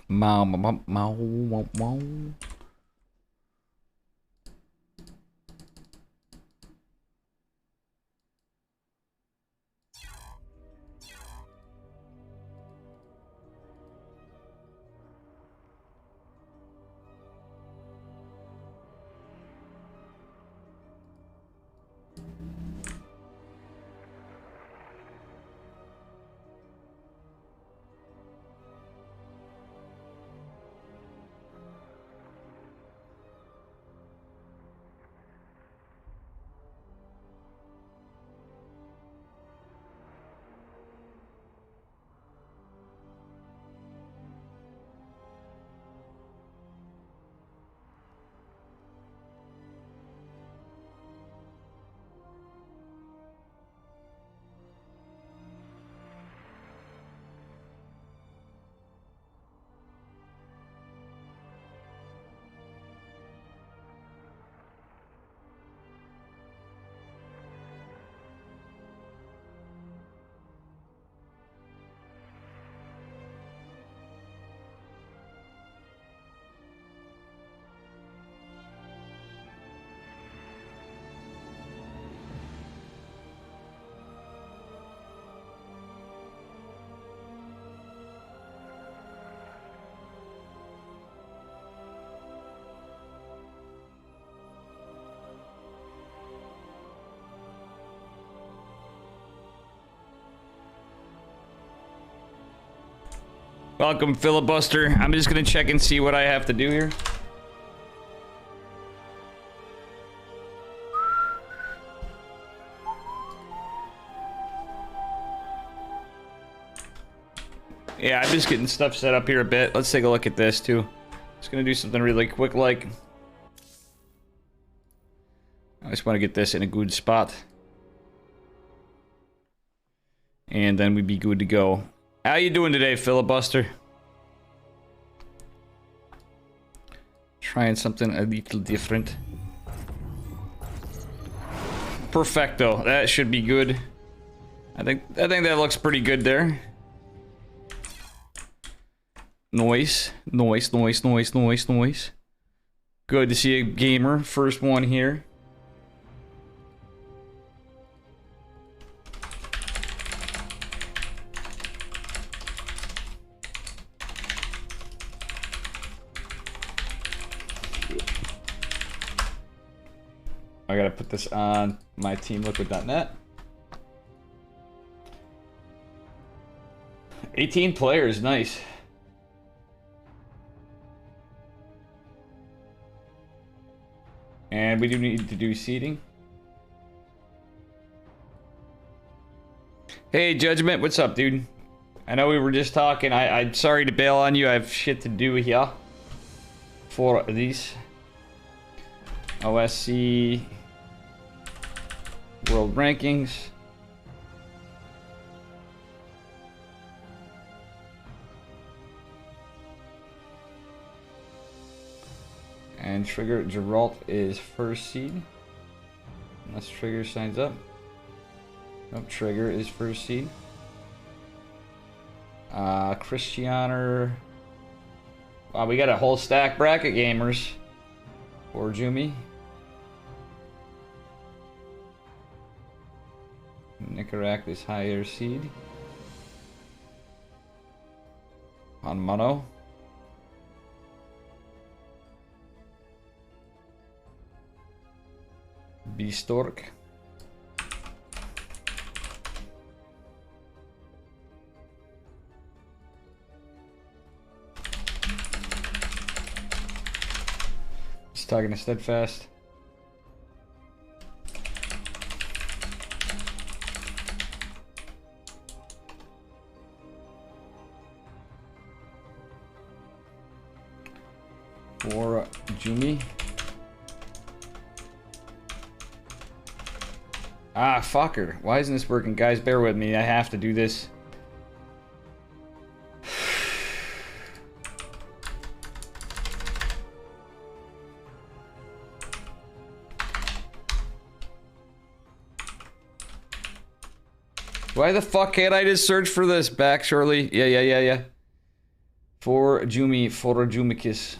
Mau, mau, mau, mau, mau. Welcome, filibuster. I'm just gonna check and see what I have to do here. Yeah, I'm just getting stuff set up here a bit. Let's take a look at this too. Just gonna do something really quick like. I just want to get this in a good spot. And then we'd be good to go. How you doing today, filibuster? Trying something a little different. Perfecto. That should be good. I think that looks pretty good there. Noise. Noise, noise, noise, noise, noise. Good to see a gamer. First one here. I gotta put this on my teamliquid.net. 18 players, nice. And we do need to do seeding. Hey, Judgment, what's up, dude? I know we were just talking. I'm sorry to bail on you. I have shit to do here. For these. OSC. World rankings. And Trigger Geralt is first seed. Unless Trigger signs up. Nope, Trigger is first seed. Christianer. Wow, we got a whole stack bracket gamers. For Jumi. Nicarac is higher seed. On mono. B-Stork. Just talking to Steadfast. For Jumi. Ah, fucker. Why isn't this working? Guys, bear with me. I have to do this. Why the fuck can't I just search for this back, surely? Yeah. For Jumi, for Jumicus.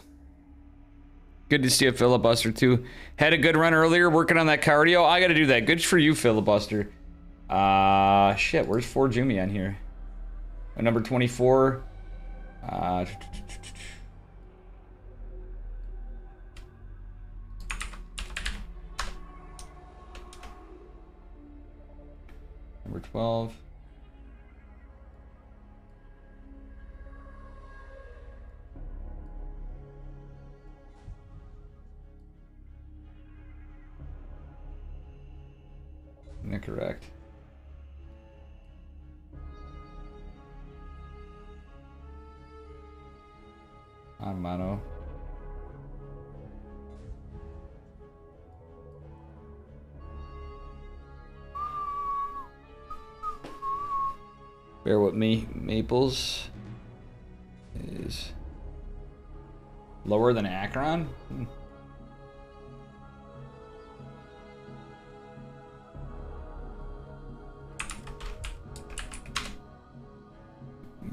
Good to see a filibuster too. Had a good run earlier working on that cardio. I gotta do that. Good for you, filibuster. Shit, where's For Jumi on here? Number 24. Number 12. Incorrect. On mono. Bear with me. Maples is lower than Akron.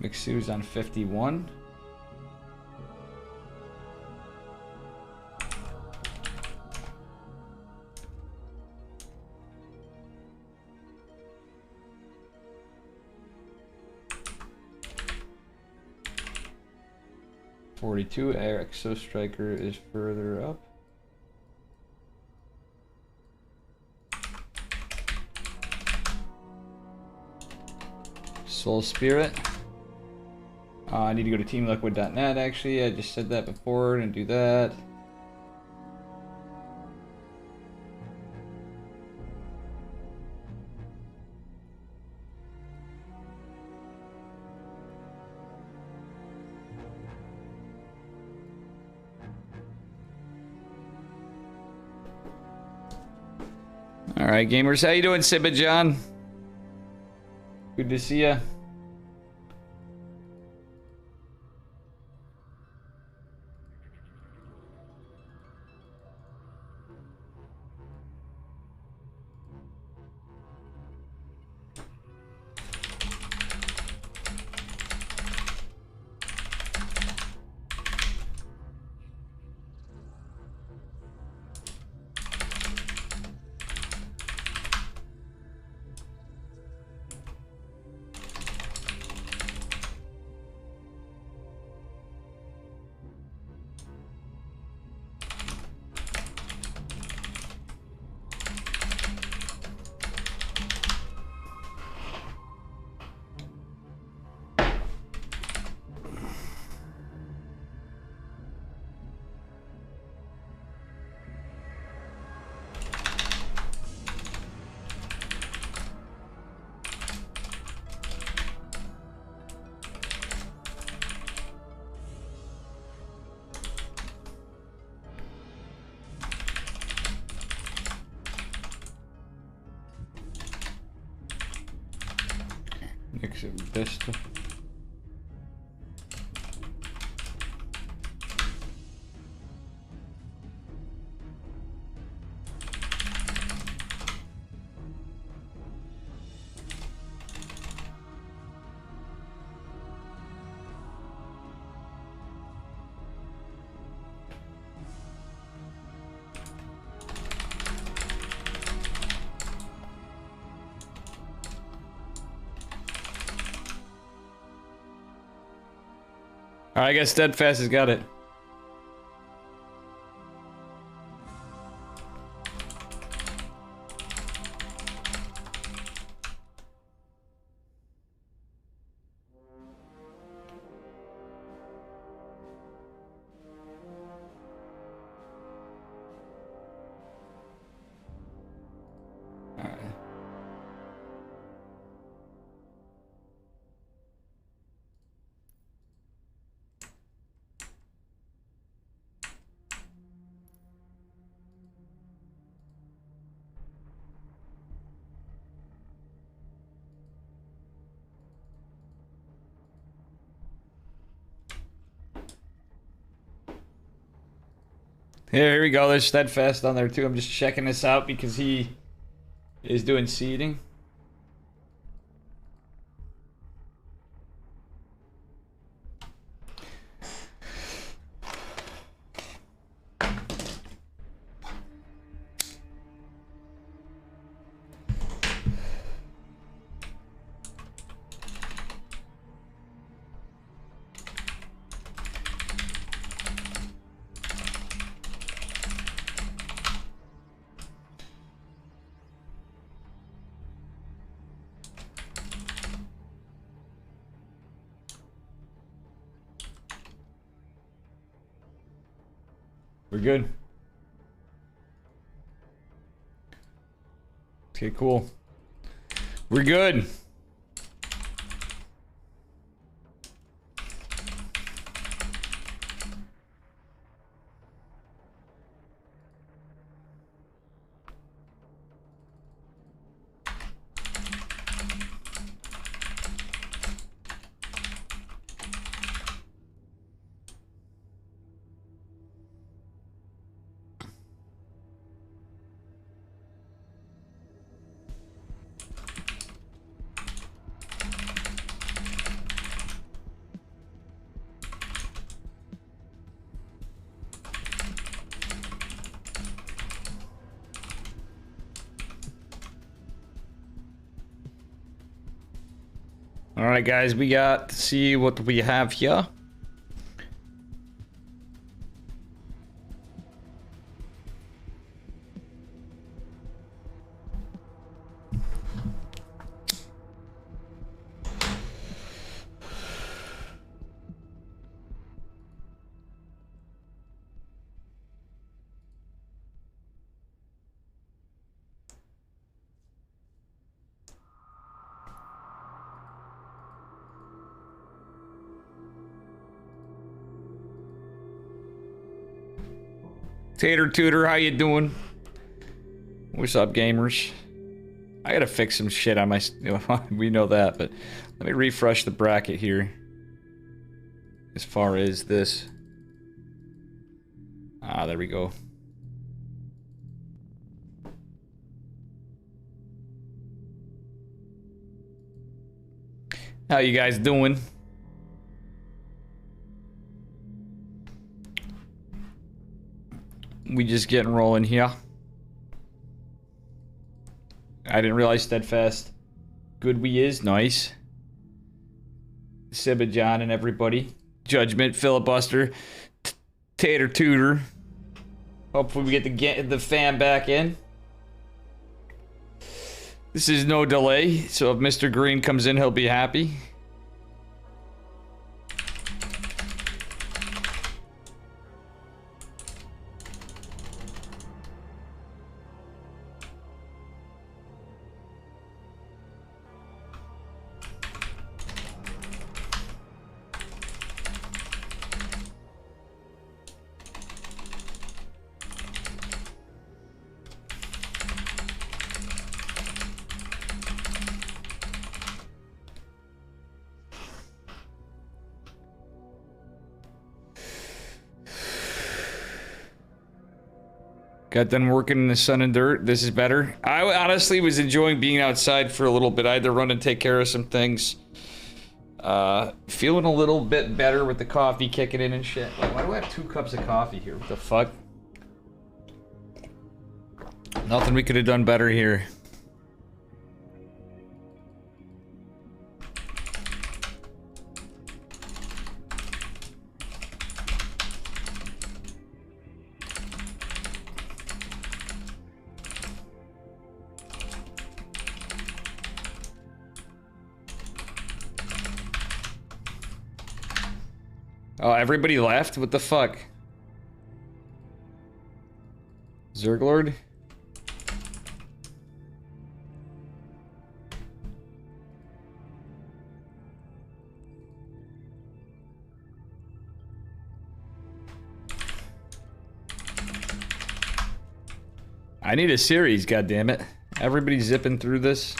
Mixu's on 51. Exo Striker is further up. Soul Spirit. I need to go to teamliquid.net actually. I just said that before and do that. All right, gamers, how you doing, Sibba John? Good to see ya. Best. Alright, I guess Steadfast has got it. Here we go. There's Steadfast on there too. I'm just checking this out because he is doing seeding. We're good. Okay, cool. We're good. All right, guys, we got to see what we have here. Tater Tutor, how you doing? What's up, gamers? I gotta fix some shit on my... we know that, but let me refresh the bracket here. As far as this. Ah, there we go. How you guys doing? We just getting rolling here. I didn't realize Steadfast Good we is nice. Sibba John and everybody. Judgment, Filibuster, Tater Tutor. Hopefully we get the fan back in. This is no delay, so if Mr. Green comes in, he'll be happy. Got done working in the sun and dirt. This is better. I honestly was enjoying being outside for a little bit. I had to run and take care of some things. Feeling a little bit better with the coffee kicking in and shit. Like, why do I have 2 cups of coffee here? What the fuck? Nothing we could have done better here. Oh, everybody left? What the fuck? Zerglord? I need a series, goddammit. Everybody's zipping through this.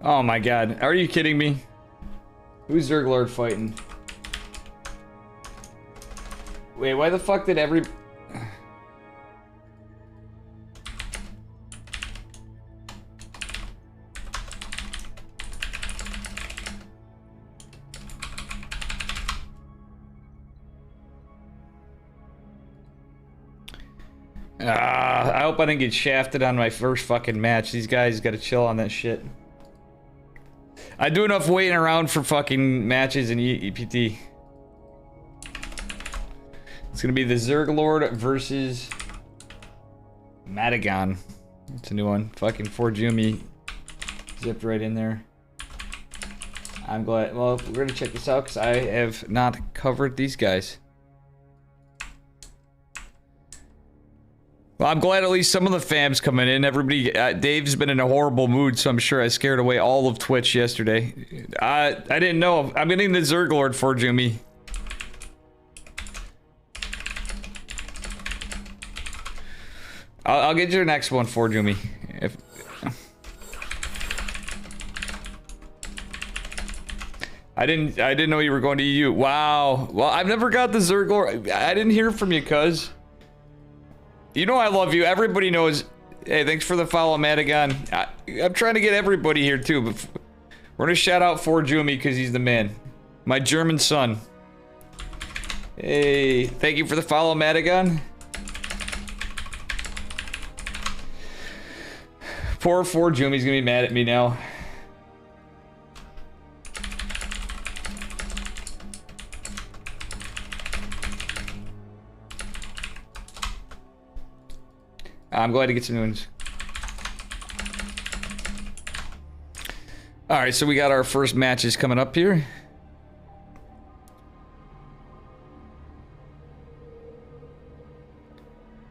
Oh my god, are you kidding me? Who's Zerglord fighting? Wait, why the fuck did every... I hope I didn't get shafted on my first fucking match. These guys gotta chill on that shit. I do enough waiting around for fucking matches in EPT. It's gonna be the Zerglord versus Madagon. It's a new one. Fucking Forjumi zipped right in there. I'm glad. Well, we're gonna check this out because I have not covered these guys. Well, I'm glad at least some of the fam's coming in. Everybody, Dave's been in a horrible mood, so I'm sure I scared away all of Twitch yesterday. I didn't know. I'm getting the Zerglord Forjumi. I'll get your next one, Forjumi. If I didn't know you were going to EU. Wow. Well, I've never got the Zerglord. I didn't hear from you, cuz. You know I love you. Everybody knows. Hey, thanks for the follow, Madagon. I'm trying to get everybody here too, but we're gonna shout out Forjumi because he's the man. My German son. Hey, thank you for the follow, Madagon. Poor Forjumi's gonna be mad at me now. I'm glad to get some new ones. Alright, so we got our first matches coming up here.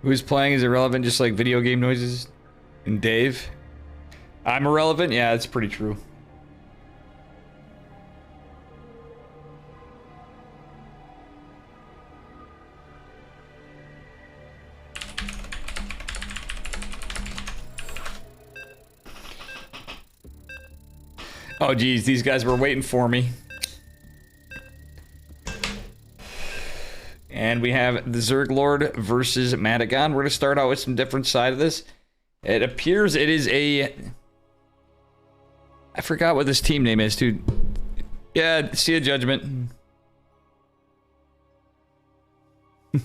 Who's playing is irrelevant, just like video game noises. And Dave. I'm irrelevant? Yeah, that's pretty true. Oh geez, these guys were waiting for me. And we have the Zerglord versus Madagon. We're gonna start out with some different side of this. It appears it is a... I forgot what this team name is, dude. Yeah, see a judgment. A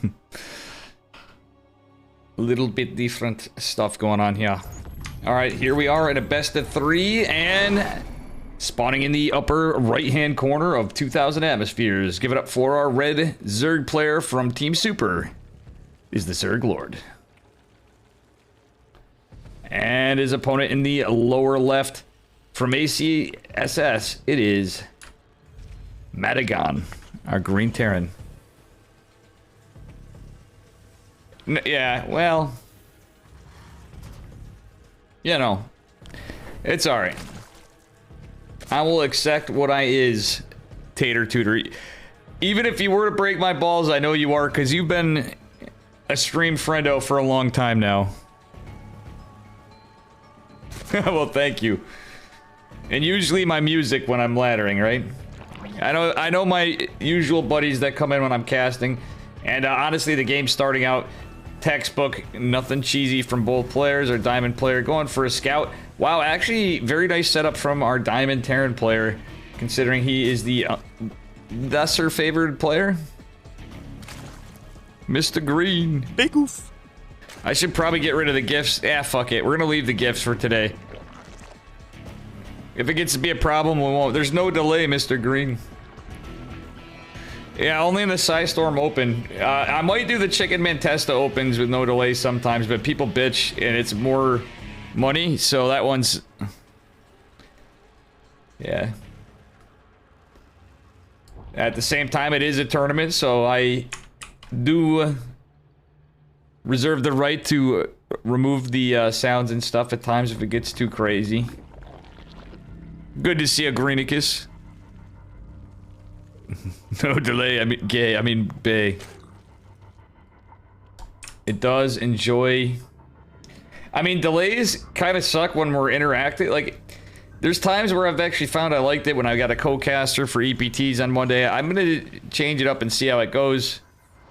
little bit different stuff going on here. Alright, here we are at a best of 3 and... spawning in the upper right-hand corner of 2,000 atmospheres. Give it up for our red Zerg player from Team Super. Is the Zerglord. And his opponent in the lower left from PSISTORM, it is Madagon, our Green Terran. Yeah, well, you know, it's alright. I will accept what I is, Tater Tutor. Even if you were to break my balls, I know you are, because you've been a stream friendo for a long time now. Well, thank you. And usually my music when I'm laddering, right? I know my usual buddies that come in when I'm casting. And honestly, the game's starting out textbook, nothing cheesy from both players. Our Diamond player going for a scout. Wow, actually, very nice setup from our Diamond Terran player, considering he is the lesser favored player. Mr. Green. Big oof. I should probably get rid of the gifts. Yeah, fuck it. We're gonna leave the gifts for today. If it gets to be a problem, we won't. There's no delay, Mr. Green. Yeah, only in the PSISTORM open. I might do the Chicken Mantesta opens with no delay sometimes, but people bitch, and it's more money, so that one's... yeah. At the same time, it is a tournament, so I do reserve the right to remove the sounds and stuff at times if it gets too crazy. Good to see a Greenicus. No delay, I mean gay, I mean bay. It does enjoy... I mean, delays kind of suck when we're interacting. Like, there's times where I've actually found I liked it when I got a co-caster for EPTs on one day. I'm gonna change it up and see how it goes.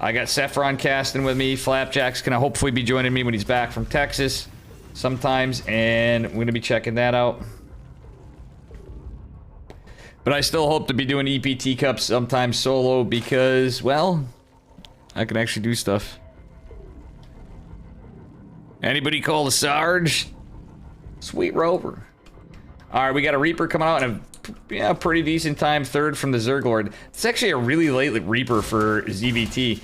I got Saffron casting with me. Flapjack's gonna hopefully be joining me when he's back from Texas sometimes, and I'm gonna be checking that out. But I still hope to be doing EPT Cups sometimes solo because, well, I can actually do stuff. Anybody call the Sarge? Sweet Rover. Alright, we got a Reaper coming out and a yeah, pretty decent time. Third from the Zerglord. It's actually a really late Reaper for ZVT.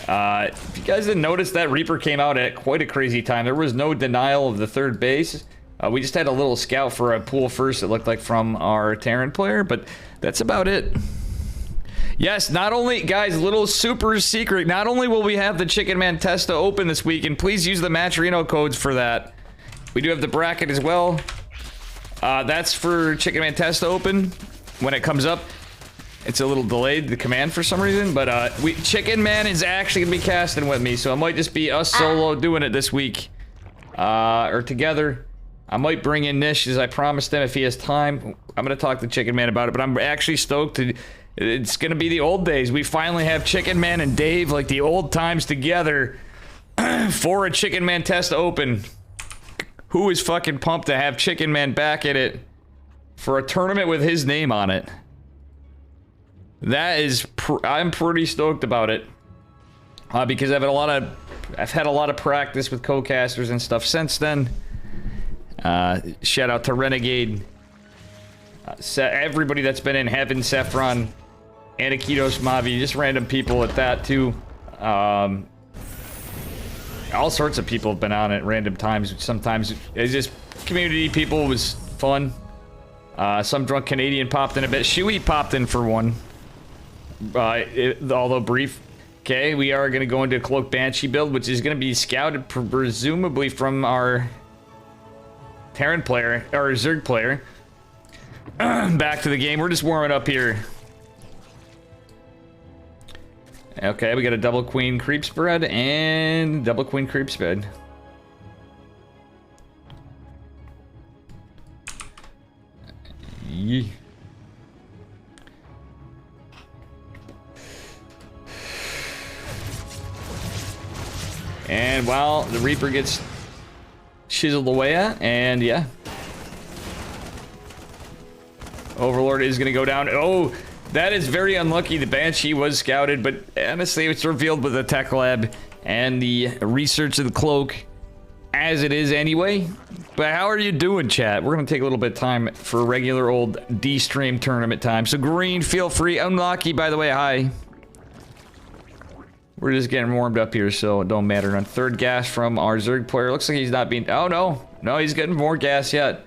If you guys didn't notice, that Reaper came out at quite a crazy time. There was no denial of the third base. We just had a little scout for a pool first, it looked like, from our Terran player, but that's about it. Yes, not only, guys, little super secret, not only will we have the Chicken Man Testa open this week, and please use the Matcherino codes for that. We do have the bracket as well. That's for Chicken Man Testa open when it comes up. It's a little delayed, the command, for some reason, but Chicken Man is actually gonna be casting with me, so it might just be us solo doing it this week. Or together. I might bring in Nish, as I promised him, if he has time. I'm gonna talk to Chicken Man about it, but I'm actually stoked to... It's gonna be the old days. We finally have Chicken Man and Dave, like the old times, together for a Chicken Man Testa open. Who is fucking pumped to have Chicken Man back at it for a tournament with his name on it? That is, I'm pretty stoked about it, because I've had a lot of practice with co-casters and stuff since then. Shout out to Renegade, everybody that's been in Heaven, Saffron, Anakitos, Mavi, just random people at that too. All sorts of people have been on at random times. Sometimes it's just community people. It was fun. Some drunk Canadian popped in a bit. Shuey popped in for one. Although brief. Okay, we are going to go into a Cloak Banshee build, which is going to be scouted presumably from our Terran player, or Zerg player. Back to the game. We're just warming up here. Okay, we got a double queen creep spread and double queen creep spread. Yee. And while the Reaper gets chiseled away at, and yeah. Overlord is going to go down. Oh, that is very unlucky. The Banshee was scouted, but honestly, it's revealed with the tech lab and the research of the cloak, as it is anyway. But how are you doing, chat? We're going to take a little bit of time for regular old D-stream tournament time. So Green, feel free. Unlucky, by the way, hi. We're just getting warmed up here, so it don't matter. On third gas from our Zerg player. Looks like he's not being... Oh, no. No, he's getting more gas yet.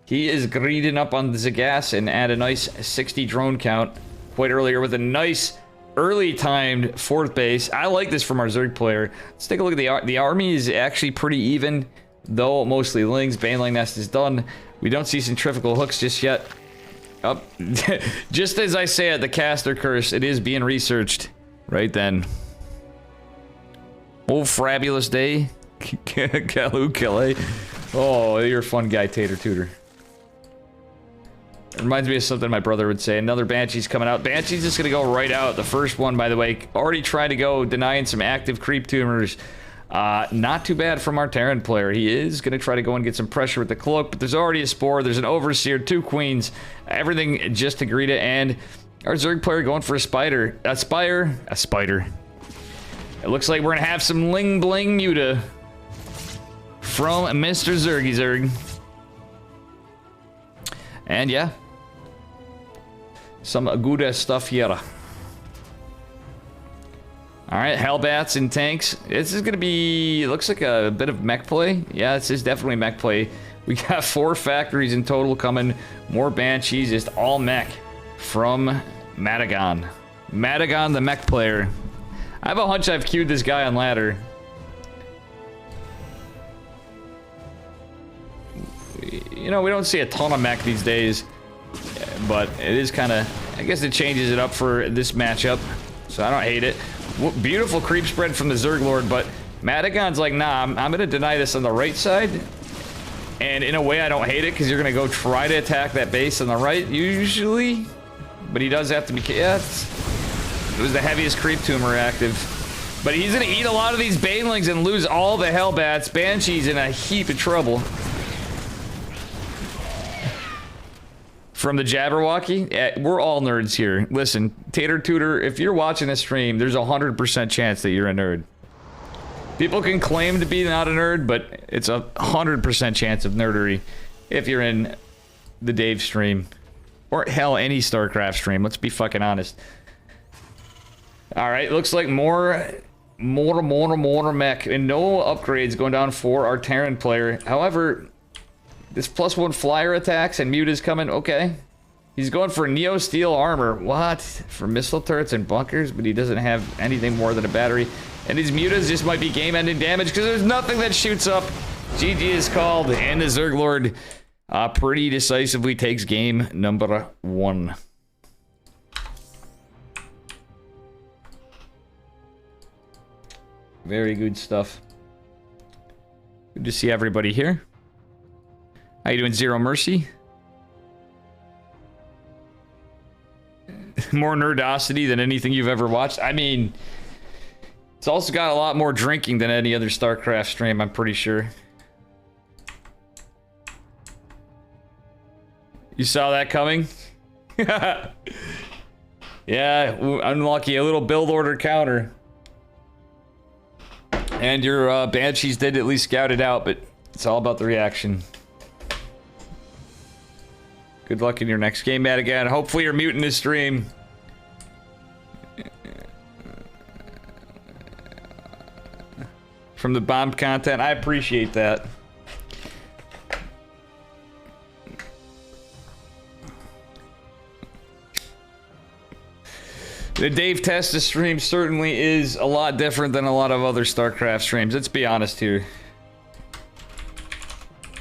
He is greeding up on the gas and add a nice 60 drone count quite earlier with a nice early timed fourth base. I like this from our Zerg player. Let's take a look at the army is actually pretty even, though mostly Lings. Baneling Nest is done. We don't see centrifugal hooks just yet. Up, just as I say it, the caster curse, it is being researched right then. Oh, fabulous day. Kalu Kale. Oh, you're a fun guy, Tater Tutor. It reminds me of something my brother would say. Another Banshee's coming out. Banshee's just gonna go right out. The first one, by the way, already tried to go denying some active creep tumors. Not too bad from our Terran player. He is gonna try to go and get some pressure with the cloak, but there's already a spore. There's an overseer, 2 queens, everything just to greet it, and our Zerg player going for a spider. A spider. It looks like we're gonna have some Ling Bling Muta from Mr. Zergy Zerg. And yeah, some good stuff here. Alright, Hellbats and tanks. This is gonna be, looks like a bit of mech play. Yeah, this is definitely mech play. We got 4 factories in total coming. More Banshees, just all mech from Madagon. Madagon, the mech player. I have a hunch I've queued this guy on ladder. You know, we don't see a ton of mech these days, but it is kind of, I guess it changes it up for this matchup, so I don't hate it. Beautiful creep spread from the Zerg Lord, but Madagon's like, nah, I'm going to deny this on the right side, and in a way I don't hate it, because you're going to go try to attack that base on the right, usually, but he does have to be, yeah, it was the heaviest creep tumor active. But he's going to eat a lot of these Banelings and lose all the Hellbats. Banshee's in a heap of trouble. From the Jabberwocky, we're all nerds here. Listen, Tater Tutor, if you're watching this stream, there's a 100% chance that you're a nerd. People can claim to be not a nerd, but it's a 100% chance of nerdery if you're in the Dave stream. Or hell, any StarCraft stream. Let's be fucking honest. Alright, looks like more mech. And no upgrades going down for our Terran player. However, this +1 flyer attacks and Muta's coming. Okay. He's going for Neo Steel armor. What? For missile turrets and bunkers, but he doesn't have anything more than a battery. And these Mutas just might be game-ending damage because there's nothing that shoots up. GG is called, and the Zerg Lord pretty decisively takes game number 1. Very good stuff. Good to see everybody here. How you doing, Zero Mercy? More nerdosity than anything you've ever watched. I mean, it's also got a lot more drinking than any other StarCraft stream, I'm pretty sure. You saw that coming? Yeah, unlucky. A little build order counter. And your Banshees did at least scout it out, but it's all about the reaction. Good luck in your next game, Matt, again. Hopefully you're muting this stream. From the bomb content, I appreciate that. The DaveTestaSC stream certainly is a lot different than a lot of other StarCraft streams. Let's be honest here.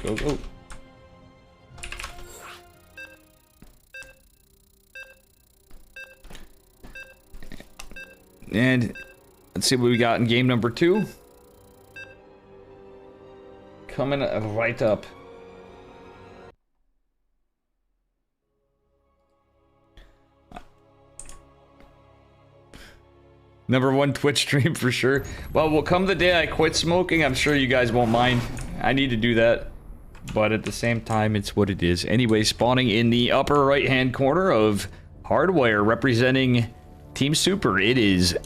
Go, go. And let's see what we got in game number 2. Coming right up. Number 1 Twitch stream for sure. Well, will come the day I quit smoking, I'm sure you guys won't mind. I need to do that. But at the same time, it's what it is. Anyway, spawning in the upper right-hand corner of Hardwire, representing Team Super, it is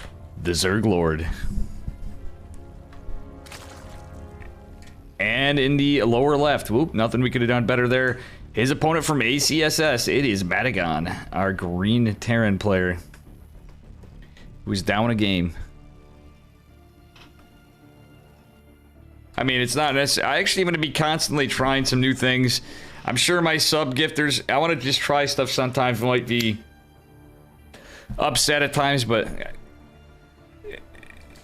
the Zerg Lord. And in the lower left, whoop, nothing we could have done better there. His opponent from ACSS, it is Madagon, our green Terran player, who's down a game. I mean, it's not necessary. I actually am going to be constantly trying some new things. I'm sure my sub gifters, I want to just try stuff sometimes, might be upset at times, but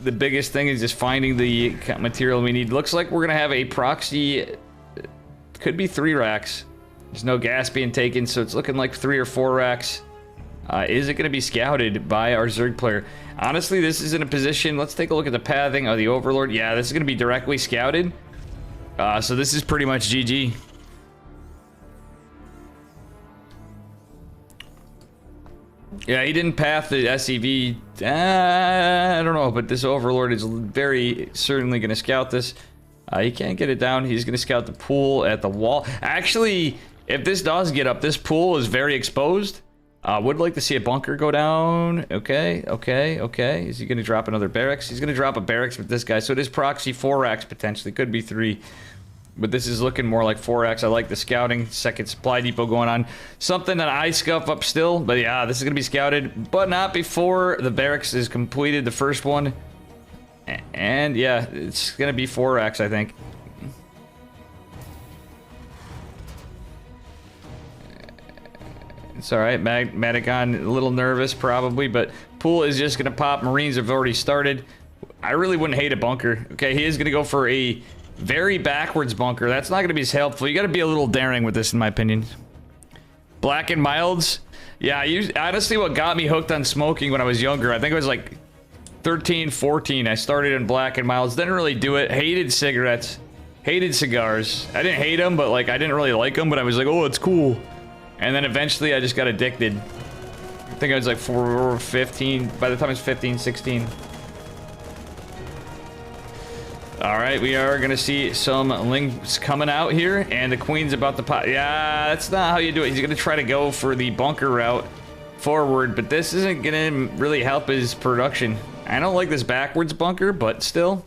the biggest thing is just finding the material we need. Looks like we're going to have a proxy, could be 3 racks. There's no gas being taken, so it's looking like 3 or 4 racks. Is it going to be scouted by our Zerg player? Honestly, this is in a position, let's take a look at the pathing of the Overlord. Yeah, this is going to be directly scouted. So this is pretty much GG. Yeah, he didn't path the SEV. I don't know, but this Overlord is very certainly going to scout this. He can't get it down. He's going to scout the pool at the wall. Actually, if this does get up, this pool is very exposed. Would like to see a bunker go down. Okay, okay, okay. Is he going to drop another barracks? He's going to drop a barracks with this guy. So it is proxy 4 racks potentially. Could be 3. But this is looking more like 4 racks. I like the scouting. Second supply depot going on. Something that I scuff up still. But yeah, this is going to be scouted. But not before the barracks is completed. The first one. And yeah, it's going to be 4 racks, I think. It's alright, Madagon a little nervous probably, but pool is just going to pop. Marines have already started. I really wouldn't hate a bunker. Okay, he is going to go for a very backwards bunker. That's not going to be as helpful. You got to be a little daring with this, in my opinion. Black and Milds. Yeah, honestly, what got me hooked on smoking when I was younger, I think it was like 13, 14. I started in Black and Milds. Didn't really do it. Hated cigarettes. Hated cigars. I didn't hate them, but like I didn't really like them, but I was like, oh, it's cool. And then eventually I just got addicted. I think I was like 4 or 15. By the time I was 15, 16. Alright, we are going to see some links coming out here. And the queen's about to pop. Yeah, that's not how you do it. He's going to try to go for the bunker route forward. But this isn't going to really help his production. I don't like this backwards bunker, but still.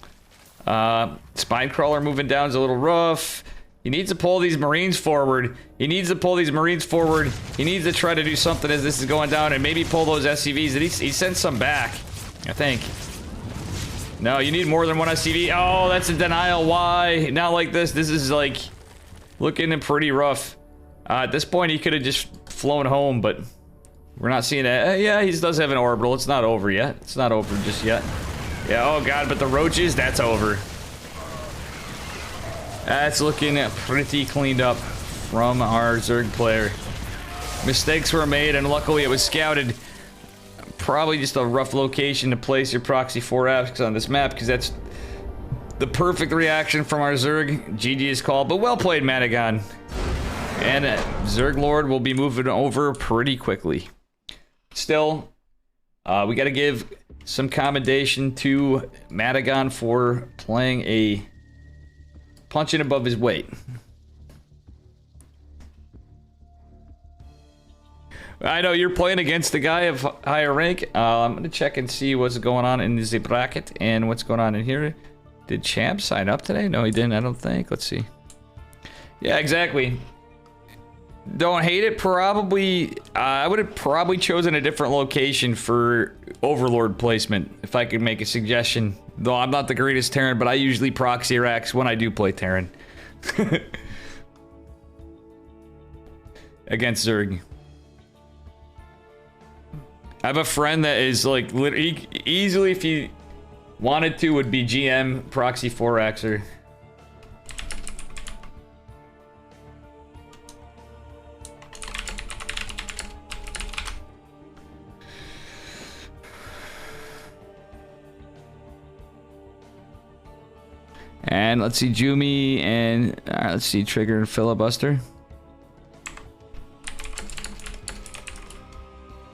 Spine crawler moving down is a little rough. He needs to pull these Marines forward. He needs to pull these Marines forward. He needs to try to do something as this is going down and maybe pull those SCVs. He sent some back, I think. No, you need more than one SCV. Oh, that's a denial. Why? Not like this. This is like looking pretty rough. At this point, he could have just flown home, but we're not seeing that. Yeah, he does have an orbital. It's not over yet. It's not over just yet. Yeah, oh god, but the roaches, that's over. That's looking pretty cleaned up from our Zerg player. Mistakes were made, and luckily it was scouted. Probably just a rough location to place your proxy 4Fs on this map, because that's the perfect reaction from our Zerg. GG is called, but well played, Madagon. And Zerg Lord will be moving over pretty quickly. Still, we got to give some commendation to Madagon for playing a punching above his weight. I know you're playing against the guy of higher rank. I'm gonna check and see what's going on in the bracket and what's going on in here. Did Champ sign up today? No, he didn't. I don't think. Let's see. Yeah, exactly. Don't hate it. Probably, I would have probably chosen a different location for Overlord placement if I could make a suggestion. Though I'm not the greatest Terran, but I usually proxy racks when I do play Terran. Against Zerg. I have a friend that is like literally easily, if he wanted to, would be GM proxy 4Xer. And let's see, Jumi and let's see, Trigger and Filibuster.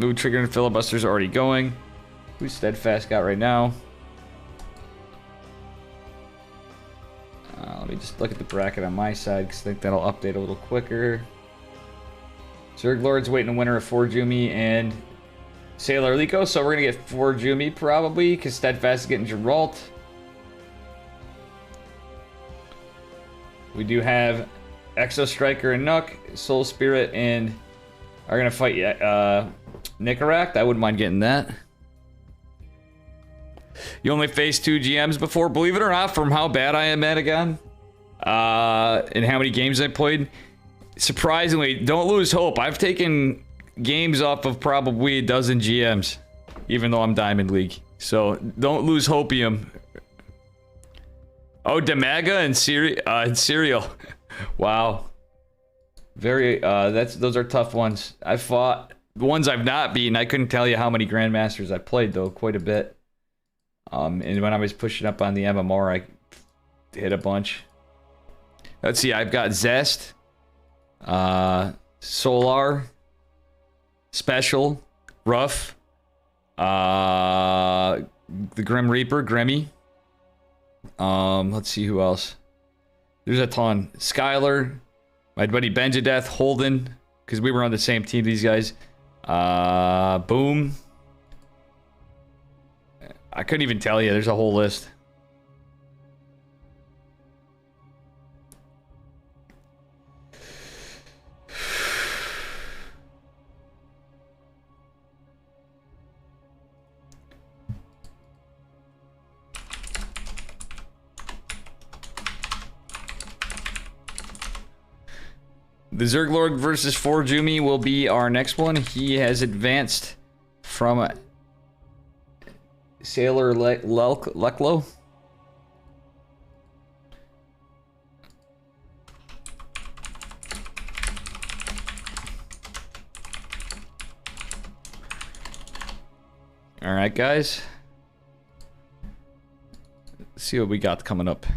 Ooh, Trigger and Filibuster's already going. Who's Steadfast got right now? Let me just look at the bracket on my side, because I think that'll update a little quicker. Zerg Lord's waiting a winner of 4 Jumi and Sailor Lico, so we're gonna get 4 Jumi probably, because Steadfast is getting Geralt. We do have Exo Striker and Nook, Soul Spirit, and are gonna fight Nicaract. I wouldn't mind getting that. You only faced 2 GMs before, believe it or not, from how bad I am at again, and how many games I played. Surprisingly, don't lose hope. I've taken games off of probably a dozen GMs, even though I'm Diamond League. So don't lose hopium. Oh, Demaga and Serial. Wow. Very, those are tough ones. I fought, the ones I've not beaten, I couldn't tell you how many Grandmasters I played, though, quite a bit. And when I was pushing up on the MMR, I hit a bunch. Let's see, I've got Zest, Solar, Special, Rough, the Grim Reaper, Grimmy. Let's see who else. There's a ton. Skylar, my buddy Benjadeth, Holden, because we were on the same team, these guys. Boom. I couldn't even tell you. There's a whole list. The Zerg Lord versus 4 Jumi will be our next one. He has advanced from Sailor Leklo. All right, guys. Let's see what we got coming up.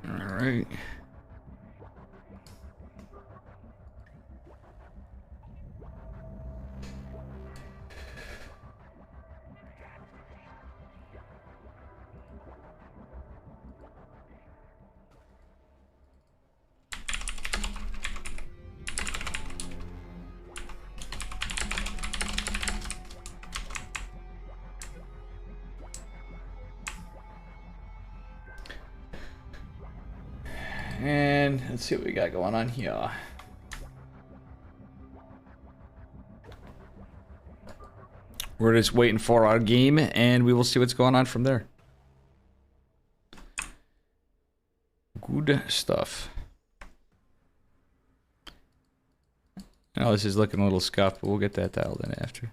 Alright. And let's see what we got going on here. We're just waiting for our game, and we will see what's going on from there. Good stuff. Oh, this is looking a little scuffed, but we'll get that dialed in after.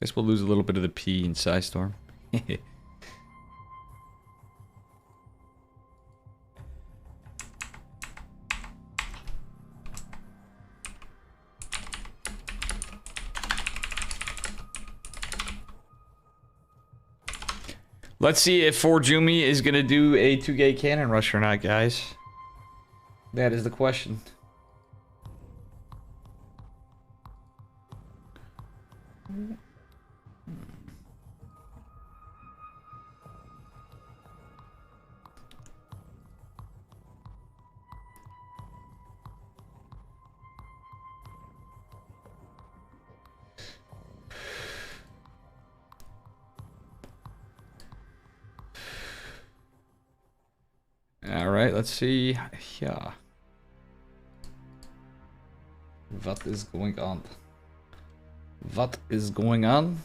Guess we'll lose a little bit of the P in PSISTORM. Let's see if Forjumi is going to do a 2-gate cannon rush or not, guys. That is the question. Alright, let's see. Yeah. What is going on? What is going on?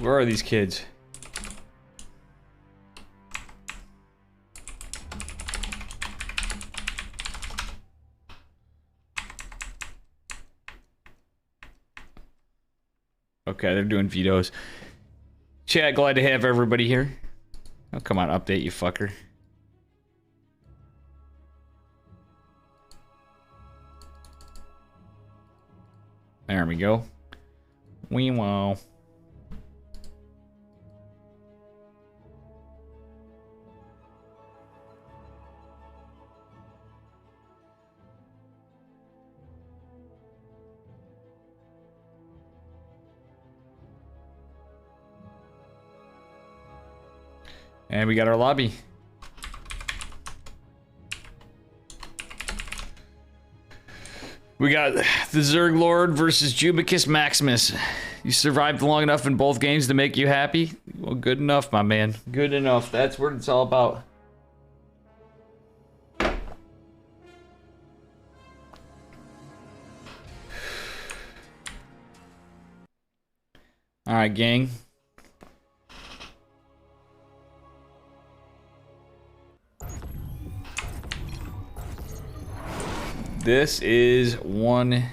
Where are these kids? Okay, they're doing vetoes. Chat, glad to have everybody here. Oh, come on, update, you fucker. There we go. Wee wow. And we got our lobby. We got the Zerg Lord versus Jubicus Maximus. You survived long enough in both games to make you happy? Well, good enough, my man. Good enough. That's what it's all about. All right, gang. This is one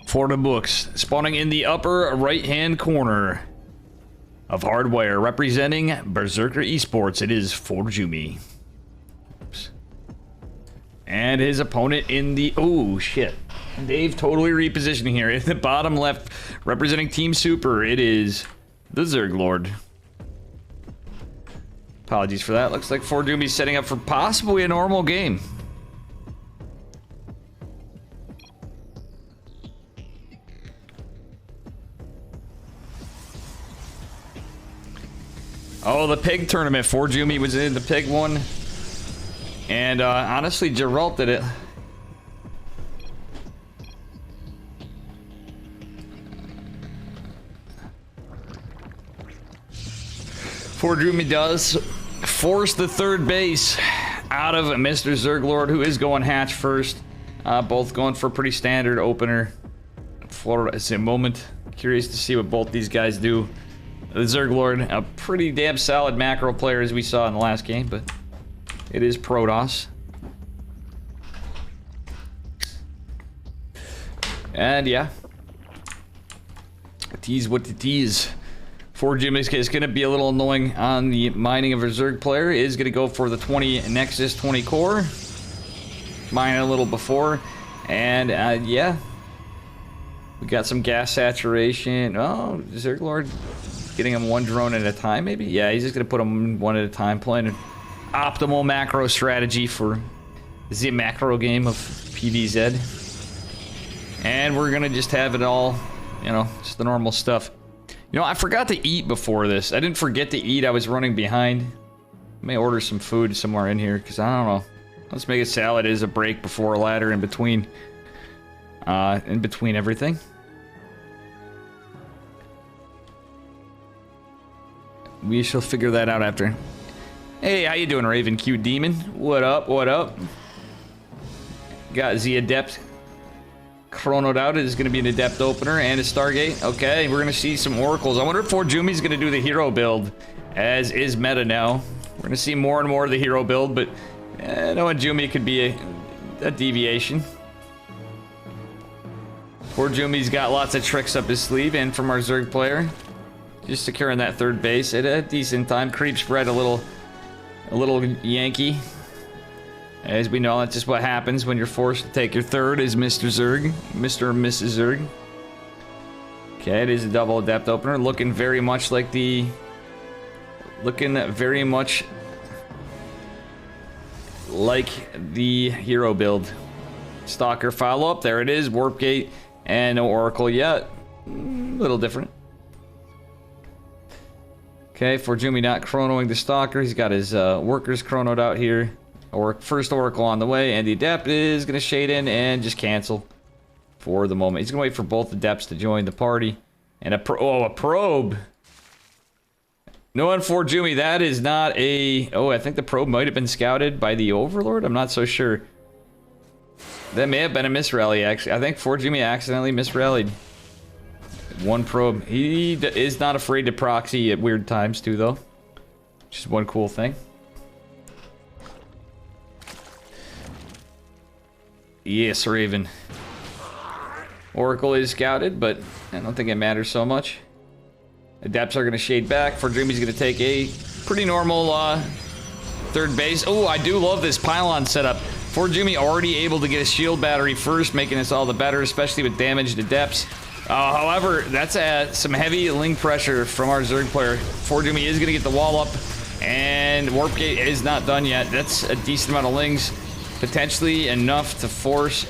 for the books. Spawning in the upper right-hand corner of Hardware, representing Berserker Esports, it is Forjumi. Oops. And his opponent in the... Oh, shit. Dave totally repositioning here. In the bottom left, representing Team Super, it is the Zerg Lord. Apologies for that. Looks like Forjumi's setting up for possibly a normal game. Oh, the pig tournament. Forjumi was in the pig one. And honestly, Geralt did it. Forjumi does force the third base out of Mr. Zerglord, who is going hatch first. Both going for a pretty standard opener. For a moment. Curious to see what both these guys do. The Zerglord, a pretty damn solid macro player as we saw in the last game, but it is Protoss. And yeah. Tease what it is. Forjumi is going to be a little annoying on the mining of a Zerg player. Is going to go for the 20 Nexus 20 core. Mine a little before. And yeah. We got some gas saturation. Oh, Zerglord getting him one drone at a time, maybe? Yeah, he's just going to put him one at a time, playing an optimal macro strategy for the macro game of PvZ. And we're going to just have it all, you know, just the normal stuff. You know, I forgot to eat before this. I didn't forget to eat. I was running behind. may order some food somewhere in here, because I don't know. Let's make a salad as a break before a ladder in between everything. We shall figure that out after. Hey, how you doing, Raven Cute Demon? What up, what up? Got the Adept chronoed out. It is going to be an Adept opener and a Stargate. Okay, we're going to see some Oracles. I wonder if Forjumi's going to do the hero build, as is meta now. We're going to see more and more of the hero build, but knowing Jumi could be a deviation. Forjumi's got lots of tricks up his sleeve, and from our Zerg player, just securing that third base at a decent time. Creep spread a little Yankee. As we know, that's just what happens when you're forced to take your third as Mr. Zerg. Mr. or Mrs. Zerg. Okay, it is a double Adept opener. Looking very much like the... hero build. Stalker follow-up. There it is. Warp Gate. And no Oracle yet. A little different. Okay, Forjumi not chronoing the Stalker. He's got his workers chronoed out here. First Oracle on the way, and the Adept is going to shade in and just cancel for the moment. He's going to wait for both Adepts to join the party. And a probe. No one Forjumi, that is not a... Oh, I think the probe might have been scouted by the Overlord. I'm not so sure. That may have been a misrally, actually. I think Forjumi accidentally misrallied. One probe. He is not afraid to proxy at weird times, too, though. Which is one cool thing. Yes, Raven. Oracle is scouted, but I don't think it matters so much. Adepts are going to shade back. Forjumi's going to take a pretty normal third base. Oh, I do love this pylon setup. Forjumi already able to get a shield battery first, making this all the better, especially with damaged Adepts. However, that's some heavy link pressure from our Zerg player. Forjumi is going to get the wall up, and Warp Gate is not done yet. That's a decent amount of lings. Potentially enough to force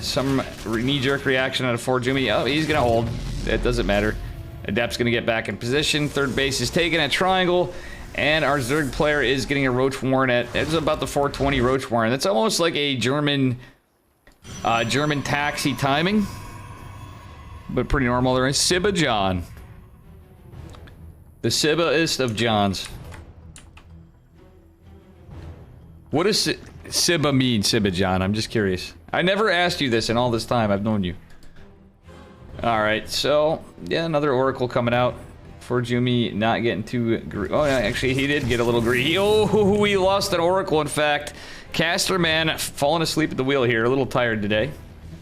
some knee-jerk reaction out of Forjumi. Oh, he's going to hold. It doesn't matter. Adept's going to get back in position. Third base is taken at triangle. And our Zerg player is getting a Roach Warren at... It's about the 420 Roach Warren. That's almost like a German taxi timing. But pretty normal. There is Sibba John. The Sibbaist of Johns. What does Sibba mean, Sibba John? I'm just curious. I never asked you this in all this time I've known you. Alright, so, yeah, another Oracle coming out. Forjumi not getting too... Oh, yeah, actually, he did get a little greedy. Oh, we lost an Oracle, in fact. Caster Man falling asleep at the wheel here. A little tired today.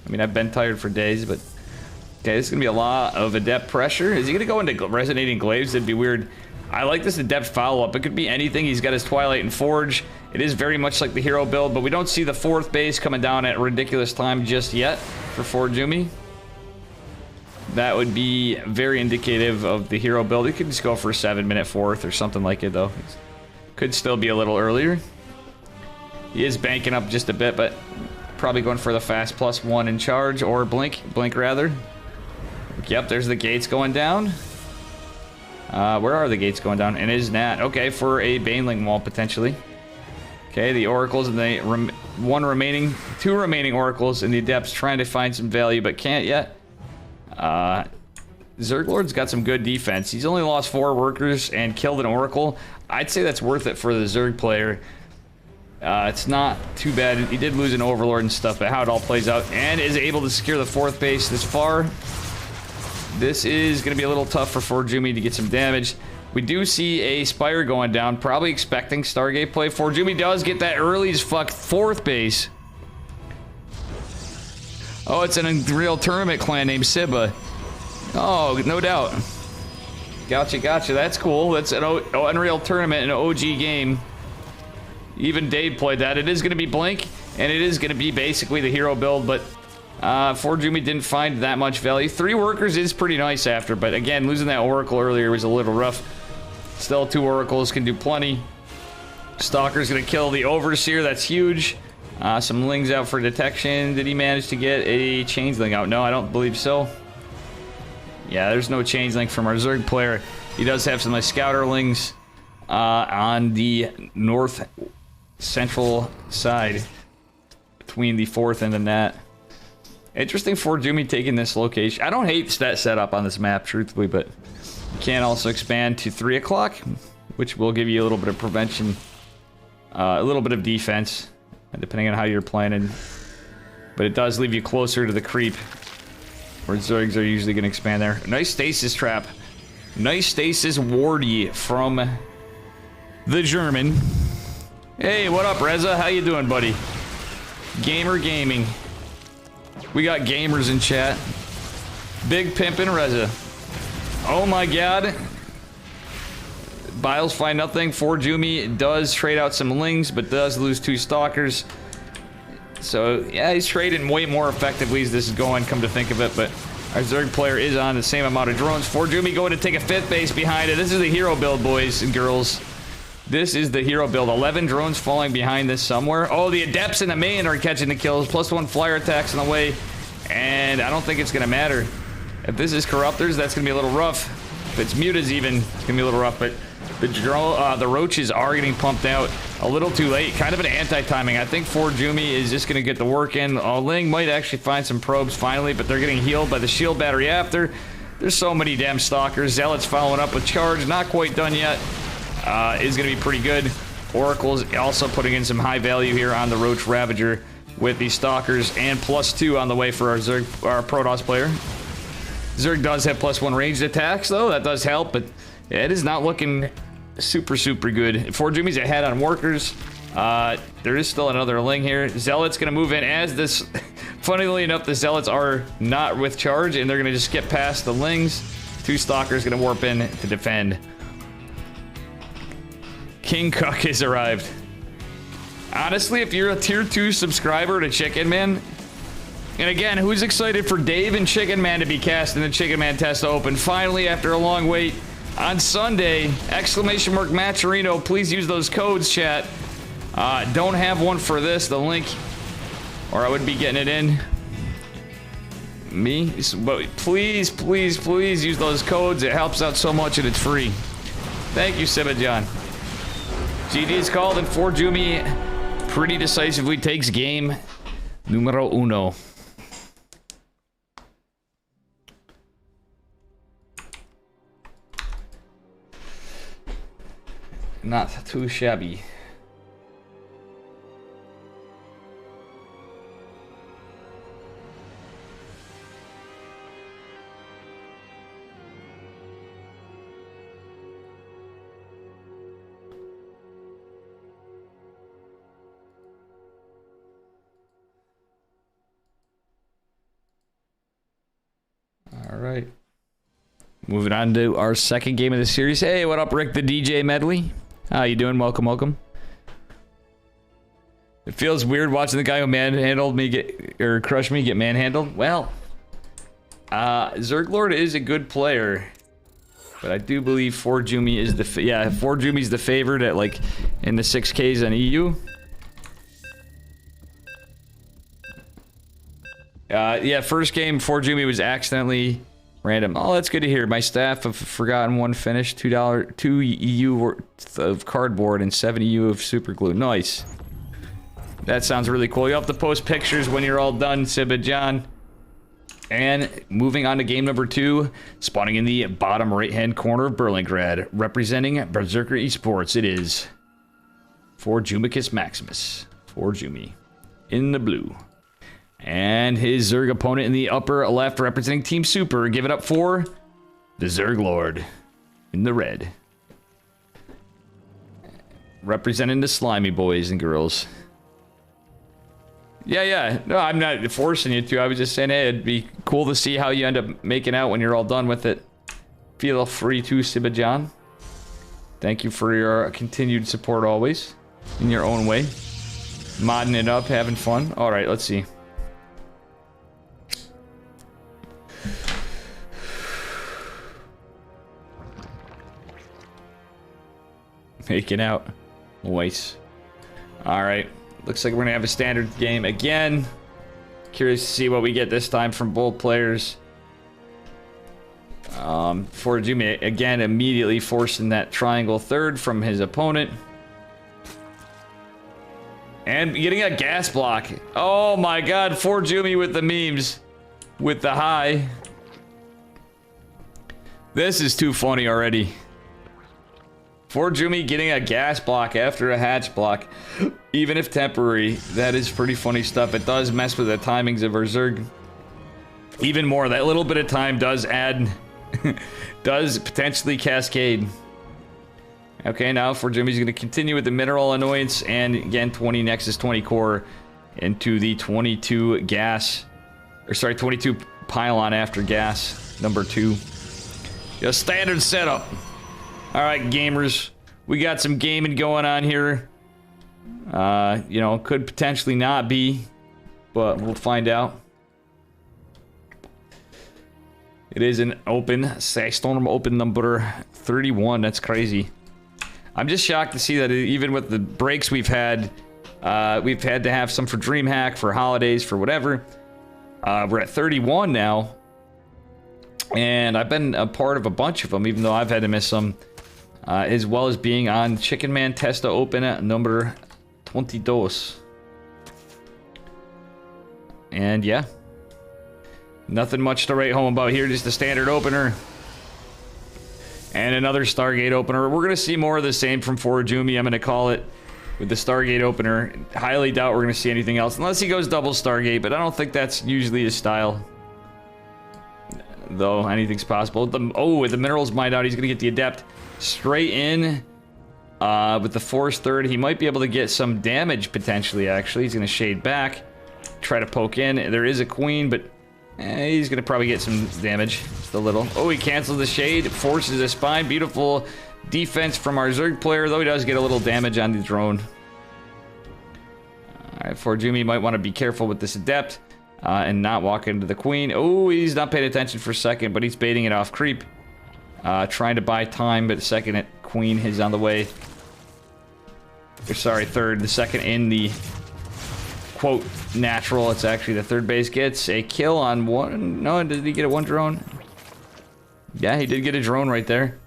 I mean, I've been tired for days, but... Okay, this is going to be a lot of Adept pressure. Is he going to go into Resonating Glaives? That'd be weird. I like this Adept follow-up. It could be anything. He's got his Twilight and Forge. It is very much like the hero build, but we don't see the fourth base coming down at a ridiculous time just yet for Forjumi. That would be very indicative of the hero build. He could just go for a 7-minute fourth or something like it, though. Could still be a little earlier. He is banking up just a bit, but probably going for the fast +1 in charge, or blink rather. Yep, there's the gates going down. Where are the gates going down? And it is Nat. Okay, for a Baneling wall, potentially. Okay, the Oracles and the two remaining Oracles and the Adepts trying to find some value, but can't yet. Zerglord's got some good defense. He's only lost 4 workers and killed an Oracle. I'd say that's worth it for the Zerg player. It's not too bad. He did lose an Overlord and stuff, but how it all plays out, and is able to secure the 4th base this far. This is going to be a little tough for Forjumi to get some damage. We do see a Spire going down, probably expecting Stargate play. Forjumi does get that early as fuck 4th base. Oh, it's an Unreal Tournament clan named Sibba. Oh, no doubt. Gotcha. That's cool. That's an Unreal Tournament, an OG game. Even Dave played that. It is going to be Blink, and it is going to be basically the hero build, but Forjumi didn't find that much value. 3 workers is pretty nice after, but again, losing that Oracle earlier was a little rough. Still, 2 Oracles can do plenty. Stalker's going to kill the Overseer. That's huge. Some Lings out for detection. Did he manage to get a Changeling out? No, I don't believe so. Yeah, there's no Changeling from our Zerg player. He does have some nice Scouterlings. on the north central side between the 4th and the Nat. Interesting for Jumi taking this location. I don't hate that setup on this map, truthfully, but you can also expand to 3 o'clock, which will give you a little bit of prevention, a little bit of defense, depending on how you're planning. But it does leave you closer to the creep, where Zergs are usually going to expand there. Nice stasis trap. Nice stasis wardy from the German. Hey, what up, Reza? How you doing, buddy? Gamer Gaming. We got gamers in chat. Big Pimpin' Reza. Oh my god. Biles find nothing. 4Jumi does trade out some lings, but does lose 2 stalkers. So, yeah, he's trading way more effectively as this is going, come to think of it, but our Zerg player is on the same amount of drones. 4Jumi going to take a 5th base behind it. This is the hero build, boys and girls. This is the hero build. 11 drones falling behind this somewhere. Oh, the Adepts in the main are catching the kills. +1 flyer attacks on the way. And I don't think it's going to matter. If this is Corruptors, that's going to be a little rough. If it's Mutas even, it's going to be a little rough. But the Roaches are getting pumped out a little too late. Kind of an anti-timing. I think 4Jumi is just going to get the work in. Ling might actually find some probes finally, but they're getting healed by the shield battery after. There's so many damn stalkers. Zealots following up with charge. Not quite done yet. Is going to be pretty good. Oracle's also putting in some high value here on the Roach Ravager with the Stalkers, and +2 on the way for our Zerg, our Protoss player. Zerg does have +1 ranged attacks, though. That does help, but it is not looking super good. 4Jumi's ahead on workers. There is still another Ling here. Zealot's going to move in as this. Funnily enough, the Zealots are not with charge, and they're going to just get past the Lings. 2 Stalkers going to warp in to defend. King Cuck has arrived. Honestly, if you're a tier 2 subscriber to Chicken Man, and again, who's excited for Dave and Chicken Man to be cast in the Chicken Man test open? Finally, after a long wait, on Sunday, ! Matcherino, please use those codes, chat. Don't have one for this, the link, or I would be getting it in. Me? But please use those codes. It helps out so much and it's free. Thank you, Sibajan. GG is called, and 4Jumi pretty decisively takes game numero 1. Not too shabby. All right. Moving on to our second game of the series. Hey, what up, Rick the DJ Medley? How you doing? Welcome. It feels weird watching the guy who manhandled me or crushed me get manhandled. Well, Zerglord is a good player, but I do believe 4Jumi is the 4Jumi's the favorite at like in the 6Ks on EU. Yeah, first game 4Jumi was accidentally random. Oh, that's good to hear. My staff have forgotten one finish. $2 EU worth of cardboard and 7 EU of super glue. Nice. That sounds really cool. You'll have to post pictures when you're all done, Sibajan. And moving on to game number 2, spawning in the bottom right-hand corner of Berlingrad, representing Berserker Esports, it is 4Jumicus Maximus. 4Jumi in the blue. And his Zerg opponent in the upper left, representing Team Super. Give it up for the Zerg Lord in the red. Representing the slimy boys and girls. Yeah. No, I'm not forcing you to. I was just saying, hey, it'd be cool to see how you end up making out when you're all done with it. Feel free to, Sibajan. Thank you for your continued support always. In your own way. Modding it up, having fun. Alright, let's see. Making out. Nice. Alright. Looks like we're gonna have a standard game again. Curious to see what we get this time from both players. Forajumi, again, immediately forcing that triangle third from his opponent. And getting a gas block. Oh my god, Forajumi with the memes. With the high. This is too funny already. Forajumi getting a gas block after a hatch block. Even if temporary, that is pretty funny stuff. It does mess with the timings of our Zerg. Even more, that little bit of time does add... does potentially cascade. Okay, now Forajumi's going to continue with the mineral annoyance, and again, 20 Nexus 20 core into the 22 gas, or sorry, 22 pylon after gas, number 2. Just standard setup. Alright, gamers, we got some gaming going on here. You know, could potentially not be, but we'll find out. It is an open, PSISTORM open number 31, that's crazy. I'm just shocked to see that even with the breaks we've had to have some for DreamHack, for holidays, for whatever. We're at 31 now. And I've been a part of a bunch of them, even though I've had to miss some. As well as being on Chicken Man Testa Open at number 22. And yeah. Nothing much to write home about here, just a standard opener. And another Stargate opener. We're going to see more of the same from Forajumi, I'm going to call it, with the Stargate opener. Highly doubt we're going to see anything else, unless he goes double Stargate, but I don't think that's usually his style. Though, anything's possible. With the Minerals Mine out, he's going to get the Adept straight in. With the Force third, he might be able to get some damage, potentially, actually. He's going to shade back, try to poke in. There is a Queen, but... he's gonna probably get some damage, just a little. Oh, he cancels the shade, forces a spine. Beautiful defense from our Zerg player, though he does get a little damage on the drone. Alright, Forajumi might want to be careful with this Adept and not walk into the Queen. Oh, he's not paying attention for a second, but he's baiting it off creep. Trying to buy time, but the second Queen is on the way. Or, sorry, third. The second in the... quote natural, it's actually the third base gets a kill on one. No, did he get a one drone? Yeah, he did get a drone right there.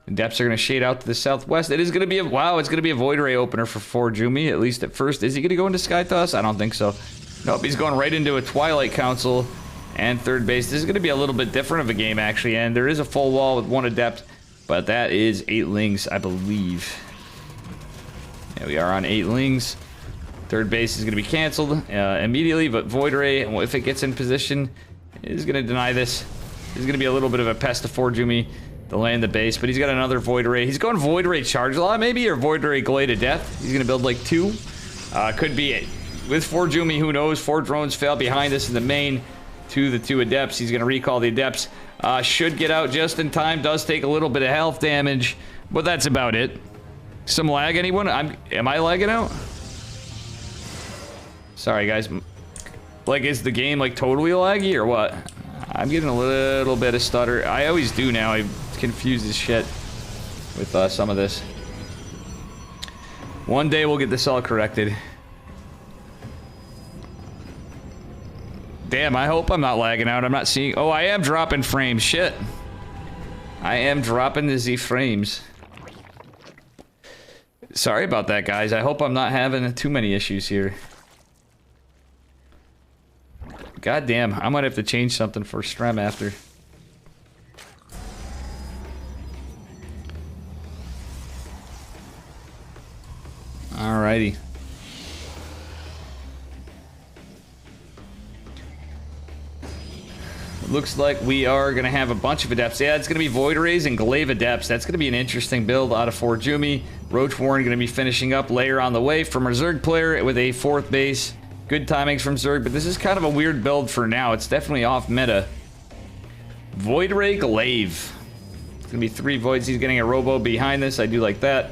The depths are going to shade out to the southwest. It is going to be a wow, it's going to be a void ray opener for Forajumi, at least at first. Is he going to go into Sky Toss? I don't think so. Nope, he's going right into a Twilight Council and third base. This is going to be a little bit different of a game, actually, and there is a full wall with one Adept, but that is 8 Lings, I believe. Yeah, we are on 8 Lings. Third base is going to be canceled immediately, but Void Ray, if it gets in position, is going to deny this. This is going to be a little bit of a pest to Forajumi to land the base, but he's got another Void Ray. He's going Void Ray Charge Law, maybe, or Void Ray Glade to Death. He's going to build like 2. Could be it. With Forajumi, who knows? 4 drones fail behind us in the main to the 2 Adepts. He's going to recall the Adepts. Should get out just in time. Does take a little bit of health damage, but that's about it. Some lag, anyone? Am I lagging out? Sorry, guys. Like, is the game, like, totally laggy or what? I'm getting a little bit of stutter. I always do now. I confuse this shit with some of this. One day we'll get this all corrected. Damn, I hope I'm not lagging out. I'm not seeing... Oh, I am dropping frames. Shit. I am dropping the Z frames. Sorry about that, guys. I hope I'm not having too many issues here. God damn, I might have to change something for Strem after. Alrighty. Looks like we are going to have a bunch of Adepts. Yeah, it's going to be Void Rays and Glaive Adepts. That's going to be an interesting build out of Forajumi. Roach Warren going to be finishing up. Layer on the way from our Zerg player with a 4th base. Good timings from Zerg, but this is kind of a weird build for now. It's definitely off meta. Void Ray Glaive. It's going to be 3 Voids. He's getting a Robo behind this. I do like that.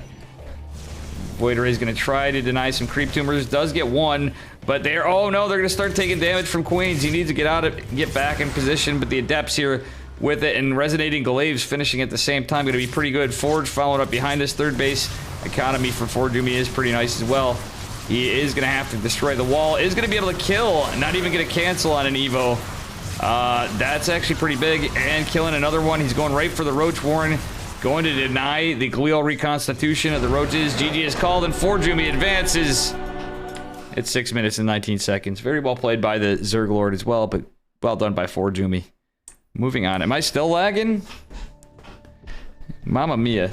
Void Ray is going to try to deny some creep tumors. Does get 1, but they're... Oh no, they're going to start taking damage from Queens. He needs to get back in position, but the Adepts here with it, and Resonating Glaives finishing at the same time. Going to be pretty good. Forge following up behind this. Third base economy for Forajumi is pretty nice as well. He is going to have to destroy the wall. Is going to be able to kill. Not even going to cancel on an Evo. That's actually pretty big. And killing another one. He's going right for the Roach Warren. Going to deny the glial reconstitution of the Roaches. GG is called and Forjumi advances. It's 6 minutes and 19 seconds. Very well played by the Zerg Lord as well, but well done by Forjumi. Moving on. Am I still lagging? Mamma mia.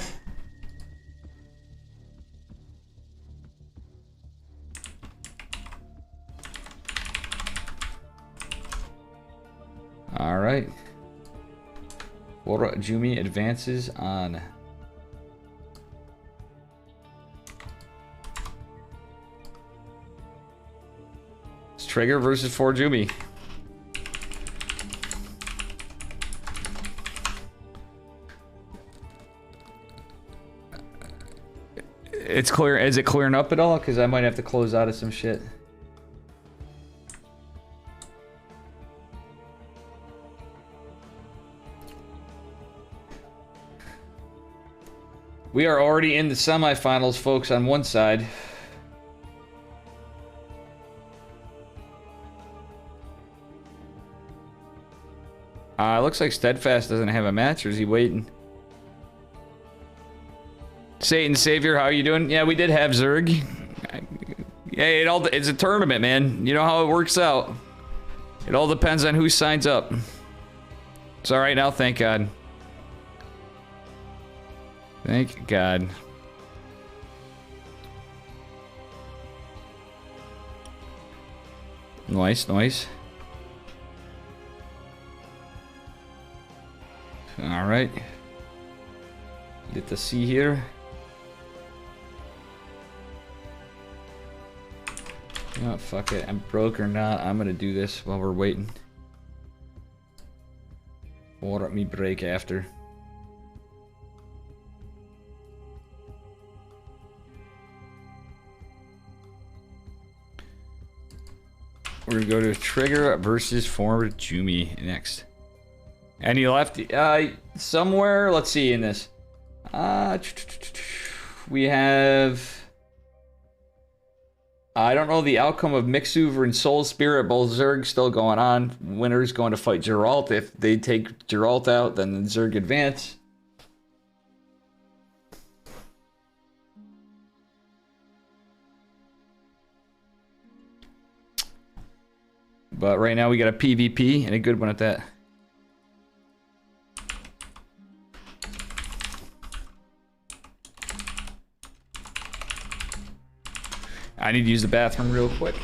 All right. Forjumi advances on. It's Trigger versus Forjumi. It's clear. Is it clearing up at all? Because I might have to close out of some shit. We are already in the semifinals, folks, on one side. Looks like Steadfast doesn't have a match, or is he waiting? Satan Savior, how you doing? Yeah, we did have Zerg. Hey, it's a tournament, man. You know how it works out. It all depends on who signs up. It's alright now, thank God. Thank God. Nice, nice. Alright. Get to see here. Oh, fuck it. I'm broke or not, I'm gonna do this while we're waiting. Or let me break after. We're gonna go to Trigger versus Forjumi next. And he left somewhere. Let's see in this. We have. I don't know the outcome of Mixuver and Soul Spirit. Both Zerg still going on. Winner's going to fight Geralt. If they take Geralt out, then the Zerg advance. But right now we got a PvP and a good one at that. I need to use the bathroom real quick.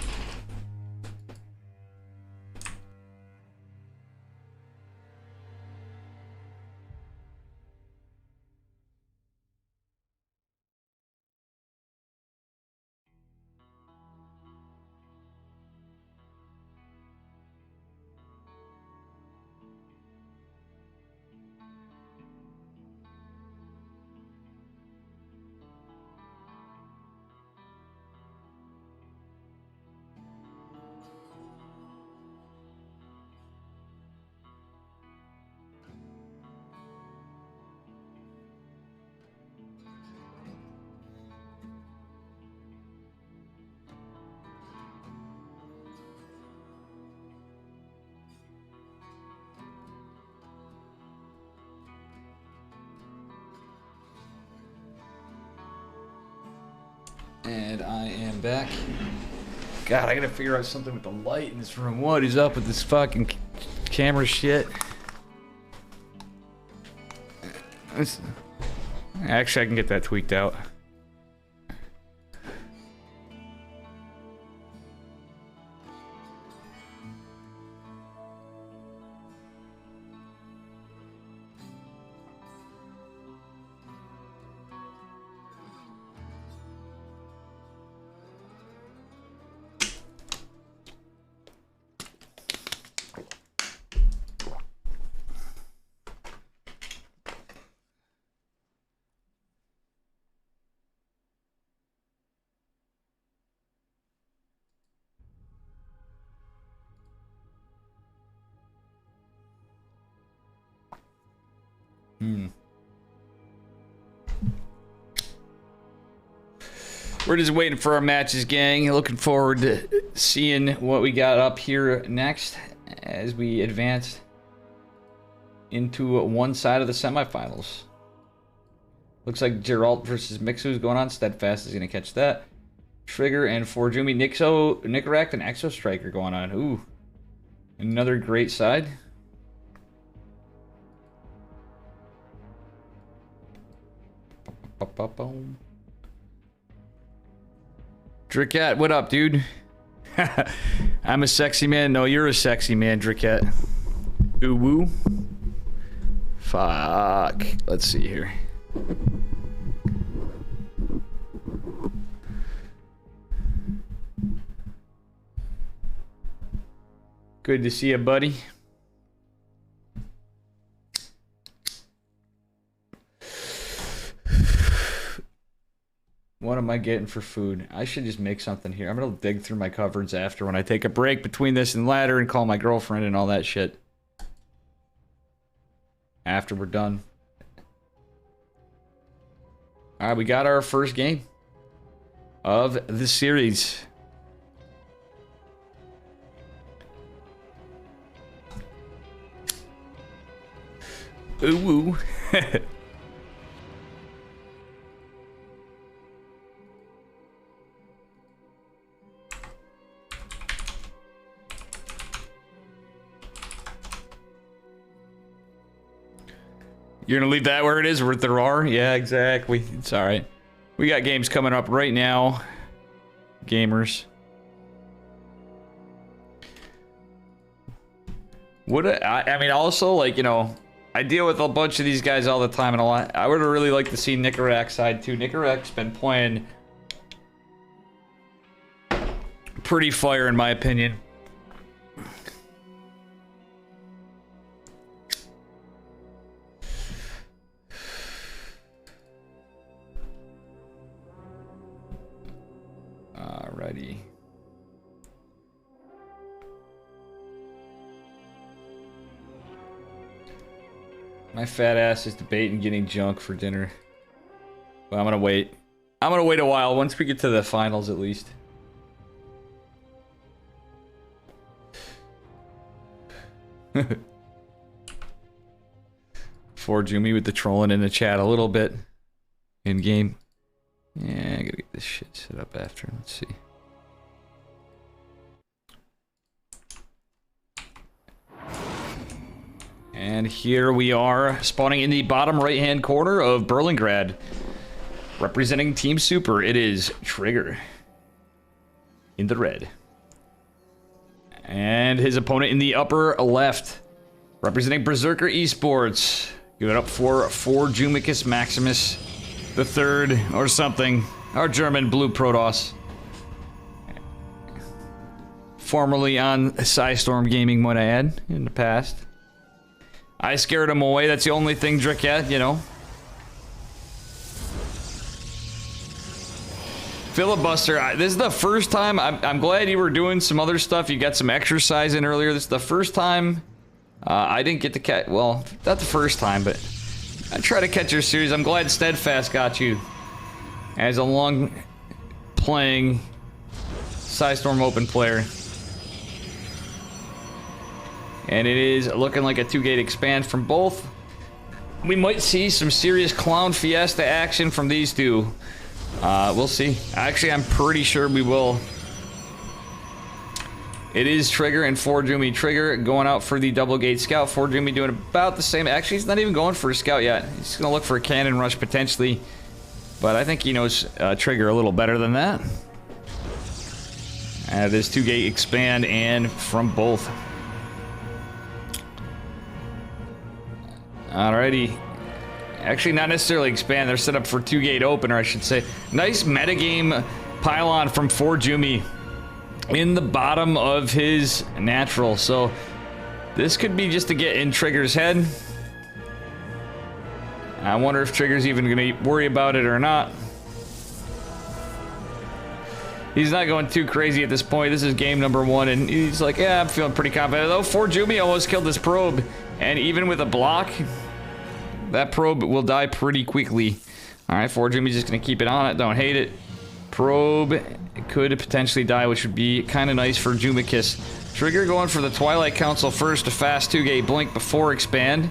And I am back. God, I gotta figure out something with the light in this room. What is up with this fucking camera shit? Actually, I can get that tweaked out. We're just waiting for our matches, gang. Looking forward to seeing what we got up here next. as we advance into one side of the semifinals. Looks like Geralt versus Mixu is going on. Steadfast is going to catch that. Trigger and Forjumi. Nicorakt and Exo Striker going on. Ooh. Another great side. Dricat, what up, dude? I'm a sexy man. No, you're a sexy man, Dricat. Ooh woo. Fuck. Let's see here. Good to see you, buddy. What am I getting for food? I should just make something here. I'm gonna dig through my cupboards after when I take a break between this and ladder and call my girlfriend and all that shit. After we're done. Alright, we got our first game of the series. Ooh woo. You're gonna leave that where it is, where there are? Yeah, exactly. It's alright. We got games coming up right now. Gamers. I mean, also, like, you know, I deal with a bunch of these guys all the time, and I would really like to see Nicorak's side too. Nicorak's been playing pretty fire, in my opinion. Alrighty. My fat ass is debating getting junk for dinner. But I'm gonna wait. I'm gonna wait a while once we get to the finals at least. Forjumi with the trolling in the chat a little bit. In game. Yeah, I gotta get this shit set up after. Let's see. And here we are, spawning in the bottom right-hand corner of Berlingrad. Representing Team Super, it is Trigger. In the red. And his opponent in the upper left. Representing Berserker Esports. Give it up for Jumicus Maximus the Third, or something. Our German Blue Protoss. Formerly on PSISTORM Gaming, might I add, in the past. I scared him away, that's the only thing Dricat, you know. Filibuster, this is the first time, I'm glad you were doing some other stuff, you got some exercise in earlier. This is the first time I didn't get to catch, well, not the first time, but I try to catch your series. I'm glad Steadfast got you as a long-playing PSISTORM Open player. And it is looking like a 2-gate expand from both. We might see some serious Clown Fiesta action from these two. We'll see. Actually, I'm pretty sure we will. It is Trigger and Forjumi. Trigger going out for the double gate scout. Forjumi doing about the same. Actually, he's not even going for a scout yet. He's going to look for a cannon rush potentially. But I think he knows Trigger a little better than that. This 2-gate expand and from both. Alrighty. Actually, not necessarily expand. They're set up for 2-gate opener, I should say. Nice metagame pylon from Forjumi in the bottom of his natural. So this could be just to get in Trigger's head. I wonder if Trigger's even going to worry about it or not. He's not going too crazy at this point. This is game number 1, and he's like, yeah, I'm feeling pretty confident. Though Forjumi almost killed this probe, and even with a block, that probe will die pretty quickly. All right, Forjumi's just going to keep it on it. Don't hate it. Probe could potentially die, which would be kind of nice for Jumicus. Trigger going for the Twilight Council first, a fast 2-gate blink before expand.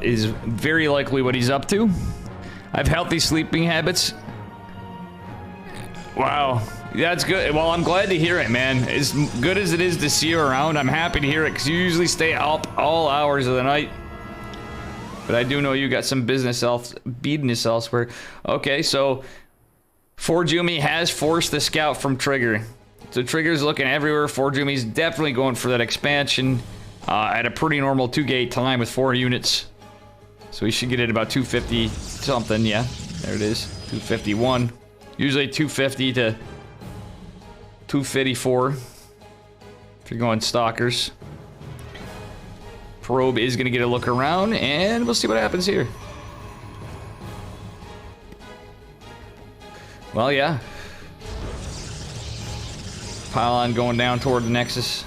Is very likely what he's up to. I have healthy sleeping habits. Wow, that's good. Well, I'm glad to hear it, man. As good as it is to see you around, I'm happy to hear it, because you usually stay up all hours of the night. But I do know you got some business elsewhere. Okay, so Forjumi has forced the scout from Trigger. So Trigger's looking everywhere. Forjumi's definitely going for that expansion at a pretty normal 2-gate time with 4 units. So we should get it about 250 something. Yeah, there it is. 251. Usually 250 to 254 if you're going stalkers. Probe is going to get a look around, and we'll see what happens here. Well, yeah. Pylon going down toward the Nexus.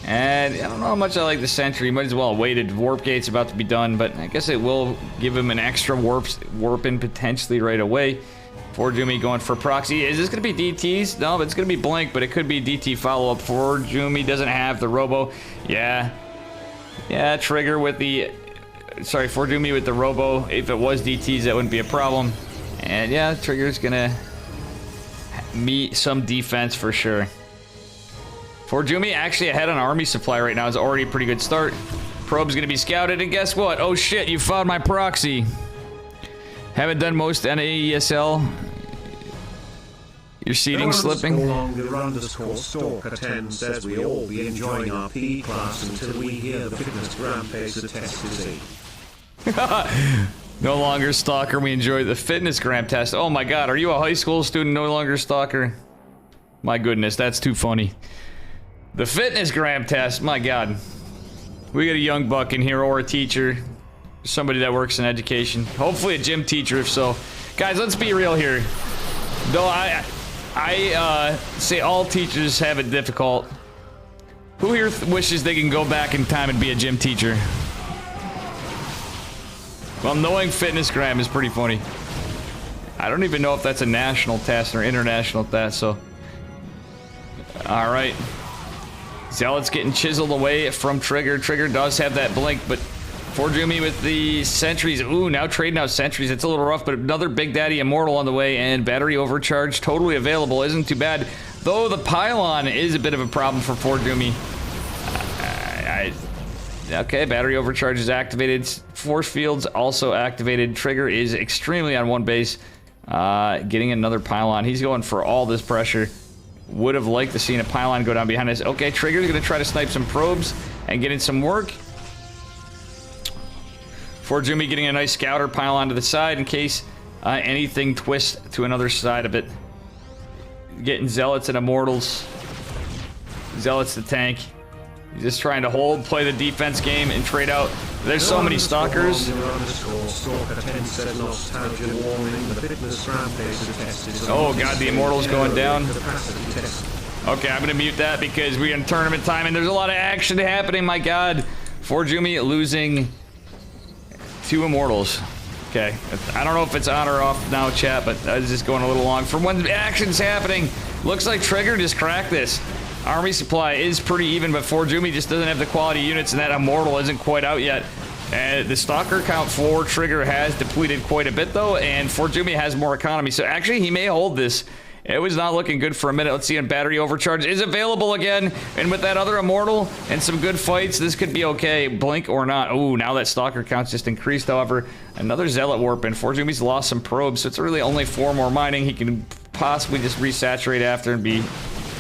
And I don't know how much I like the Sentry. Might as well have waited. Warp gate's about to be done, but I guess it will give him an extra warp in potentially right away. Forjumi going for proxy. Is this going to be DTs? No, but it's going to be Blink, but it could be DT follow-up. Forjumi doesn't have the Robo. Yeah. Yeah, Trigger with the... Sorry, Forjumi with the Robo. If it was DTs, that wouldn't be a problem. And yeah, Trigger's going to meet some defense for sure. Forjumi actually ahead on army supply right now is already a pretty good start. Probe's going to be scouted, and guess what? Oh shit, you found my proxy. Haven't done most NAESL. You're seating slipping. __Stalker10 says we all be enjoying our PE class until we hear the fitness gram PSISTORM. No longer stalker, we enjoy the fitness gram test. Oh my god, are you a high school student, no longer stalker? My goodness, that's too funny. The fitness gram test, my god. We got a young buck in here, or a teacher. Somebody that works in education. Hopefully a gym teacher, if so. Guys, let's be real here. Though I say all teachers have it difficult. Who here wishes they can go back in time and be a gym teacher? Well, knowing fitness gram is pretty funny. I don't even know if that's a national test or international test, so... Alright. Zealot's getting chiseled away from Trigger. Trigger does have that blink, but Forjumi with the sentries. Ooh, now trading out sentries. It's a little rough, but another Big Daddy Immortal on the way, and battery overcharge totally available. Isn't too bad. Though the pylon is a bit of a problem for Forjumi. Okay, battery overcharge is activated. Force fields also activated. Trigger is extremely on one base. Getting another pylon. He's going for all this pressure. Would have liked to see a pylon go down behind us. Okay, Trigger's going to try to snipe some probes and get in some work. Forjumi getting a nice scouter pylon to the side in case anything twists to another side of it. Getting Zealots and Immortals. Zealots the tank. He's just trying to hold, play the defense game, and trade out. There's so many stalkers. Oh god, the Immortal's going down. Okay, I'm gonna mute that because we're in tournament time and there's a lot of action happening, my god. Forjumi losing 2 Immortals. Okay, I don't know if it's on or off now, chat, but I was just going a little long. From when the action's happening, looks like Trigger just cracked this. Army supply is pretty even, but Forjumi just doesn't have the quality units, and that Immortal isn't quite out yet. And the Stalker count for Trigger has depleted quite a bit, though, and Forjumi has more economy, so actually he may hold this. It was not looking good for a minute. Let's see, and battery overcharge is available again, and with that other Immortal and some good fights, this could be okay, blink or not. Ooh, now that Stalker count's just increased, however. Another Zealot warp, and Forjumi's lost some probes, so it's really only 4 more mining. He can possibly just resaturate after and be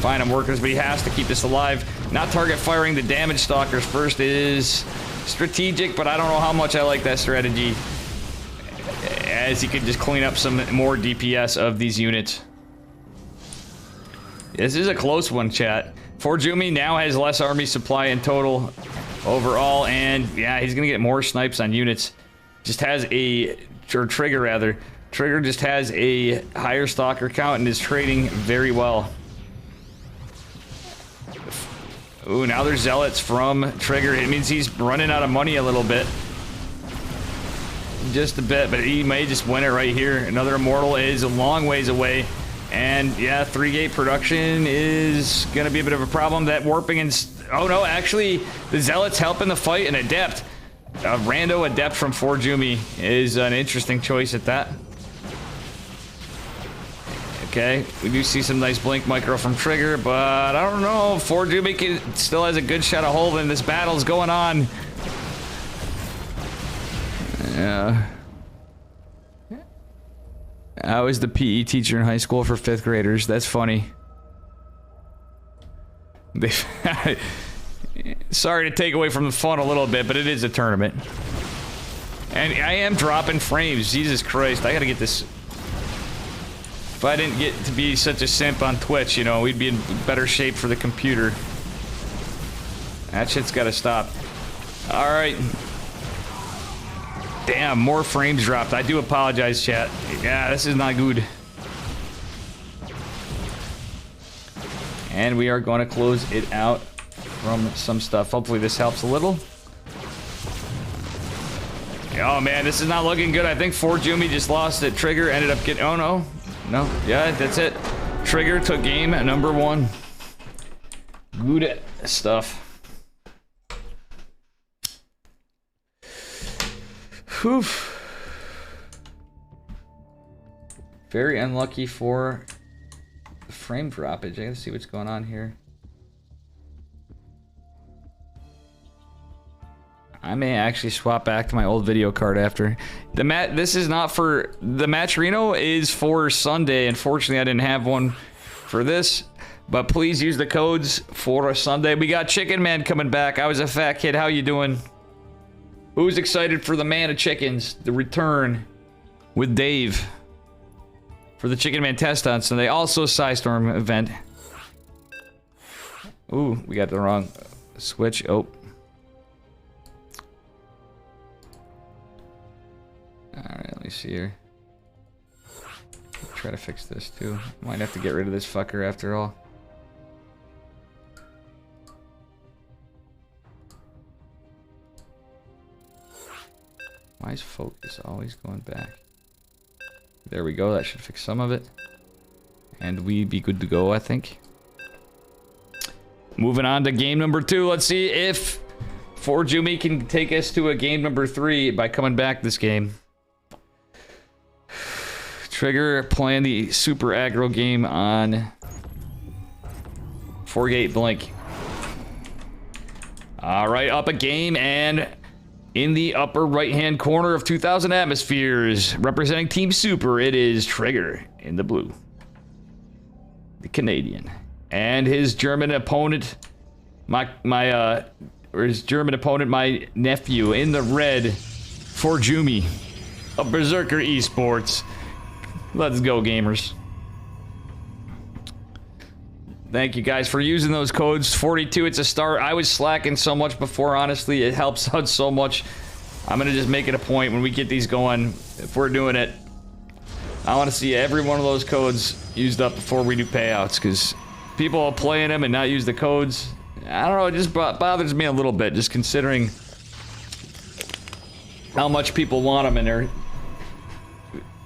fine on workers, but he has to keep this alive. Not target firing the damage stalkers first is strategic, but I don't know how much I like that strategy, as he could just clean up some more DPS of these units. This is a close one, chat. Forjumi now has less army supply in total overall, and yeah, he's gonna get more snipes on units. Just has a, or Trigger rather. Trigger just has a higher stalker count and is trading very well. Ooh, now there's Zealots from Trigger. It means he's running out of money a little bit. just a bit, but he may just win it right here. Another Immortal is a long ways away. And yeah, 3-gate production is going to be a bit of a problem. That warping and... Oh no, actually, the Zealot's helping the fight. An Adept. A rando Adept from Forjumi is an interesting choice at that. Okay, we do see some nice blink micro from Trigger, but I don't know. Forjumi still has a good shot of holding. This battle's going on. Yeah. I was the PE teacher in high school for 5th graders. That's funny. Sorry to take away from the fun a little bit, but it is a tournament. And I am dropping frames. Jesus Christ, I gotta get this... If I didn't get to be such a simp on Twitch, you know, we'd be in better shape for the computer. That shit's gotta stop. Alright. Damn, more frames dropped. I do apologize, chat. Yeah, this is not good. And we are going to close it out from some stuff. Hopefully this helps a little. Oh man, this is not looking good. I think Forjumi just lost it. Trigger ended up getting... Oh no. No. Yeah, that's it. Trigger took game at number 1. Good stuff. Whew. Very unlucky for the frame droppage. I gotta see what's going on here. I may actually swap back to my old video card after. This is not for... The Matcherino is for Sunday. Unfortunately, I didn't have one for this. But please use the codes for Sunday. We got Chicken Man coming back. I was a fat kid. How you doing? Who's excited for the Man of Chickens? The return with Dave. For the Chicken Man test on Sunday. Also PSISTORM event. Ooh, we got the wrong switch. Oh. Alright, let me see here. Try to fix this too. Might have to get rid of this fucker after all. Why is focus always going back? There we go, that should fix some of it. And we'd be good to go, I think. Moving on to game number 2. Let's see if Forjumi can take us to a game number 3 by coming back this game. Trigger playing the super aggro game on 4-gate blink. Alright, up a game, and in the upper right-hand corner of 2,000 atmospheres, representing Team Super, it is Trigger in the blue. The Canadian. And his German opponent, my nephew, in the red, Forjumi of Berserker Esports. Let's go, gamers. Thank you guys for using those codes. 42, it's a start. I was slacking so much before, honestly. It helps out so much. I'm going to just make it a point when we get these going, if we're doing it, I want to see every one of those codes used up before we do payouts, because people are playing them and not use the codes. I don't know, it just bothers me a little bit, just considering how much people want them, and they're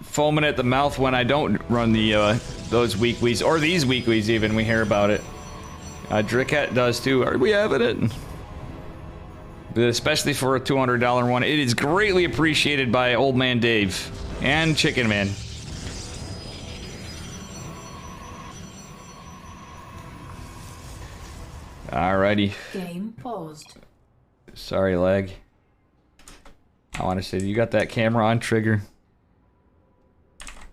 foaming at the mouth when I don't run the those weeklies, or these weeklies even. We hear about it. Dricket does too. Are we having it? But especially for a $200 one, it is greatly appreciated by Old Man Dave and Chicken Man. Alrighty. Game paused. Sorry, lag. I want to say, you got that camera on, Trigger?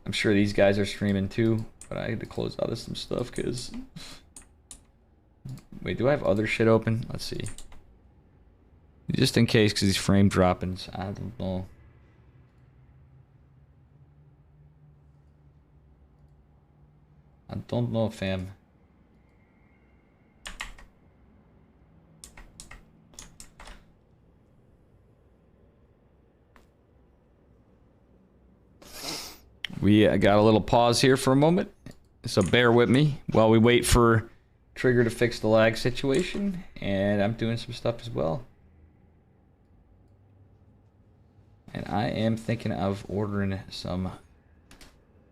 I'm sure these guys are streaming too, but I had to close out of some stuff because... Wait, do I have other shit open? Let's see. Just in case, because these frame droppings. I don't know. I don't know, fam. We got a little pause here for a moment, so bear with me while we wait for Trigger to fix the lag situation, and I'm doing some stuff as well. And I am thinking of ordering some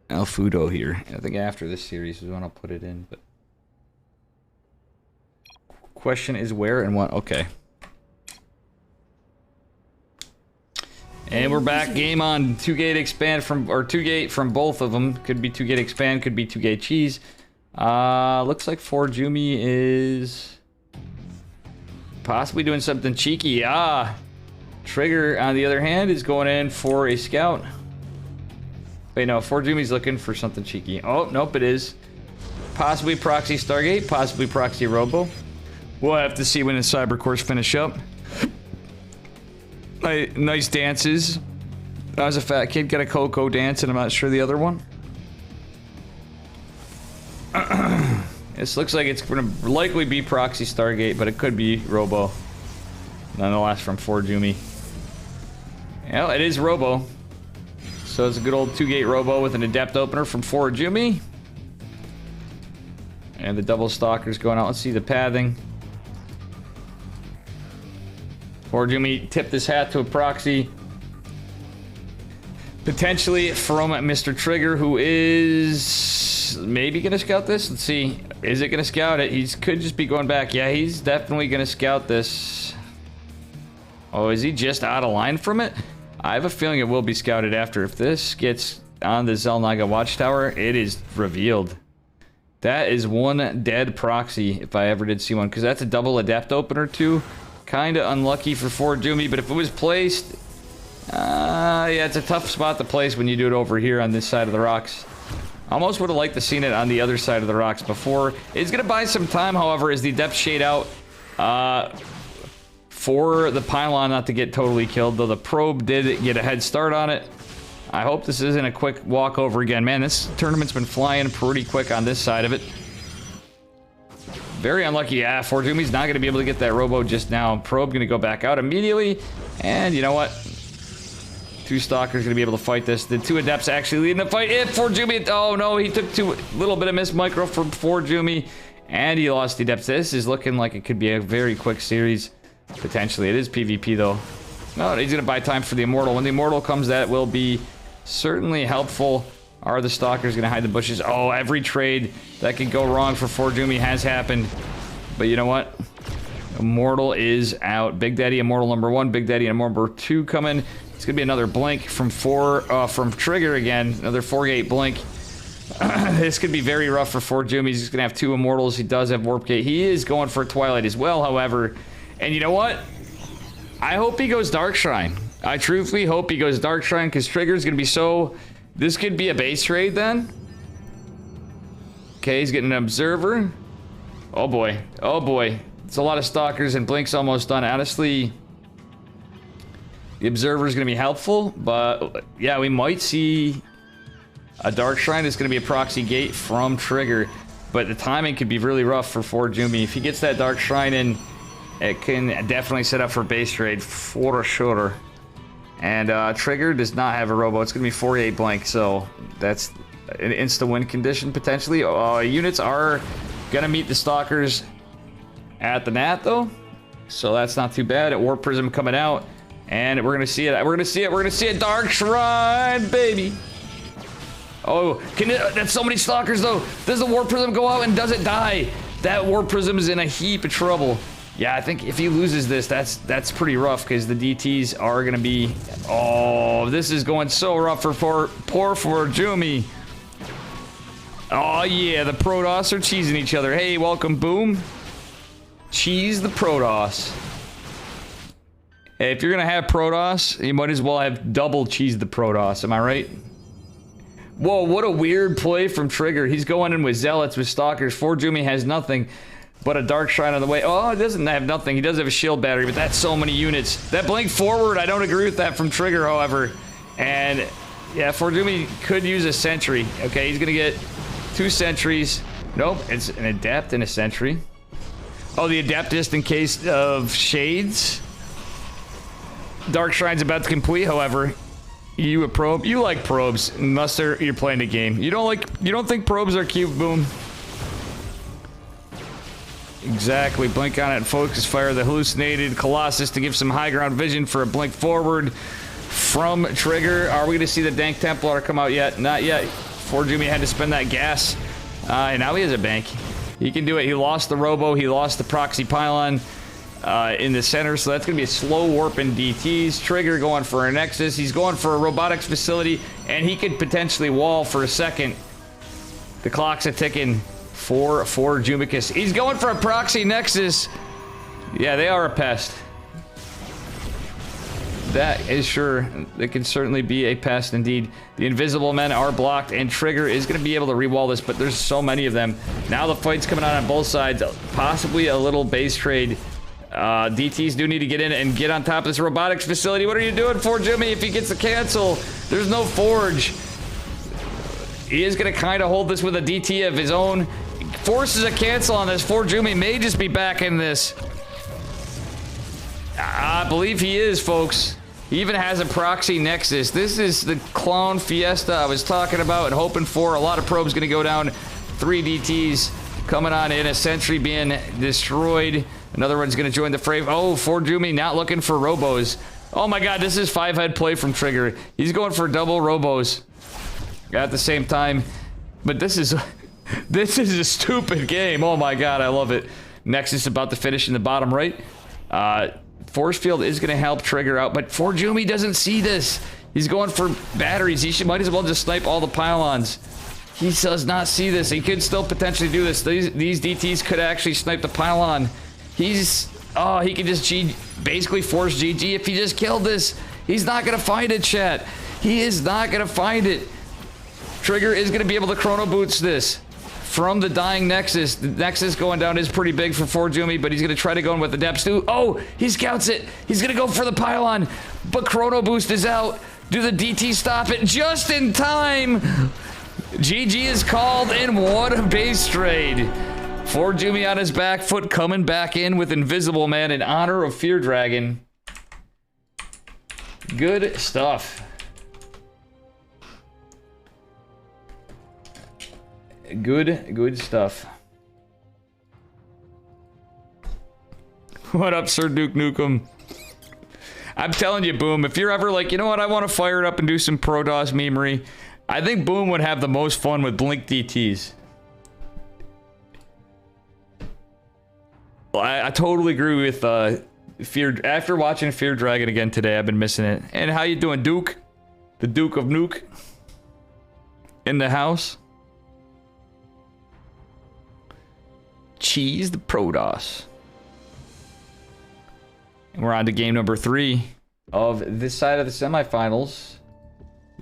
Alfudo here. I think after this series is when I'll put it in. But question is where and what. Okay. And we're back. Game on 2-gate expand from, or 2-gate from both of them. Could be 2-gate expand, could be 2-gate cheese. Looks like Forjumi is possibly doing something cheeky. Trigger, on the other hand, is going in for a scout. Wait, no, Forjumi's looking for something cheeky. Oh, nope, it is. Possibly proxy Stargate, possibly proxy Robo. We'll have to see when the Cyber Course finish up. Nice dances. I was a fat kid, got a Coco dance, and I'm not sure the other one. This looks like it's going to likely be proxy Stargate, but it could be Robo. Nonetheless, from Forjumi. Well, it is Robo. So it's a good old 2-gate Robo with an Adept opener from Forjumi. And the double stalkers going out. Let's see the pathing. Forjumi tipped his hat to a proxy. Potentially from Mr. Trigger, who is maybe going to scout this. Let's see. Is it going to scout it? He could just be going back. Yeah, he's definitely going to scout this. Oh, is he just out of line from it? I have a feeling it will be scouted after. If this gets on the Zelnaga Watchtower, it is revealed. That is one dead proxy, if I ever did see one, because that's a double Adept opener too. Kind of unlucky for Forjumi, but if it was placed... yeah, it's a tough spot to place when you do it over here on this side of the rocks. Almost would have liked to seen it on the other side of the rocks before. It's going to buy some time, however, as the Adept shade out for the pylon not to get totally killed, though the probe did get a head start on it. I hope this isn't a quick walkover again. Man, this tournament's been flying pretty quick on this side of it. Very unlucky. Yeah, Forjumi's not going to be able to get that Robo just now. Probe going to go back out immediately. And you know what? 2 Stalkers going to be able to fight this. The 2 Adepts actually leading the fight. If Forjumi... Oh, no. He took a little bit of miss micro from Forjumi. And he lost the Adepts. This is looking like it could be a very quick series. Potentially. It is PvP, though. No, he's going to buy time for the Immortal. When the Immortal comes, that will be certainly helpful. Are the Stalkers going to hide the bushes? Oh, every trade that could go wrong for Forjumi has happened. But you know what? Immortal is out. Big Daddy Immortal number 1. Big Daddy Immortal number 2 coming. It's going to be another blink from from Trigger again. Another 4-gate blink. This could be very rough for Forjumi. He's going to have 2 Immortals. He does have Warp Gate. He is going for Twilight as well, however. And you know what? I hope he goes Dark Shrine. I truthfully hope he goes Dark Shrine, because Trigger's going to be so... This could be a base trade then. Okay, he's getting an Observer. Oh boy. Oh boy. It's a lot of Stalkers and Blink's almost done. Honestly, the Observer is going to be helpful, but yeah, we might see a Dark Shrine. It's going to be a proxy gate from Trigger, but the timing could be really rough for Forjumi. If he gets that Dark Shrine in, it can definitely set up for base trade for sure. And Trigger does not have a Robo. It's going to be 4-8 blank, so that's an insta-win condition, potentially. Units are going to meet the Stalkers at the Nat, though. So that's not too bad. Warp Prism coming out. And we're going to see it. We're going to see it. We're going to see a Dark Shrine, baby. Oh, that's so many Stalkers, though. Does the Warp Prism go out and does it die? That Warp Prism is in a heap of trouble. Yeah, I think if he loses this, that's pretty rough, because the DTs are going to be... Oh, this is going so rough for poor Forjumi. Oh, yeah, the Protoss are cheesing each other. Hey, welcome, Boom. Cheese the Protoss. Hey, if you're going to have Protoss, you might as well have double cheese the Protoss. Am I right? Whoa, what a weird play from Trigger. He's going in with Zealots, with Stalkers. Forjumi has nothing but a Dark Shrine on the way. Oh, it doesn't have nothing. He does have a shield battery, but that's so many units. That blink forward, I don't agree with that from Trigger, however. And yeah, Forjumi could use a sentry. Okay, he's gonna get 2 sentries. Nope, it's an Adept and a sentry. Oh, the Adept just in case of shades. Dark Shrine's about to complete, however. You a probe? You like probes, unless you're playing the game. You don't think probes are cute, Boom. Exactly, blink on it and focus fire the hallucinated Colossus to give some high ground vision for a blink forward. from Trigger. Are we going to see the Dank Templar come out yet? Not yet. Forjumi had to spend that gas. And now he has a bank. He can do it. He lost the Robo. He lost the Proxy Pylon in the center. So that's going to be a slow warp in DTs. Trigger going for a Nexus. He's going for a robotics facility. And he could potentially wall for a second. The clock's a-ticking for Jumicus. He's going for a Proxy Nexus. Yeah, they are a pest. That is sure. It can certainly be a pest indeed. The invisible men are blocked, and Trigger is going to be able to rewall this, but there's so many of them. Now the fight's coming out on both sides. Possibly a little base trade. DTs do need to get in and get on top of this robotics facility. What are you doing for Jimmy if he gets the cancel? There's no Forge. He is going to kind of hold this with a DT of his own. Forces a cancel on this. Forjumi may just be back in this. I believe he is, folks. He even has a Proxy Nexus. This is the clone Fiesta I was talking about and hoping for. A lot of probes going to go down. 3 DTs coming on in. A Sentry being destroyed. Another one's going to join the fray. Oh, Forjumi not looking for Robos. Oh my god, this is 5-head play from Trigger. He's going for double Robos at the same time. But this is a stupid game. Oh my god, I love it. Nexus about to finish in the bottom right. Force Field is going to help Trigger out, but Forjumi doesn't see this. He's going for batteries. He might as well just snipe all the pylons. He does not see this. He could still potentially do this. These DTs could actually snipe the pylon. Oh, he could just basically force GG if he just killed this. He's not going to find it, chat. He is not going to find it. Trigger is going to be able to chrono boots this from the dying Nexus. The Nexus going down is pretty big for Forjumi, but he's going to try to go in with the depths too. Oh, he scouts it. He's going to go for the pylon, but chrono boost is out. Do the DT stop it just in time? GG is called, and what a base trade. Forjumi on his back foot, coming back in with Invisible Man in honor of Fear Dragon. Good stuff. Good stuff. What up, Sir Duke Nukem? I'm telling you, Boom, if you're ever like, you know what, I want to fire it up and do some Pro-DOS memery, I think Boom would have the most fun with Blink DTs. Well, I totally agree with Fear. After watching Fear Dragon again today, I've been missing it. And how you doing, Duke? The Duke of Nuke in the house. Cheese the Pro-DOS. And we're on to game number 3 of this side of the semifinals.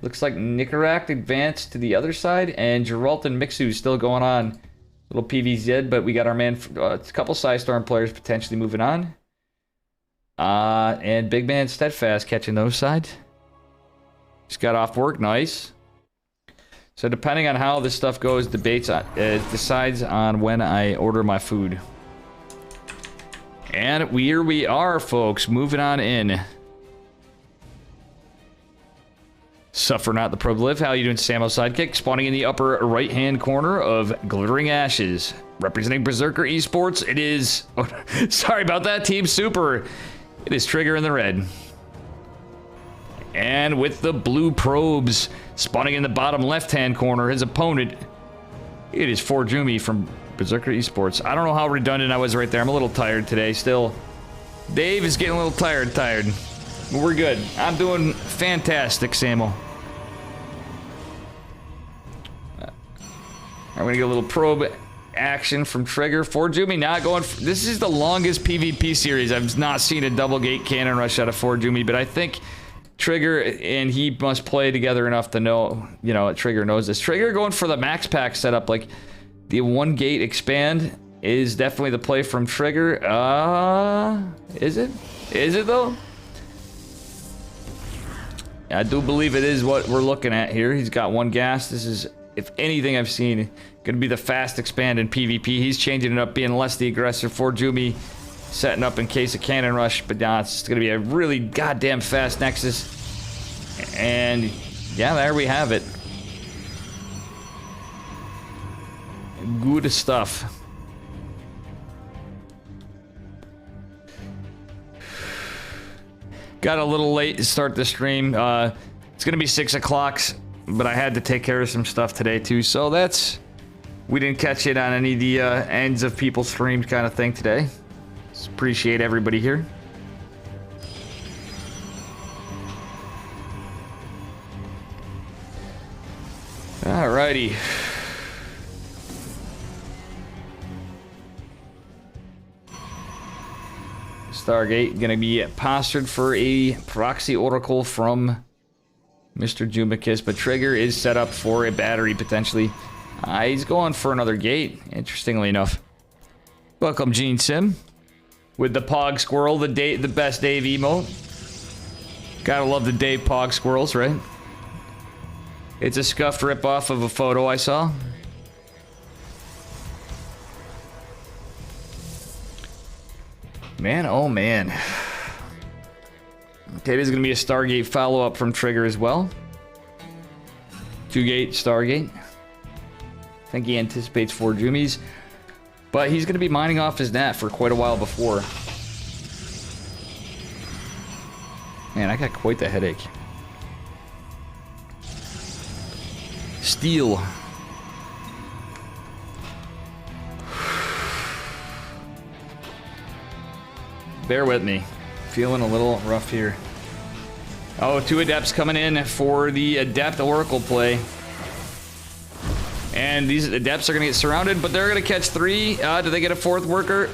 Looks like Nicarac advanced to the other side, and Geralt and Mixu still going on. Little PVZ, but we got our man, a couple PSISTORM players potentially moving on. And Big Man Steadfast catching those sides. Just got off work, nice. So depending on how this stuff goes, decides on when I order my food. And here we are, folks, moving on in. Suffer not the probe live. How you doing, Samo Sidekick? Spawning in the upper right-hand corner of Glittering Ashes. Representing Berserker Esports, it is... Oh, sorry about that, Team Super. It is Trigger in the red. And with the blue probes spawning in the bottom left-hand corner, his opponent, it is Forjumi from Berserker Esports. I don't know how redundant I was right there. I'm a little tired today still. Dave is getting a little tired. But we're good. I'm doing fantastic, Samo. I'm going to get a little probe action from Trigger. Forjumi not going... This is the longest PvP series. I've not seen a double gate cannon rush out of Forjumi, but I think... Trigger and he must play together enough to know, you know, Trigger knows this. Trigger going for the max pack setup, like the 1 gate expand is definitely the play from Trigger. Is it? Is it though? I do believe it is what we're looking at here. He's got 1 gas. This is, if anything I've seen, going to be the fast expand in PvP. He's changing it up, being less the aggressor. Forjumi setting up in case of cannon rush, but now it's going to be a really goddamn fast Nexus. And yeah, there we have it. Good stuff. Got a little late to start the stream. It's gonna be 6 o'clock, but I had to take care of some stuff today too. So that's, we didn't catch it on any of the ends of people's streams kind of thing today. Just appreciate everybody here. Alrighty. Stargate gonna be postured for a proxy oracle from Mr. Jumicus, but Trigger is set up for a battery potentially. He's going for another gate, interestingly enough. Welcome, Gene Sim, with the Pog Squirrel, the best Dave emote. Gotta love the Dave Pog Squirrels, right? It's a scuffed ripoff of a photo I saw. Man, oh man. Okay, there's gonna be a Stargate follow-up from Trigger as well. 2-gate Stargate. I think he anticipates 4 Jumies. But he's gonna be mining off his NAT for quite a while before. Man, I got quite the headache. Steel. Bear with me. Feeling a little rough here. Oh, 2 Adepts coming in for the Adept Oracle play. And these Adepts are going to get surrounded, but they're going to catch 3. Do they get a 4th worker?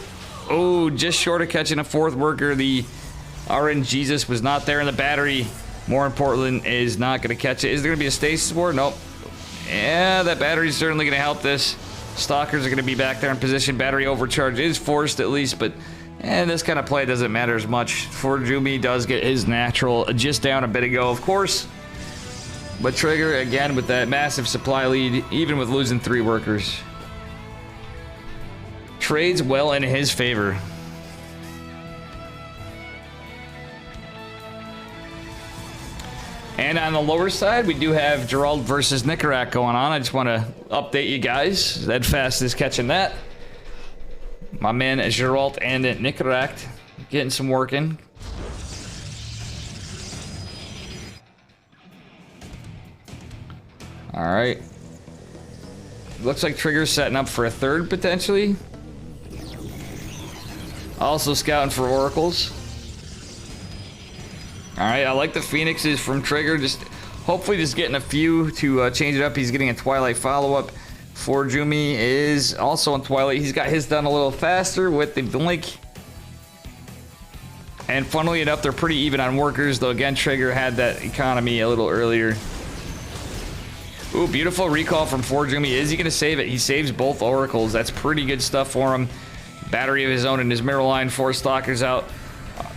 Oh, just short of catching a 4th worker. The RN Jesus was not there in the battery. More important, is not going to catch it. Is there going to be a stasis ward? Nope. Yeah, that battery's certainly going to help this. Stalkers are going to be back there in position. Battery overcharge is forced at least, but this kind of play doesn't matter as much. For Jumi does get his natural just down a bit ago, of course. But Trigger, again, with that massive supply lead, even with losing 3 workers. Trades well in his favor. And on the lower side, we do have Gerald versus Nicarak going on. I just want to update you guys. That Fast is catching that. My man Gerald and Nicarak getting some work in. Alright. Looks like Trigger's setting up for a 3rd potentially. Also scouting for oracles. Alright, I like the Phoenixes from Trigger. Just hopefully just getting a few to change it up. He's getting a Twilight follow-up. For Jumi is also on Twilight. He's got his done a little faster with the Blink. And funnily enough, they're pretty even on workers, though again, Trigger had that economy a little earlier. Ooh, beautiful recall from 4Jumi. Is he going to save it? He saves both oracles. That's pretty good stuff for him. Battery of his own in his mirror line. 4 stalkers out.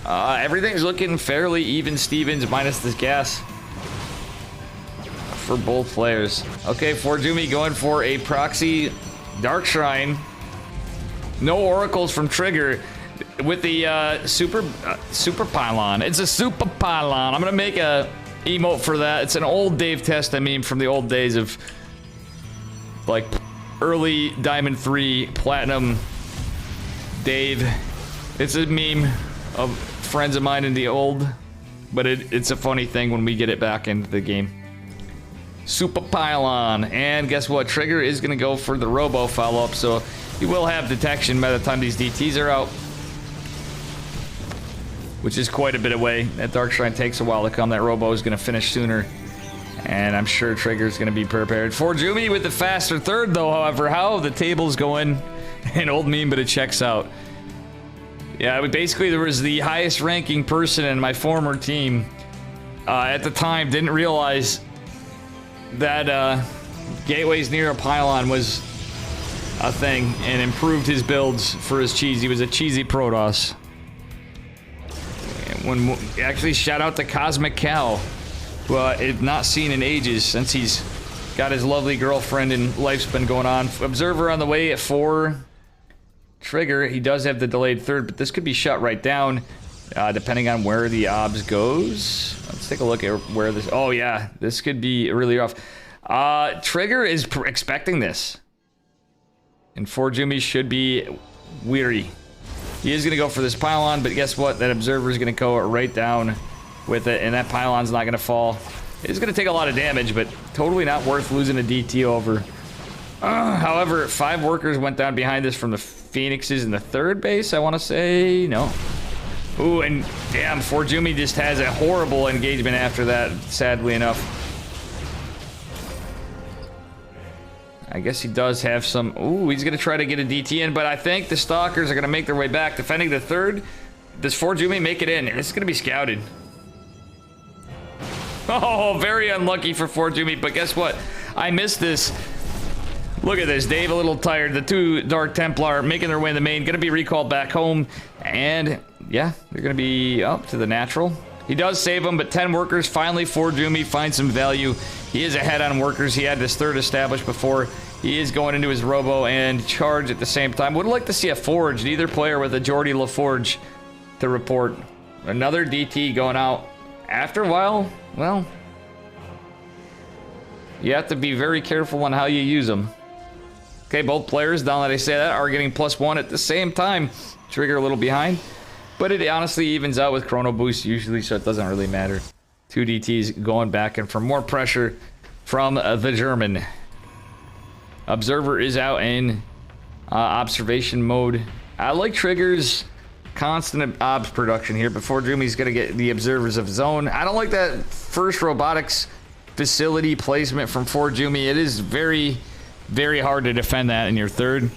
Everything's looking fairly even, Stevens, minus this gas. For both players. Okay, 4Jumi going for a proxy Dark Shrine. No oracles from Trigger with the super pylon. It's a super pylon. I'm gonna make a emote for that. It's an old Dave Test, I mean, from the old days of like early Diamond 3 Platinum Dave. It's a meme of friends of mine in the old, but it's a funny thing when we get it back into the game. Super Pylon. And guess what? Trigger is going to go for the Robo follow-up, so he will have detection by the time these DTs are out. Which is quite a bit away. That Dark Shrine takes a while to come. That Robo is going to finish sooner. And I'm sure Trigger's going to be prepared. For Jumi with the faster 3rd, though, however. How the table's going. An old meme, but it checks out. Yeah, basically there was the highest ranking person in my former team. At the time, didn't realize that gateways near a pylon was a thing and improved his builds for his cheese. He was a cheesy Protoss. When actually, shout out to Cosmic Cow, who I've not seen in ages since he's got his lovely girlfriend and life's been going on. Observer on the way at 4. Trigger, he does have the delayed 3rd, but this could be shut right down depending on where the obs goes. Let's take a look at where this... Oh, yeah. This could be really rough. Trigger is expecting this. And 4Jumi should be weary. He is going to go for this pylon, but guess what? That observer is going to go right down with it, and that pylon's not going to fall. It's going to take a lot of damage, but totally not worth losing a DT over. However, 5 workers went down behind this from the Phoenixes in the 3rd base, I want to say. No. Ooh, and damn, Forjumi just has a horrible engagement after that, sadly enough. I guess he does have some... Ooh, he's going to try to get a DT in, but I think the Stalkers are going to make their way back. Defending the 3rd. Does Forjumi make it in? This is going to be scouted. Oh, very unlucky for Forjumi, but guess what? I missed this. Look at this, Dave a little tired. The 2 Dark Templar making their way in the main, gonna be recalled back home. And yeah, they're gonna be up to the natural. He does save them, but 10 workers. Finally, Forjumi finds some value. He is ahead on workers. He had this 3rd established before. He is going into his robo and charge at the same time. Would like to see a forge. Neither player with a Geordie LaForge to report. Another DT going out. After a while, well, you have to be very careful on how you use them. Okay, both players, now that I say that, are getting +1 at the same time. Trigger a little behind, but it honestly evens out with Chrono Boost usually, so it doesn't really matter. 2 DTs going back and for more pressure from the German. Observer is out in observation mode. I like Trigger's constant obs production here, but Forjumi's going to get the observers of his own. I don't like that first robotics facility placement from Forjumi. It is very... very hard to defend that in your 3rd.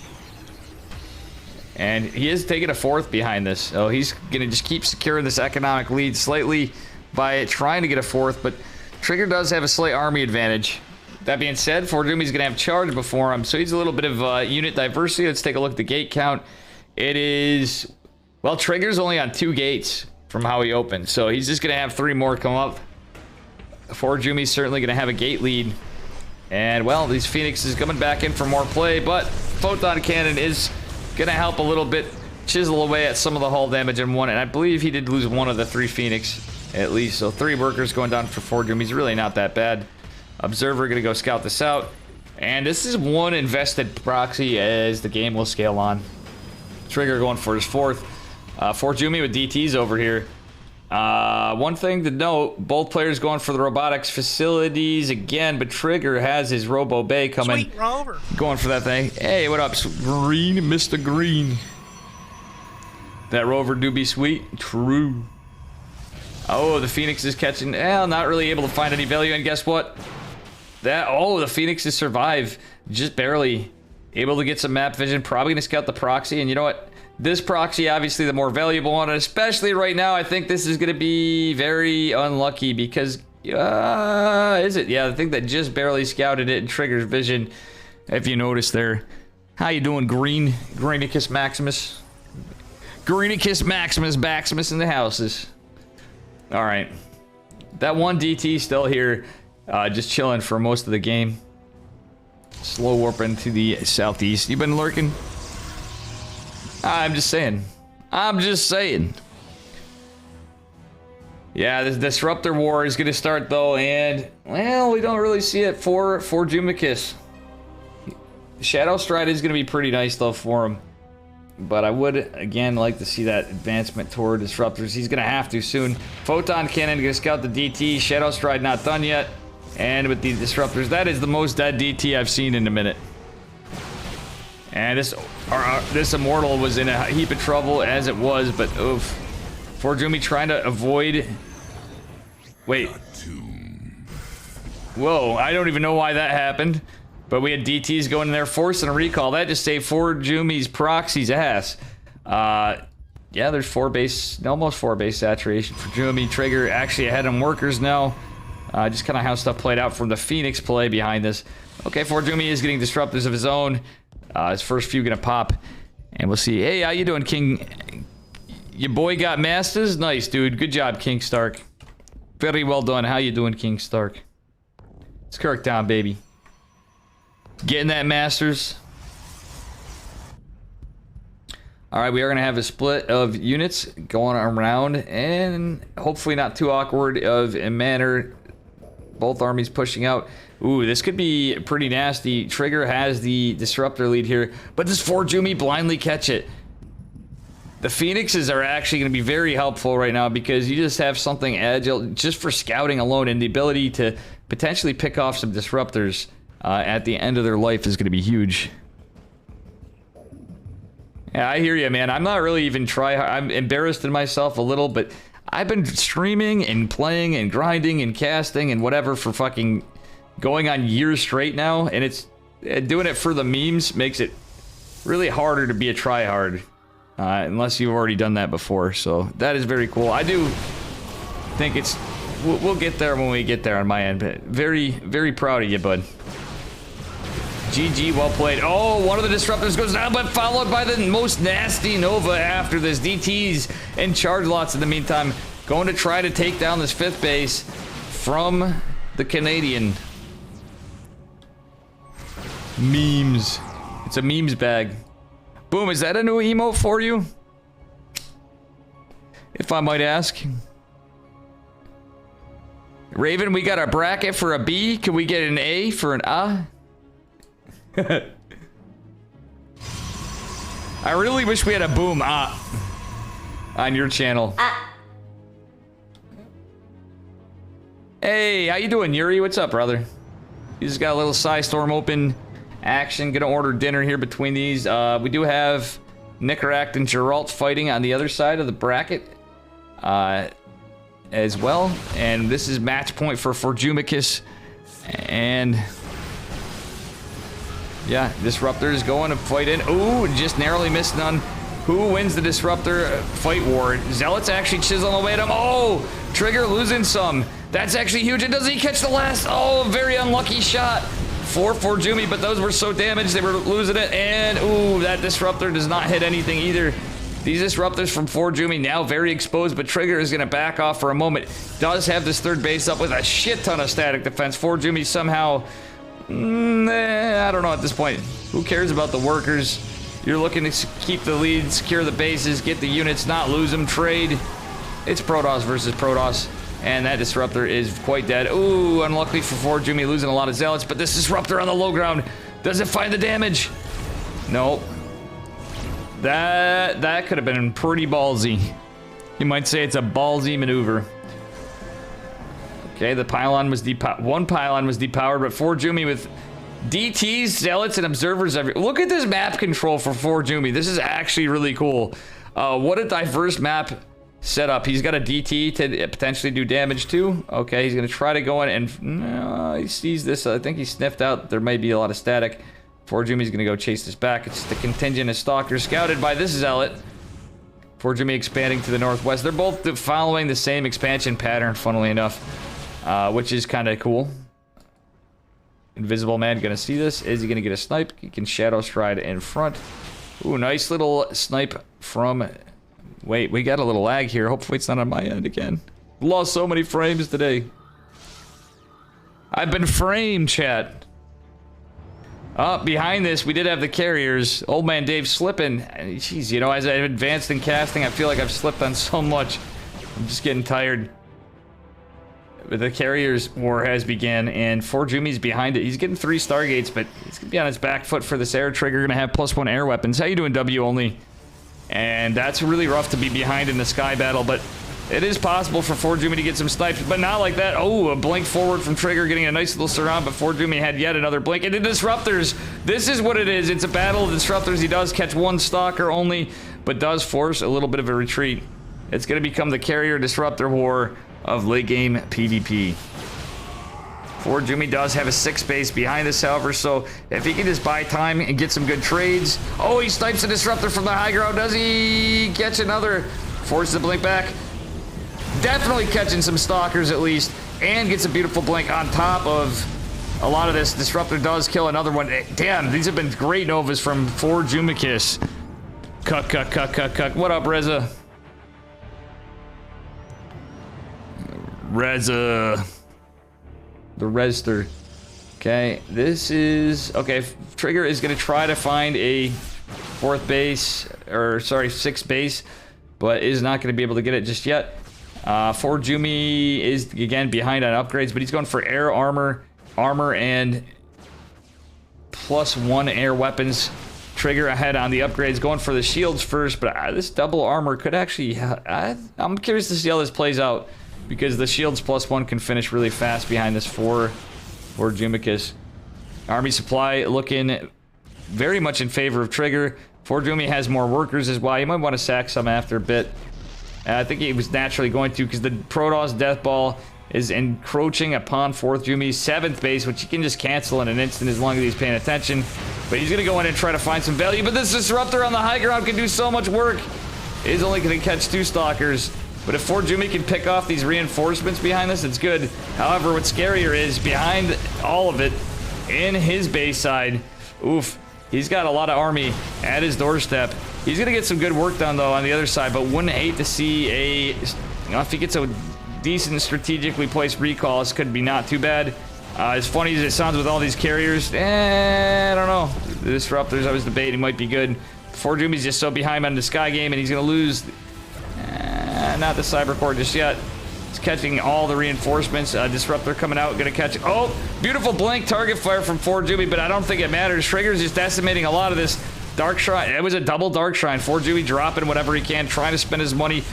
And he is taking a 4th behind this. So he's going to just keep securing this economic lead slightly by trying to get a 4th. But Trigger does have a slight army advantage. That being said, Forjumi's going to have charge before him. So he's a little bit of unit diversity. Let's take a look at the gate count. It is... well, Trigger's only on 2 gates from how he opened. So he's just going to have 3 more come up. Forjumi's certainly going to have a gate lead. And, well, these Phoenixes coming back in for more play, but Photon Cannon is going to help a little bit chisel away at some of the hull damage in 1, and I believe he did lose 1 of the 3 Phoenix, at least. So 3 workers going down for Forjumi. He's really not that bad. Observer going to go scout this out. And this is 1 invested proxy as the game will scale on. Trigger going for his 4th. Forjumi with DTs over here. One thing to note, both players going for the robotics facilities again, but Trigger has his Robo Bay coming. Sweet Rover. Going for that thing. Hey, what up, Green? Mr. Green. That Rover do be sweet. True. Oh, the Phoenix is catching. Well, not really able to find any value, and guess what? The Phoenixes survive. Just barely. Able to get some map vision. Probably going to scout the proxy, and you know what? This proxy, obviously, the more valuable one, and especially right now, I think this is going to be very unlucky because, is it? Yeah, I think that just barely scouted it and Trigger's vision, if you notice there. How you doing, Green? Greenicus Maximus? Greenicus Maximus in the houses. All right. That 1 DT still here, just chilling for most of the game. Slow warping to the southeast. You been lurking? I'm just saying. I'm just saying. Yeah, this Disruptor War is going to start, though, and, well, we don't really see it for Jumicus. Shadow Stride is going to be pretty nice, though, for him. But I would, again, like to see that advancement toward Disruptors. He's going to have to soon. Photon Cannon going to scout the DT. Shadow Stride not done yet. And with the Disruptors, that is the most dead DT I've seen in a minute. And this Immortal was in a heap of trouble as it was, but oof. Forjumi trying to avoid... Wait. Whoa, I don't even know why that happened. But we had DTs going in there, forcing a recall. That just saved Forjumi's proxy's ass. Yeah, there's almost 4 base saturation for Jumi. Trigger actually ahead on workers now. Just kind of how stuff played out from the Phoenix play behind this. Okay, Forjumi is getting disruptors of his own. His first few gonna pop, and we'll see. Hey, how you doing, King? Your boy got masters? Nice, dude. Good job, King Stark. Very well done. How you doing, King Stark? It's Kirk down, baby. Getting that masters. All right, we are gonna have a split of units going around, and hopefully not too awkward of a manner. Both armies pushing out. Ooh, this could be pretty nasty. Trigger has the disruptor lead here, but does Forjumi blindly catch it? The Phoenixes are actually going to be very helpful right now because you just have something agile just for scouting alone, and the ability to potentially pick off some disruptors at the end of their life is going to be huge. Yeah, I hear you, man. I'm not really even trying. I'm embarrassed in myself a little, but I've been streaming and playing and grinding and casting and whatever for fucking going on years straight now, and it's doing it for the memes makes it really harder to be a tryhard. Unless you've already done that before, so that is very cool. I do think it's... We'll get there when we get there on my end, but very, very proud of you, bud. GG, well played. Oh, one of the disruptors goes down, but followed by the most nasty Nova after this. DTs and charge lots in the meantime. Going to try to take down this 5th base from the Canadian. Memes. It's a memes bag. Boom, is that a new emote for you? If I might ask. Raven, we got a bracket for a B. Can we get an A for an A? I really wish we had a boom on your channel. Hey, how you doing, Yuri? What's up, brother? You just got a little PSISTORM open action. Gonna order dinner here between these. We do have Nicaract and Geralt fighting on the other side of the bracket as well. And this is match point for Forjumicus. And yeah, Disruptor is going to fight in. Ooh, just narrowly missed none. Who wins the Disruptor fight war? Zealot's actually chiseling away at him. Oh, Trigger losing some. That's actually huge. And does he catch the last? Oh, very unlucky shot for Forjumi, but those were so damaged they were losing it. And ooh, that Disruptor does not hit anything either. These Disruptors from Forjumi now very exposed, but Trigger is going to back off for a moment. Does have this 3rd base up with a shit ton of static defense. Forjumi somehow, I don't know at this point. Who cares about the workers? You're looking to keep the lead, secure the bases, get the units, not lose them, trade. It's Protoss versus Protoss. And that Disruptor is quite dead. Ooh, unluckily for Forjumi, losing a lot of Zealots. But this Disruptor on the low ground doesn't find the damage. Nope. That could have been pretty ballsy. You might say it's a ballsy maneuver. Okay, the pylon was one pylon was depowered, but Forjumi with DTs, Zealots, and Observers every... Look at this map control for Forjumi. This is actually really cool. What a diverse map setup. He's got a DT to potentially do damage too. Okay, he's going to try to go in and... he sees this. I think he sniffed out there may be a lot of static. Forjumi's going to go chase this back. It's the contingent of Stalkers scouted by this Zealot. Forjumi expanding to the northwest. They're both following the same expansion pattern, funnily enough, which is kind of cool. Invisible Man going to see this. Is he going to get a snipe? He can Shadow Stride in front. Ooh, nice little snipe from... Wait, we got a little lag here. Hopefully it's not on my end again. Lost so many frames today. I've been framed, chat. Behind this, we did have the carriers. Old man Dave slipping. Jeez, you know, as I've advanced in casting, I feel like I've slipped on so much. I'm just getting tired. But the carriers war has began, and Forjumi's behind it. He's getting 3 Stargates, but he's gonna be on his back foot for this air trigger. Gonna have +1 air weapons. How you doing, W only? And that's really rough to be behind in the sky battle, but it is possible for Forjumi to get some snipes, but not like that. Oh, a blink forward from Trigger, getting a nice little surround, but Forjumi had yet another blink. And the Disruptors, this is what it is. It's a battle of Disruptors. He does catch 1 Stalker only, but does force a little bit of a retreat. It's going to become the Carrier Disruptor war of late game PvP. Forjumi does have a 6 base behind this, however, so if he can just buy time and get some good trades. Oh, he snipes a Disruptor from the high ground. Does he catch another? Forces the blink back. Definitely catching some Stalkers at least, and gets a beautiful blink on top of a lot of this. Disruptor does kill another one. Damn, these have been great Novas from Forjumicus. Cuck. What up, Reza? The Rezster. Okay, this is... Okay, Trigger is going to try to find a 4th base, or sorry, 6th base, but is not going to be able to get it just yet. Forjumi is, again, behind on upgrades, but he's going for air armor, and +1 air weapons. Trigger ahead on the upgrades, going for the shields first, but this double armor could actually... I'm curious to see how this plays out, because the shields +1 can finish really fast behind this for Jumicus. Army supply looking very much in favor of Trigger. Jumi has more workers as well. You might want to sack some after a bit. I think he was naturally going to, because the Protoss Death Ball is encroaching upon Jumi's 7th base, which he can just cancel in an instant as long as he's paying attention. But he's going to go in and try to find some value. But this Disruptor on the high ground can do so much work. He's only going to catch 2 Stalkers. But if Jumi can pick off these reinforcements behind this, it's good. However, what's scarier is behind all of it, in his base side, oof, he's got a lot of army at his doorstep. He's going to get some good work done, though, on the other side, but wouldn't hate to see a... You know, if he gets a decent strategically placed recall, this could be not too bad. As funny as it sounds with all these carriers, I don't know. The Disruptors, I was debating, might be good. Jumi's just so behind on the Sky game, and he's going to lose... not the Cyber Core just yet. He's catching all the reinforcements. Disruptor coming out, going to catch... Oh, beautiful blank target fire from Jumi, but I don't think it matters. Trigger's just decimating a lot of this Dark Shrine. It was a double Dark Shrine. Jumi dropping whatever he can, trying to spend his money.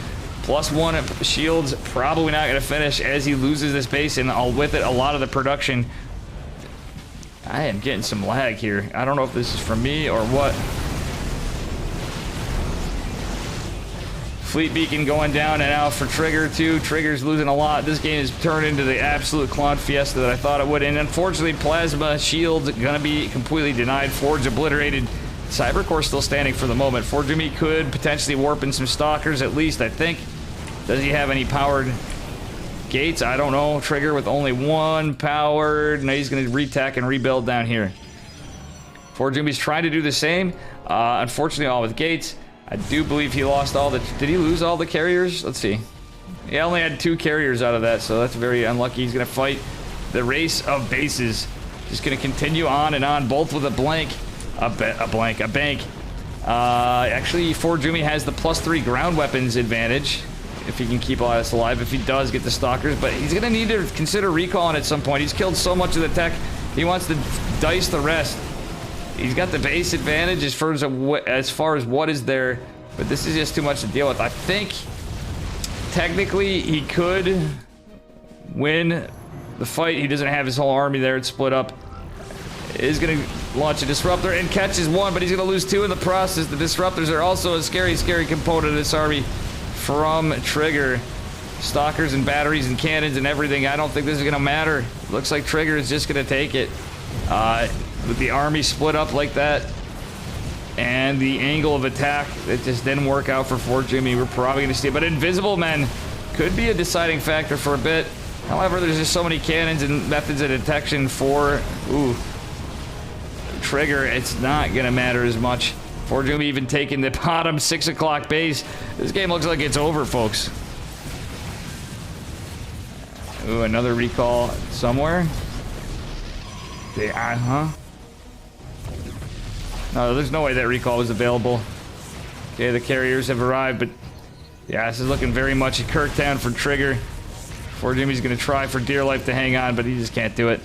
+1 shields, probably not going to finish as he loses this base, and with it, a lot of the production. I am getting some lag here. I don't know if this is from me or what. Fleet Beacon going down and out for Trigger, too. Trigger's losing a lot. This game has turned into the absolute clown fiesta that I thought it would. And unfortunately, Plasma Shield's going to be completely denied. Forge obliterated. Cyber Core still standing for the moment. Jumi could potentially warp in some Stalkers, at least, I think. Does he have any powered gates? I don't know. Trigger with only 1 powered. No, he's going to retack and rebuild down here. Jumi's trying to do the same. Unfortunately, all with gates. I do believe he lost all the... Did he lose all the carriers? Let's see. He only had 2 carriers out of that, so that's very unlucky. He's going to fight the race of bases. Just going to continue on and on, both with a bank. Actually, Jumi has the +3 ground weapons advantage, if he can keep all this alive, if he does get the Stalkers. But he's going to need to consider recalling at some point. He's killed so much of the tech, he wants to dice the rest. He's got the base advantage as far as what is there, but this is just too much to deal with. I think technically he could win the fight. He doesn't have his whole army there. It's split up. Is going to launch a Disruptor and catches 1, but he's going to lose 2 in the process. The Disruptors are also a scary, scary component of this army from Trigger. Stalkers and batteries and cannons and everything. I don't think this is going to matter. Looks like Trigger is just going to take it. With the army split up like that and the angle of attack, it just didn't work out for Jumi. We're probably going to see it, but Invisible Men could be a deciding factor for a bit. However, there's just so many cannons and methods of detection for Trigger, it's not going to matter as much. Jumi even taking the bottom 6 o'clock base. This game looks like it's over, folks. Ooh, another recall somewhere. No, there's no way that recall was available. Okay, the carriers have arrived, but yeah, this is looking very much a Kirktown for Trigger. Jumi's going to try for dear life to hang on, but he just can't do it.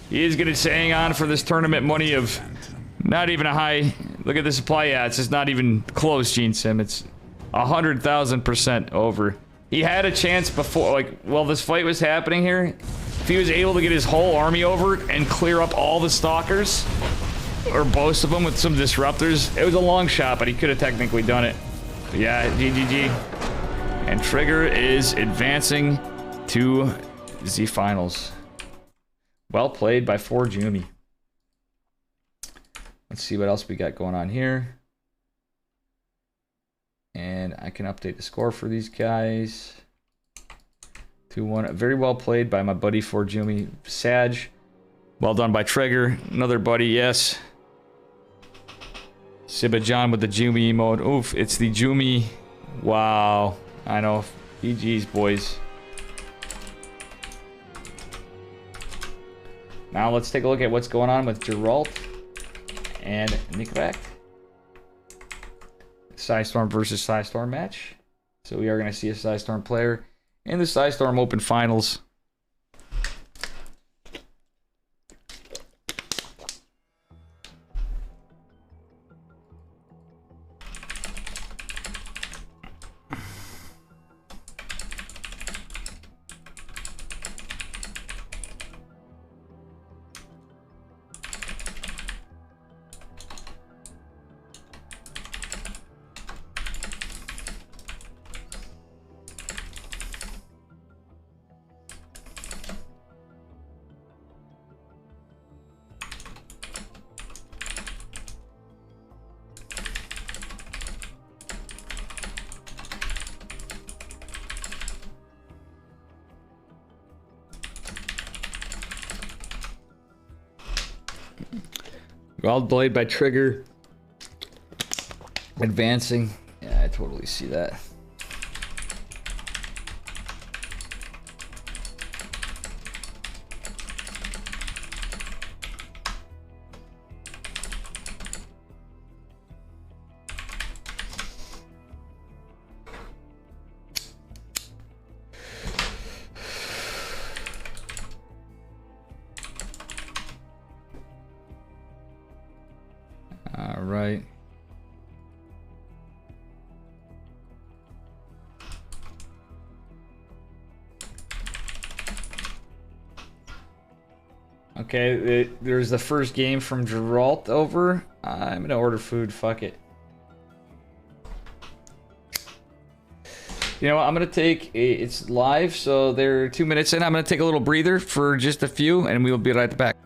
He is going to hang on for this tournament money of not even a high... Look at the supply. Yeah, it's just not even close, Gene Sim. It's 100,000% over. He had a chance before, like, while this fight was happening here. If he was able to get his whole army over and clear up all the Stalkers, or most of them with some Disruptors, it was a long shot, but he could have technically done it. But yeah, GGG. And Trigger is advancing to the finals. Well played by Jumi. Let's see what else we got going on here. And I can update the score for these guys. 2-1. Very well played by my buddy Jumi. Sag. Well done by Trigger. Another buddy, yes. Sibba John with the Jumi emote. Oof, it's the Jumi. Wow. I know. GG's, boys. Now let's take a look at what's going on with Geralt and Nikrak. PSISTORM versus PSISTORM match. So we are going to see a PSISTORM player in the PSISTORM Open Finals. Well delayed by trigger. Advancing. Yeah, I totally see that. All right. Okay, there's the first game from Geralt over. I'm gonna order food, fuck it. You know what, I'm gonna take, it's live, so they're 2 minutes in. I'm gonna take a little breather for just a few, and we will be right back.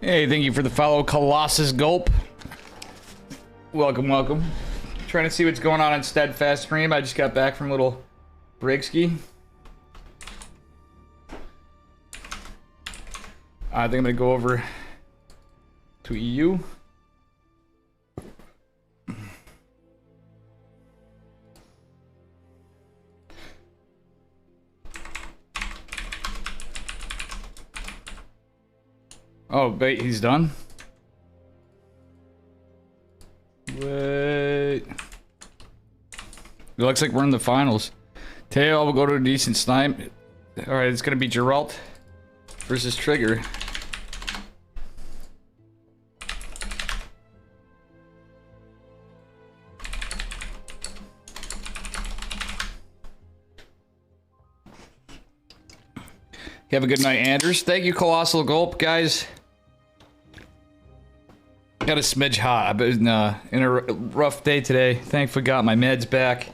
Hey, thank you for the follow, Colossus Gulp. Welcome, welcome. Trying to see what's going on Steadfast stream. I just got back from a little Brigski. I think I'm gonna go over to EU. Oh, wait, he's done? Wait. It looks like we're in the finals. Tail will go to a decent snipe. Alright, it's gonna be Geralt versus Trigger. Have a good night, Anders. Thank you, Colossal Gulp, guys. Got a smidge hot. I've been in a rough day today. Thankfully got my meds back.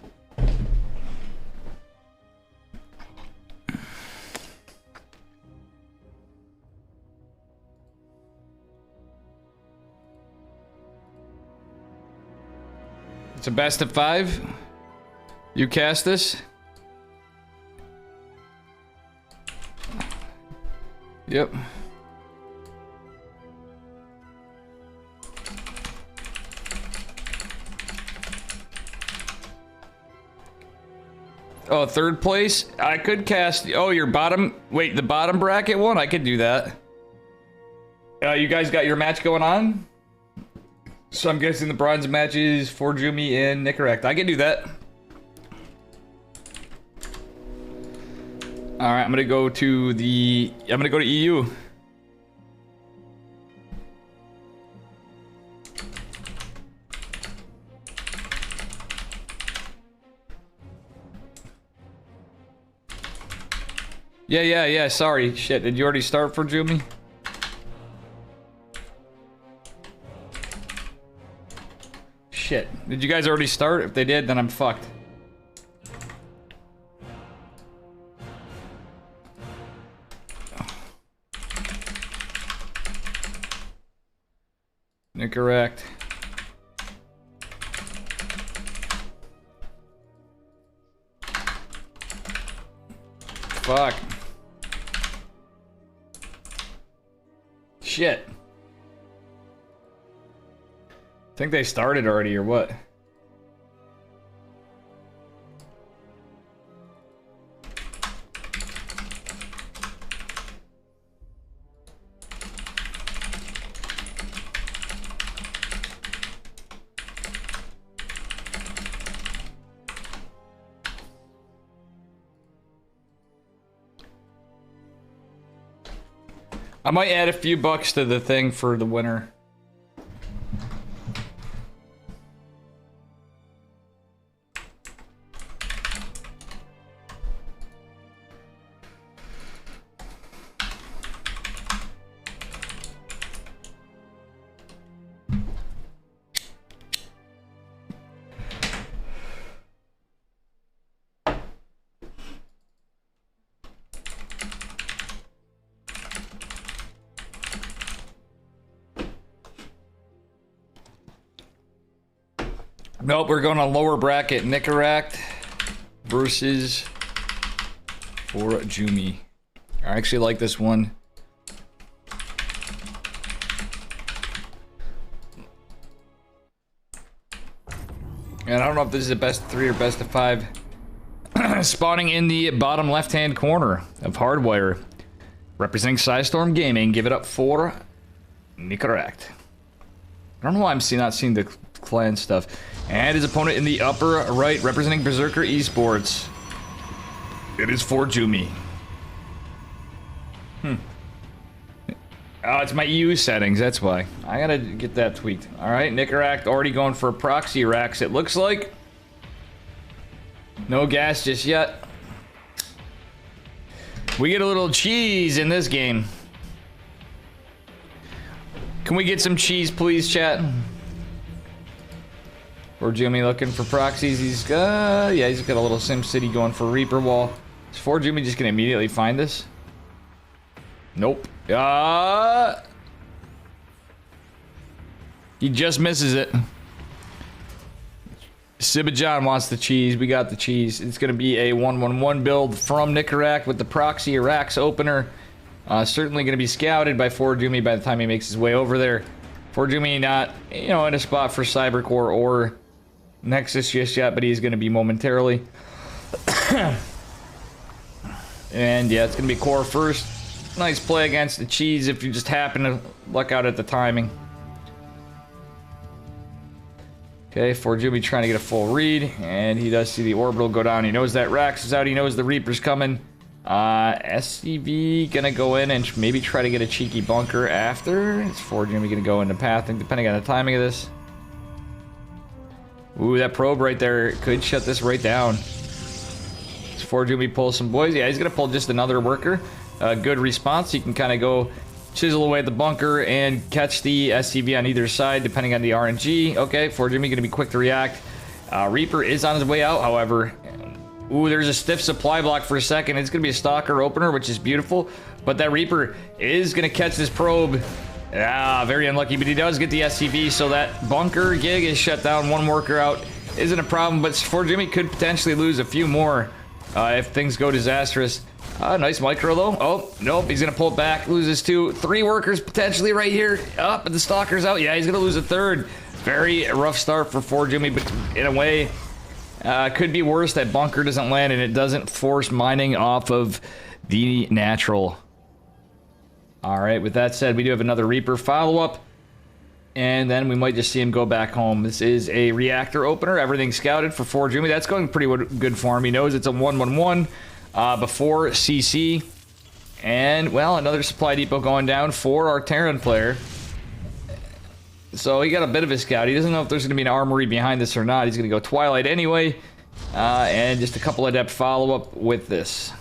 It's a best of 5. You cast this? Yep. Oh, 3rd place? I could cast... Oh, your bottom... Wait, the bottom bracket one? I could do that. You guys got your match going on? So I'm guessing the bronze match is for Jumi and Nicorect. I can do that. Alright, I'm gonna go to the... I'm gonna go to EU. Yeah, sorry. Shit, did you already start for Jumi? Shit. Did you guys already start? If they did, then I'm fucked. Incorrect. Fuck. Shit. Think they started already or what? I might add a few bucks to the thing for the winner. Nope, we're going to lower bracket. Nicorect versus for Jumi. I actually like this one. And I don't know if this is a best of 3 or best of 5. Spawning in the bottom left-hand corner of Hardwire. Representing PSISTORM Gaming. Give it up for Nicorect. I don't know why I'm not seeing the clan stuff. And his opponent in the upper right, representing Berserker Esports. It is for Jumi. Oh, it's my EU settings, that's why. I gotta get that tweaked. Alright, Nicorect already going for proxy racks, it looks like. No gas just yet. We get a little cheese in this game. Can we get some cheese, please, chat? Or Jimmy looking for proxies. He's got, yeah, he's got a little Sim City going for Reaper Wall. Is 4Jimmy just gonna immediately find this? Nope. He just misses it. Sibajan wants the cheese. We got the cheese. It's going to be a 1-1-1 build from Nicarak with the proxy Arax opener. Certainly going to be scouted by Forjumi by the time he makes his way over there. Forjumi not, in a spot for Cybercore or Nexus just yet, but he's going to be momentarily. And yeah, it's going to be core first. Nice play against the cheese if you just happen to luck out at the timing. Okay, Forjumi trying to get a full read, and he does see the orbital go down. He knows that Rax is out. He knows the Reaper's coming. SCV gonna go in and maybe try to get a cheeky bunker after. It's Forjumi gonna go into pathing, depending on the timing of this. Ooh, that probe right there could shut this right down. It's Forjumi pull some boys. Yeah, he's gonna pull just another worker. Good response. He can kind of go chisel away at the bunker and catch the SCV on either side, depending on the RNG. Okay, Forjumi going to be quick to react. Reaper is on his way out, however. Ooh, there's a stiff supply block for a second. It's going to be a Stalker opener, which is beautiful. But that Reaper is going to catch this probe. Very unlucky, but he does get the SCV, so that bunker gig is shut down. One worker out isn't a problem, but Forjumi could potentially lose a few more if things go disastrous. Nice micro though. Oh, nope, he's gonna pull it back, loses 2. 3 workers potentially right here. Up, and the Stalker's out. Yeah, he's gonna lose a 3rd. Very rough start for Forjumi, but in a way, could be worse. That bunker doesn't land and it doesn't force mining off of the natural. Alright, with that said, we do have another Reaper follow-up. And then we might just see him go back home. This is a reactor opener. Everything's scouted for Forjumi. That's going pretty good for him. He knows it's a 1-1-1. Before CC, and well, another supply depot going down for our Terran player. So he got a bit of a scout. He doesn't know if there's going to be an armory behind this or not. He's going to go Twilight anyway, and just a couple of depth follow-up with this.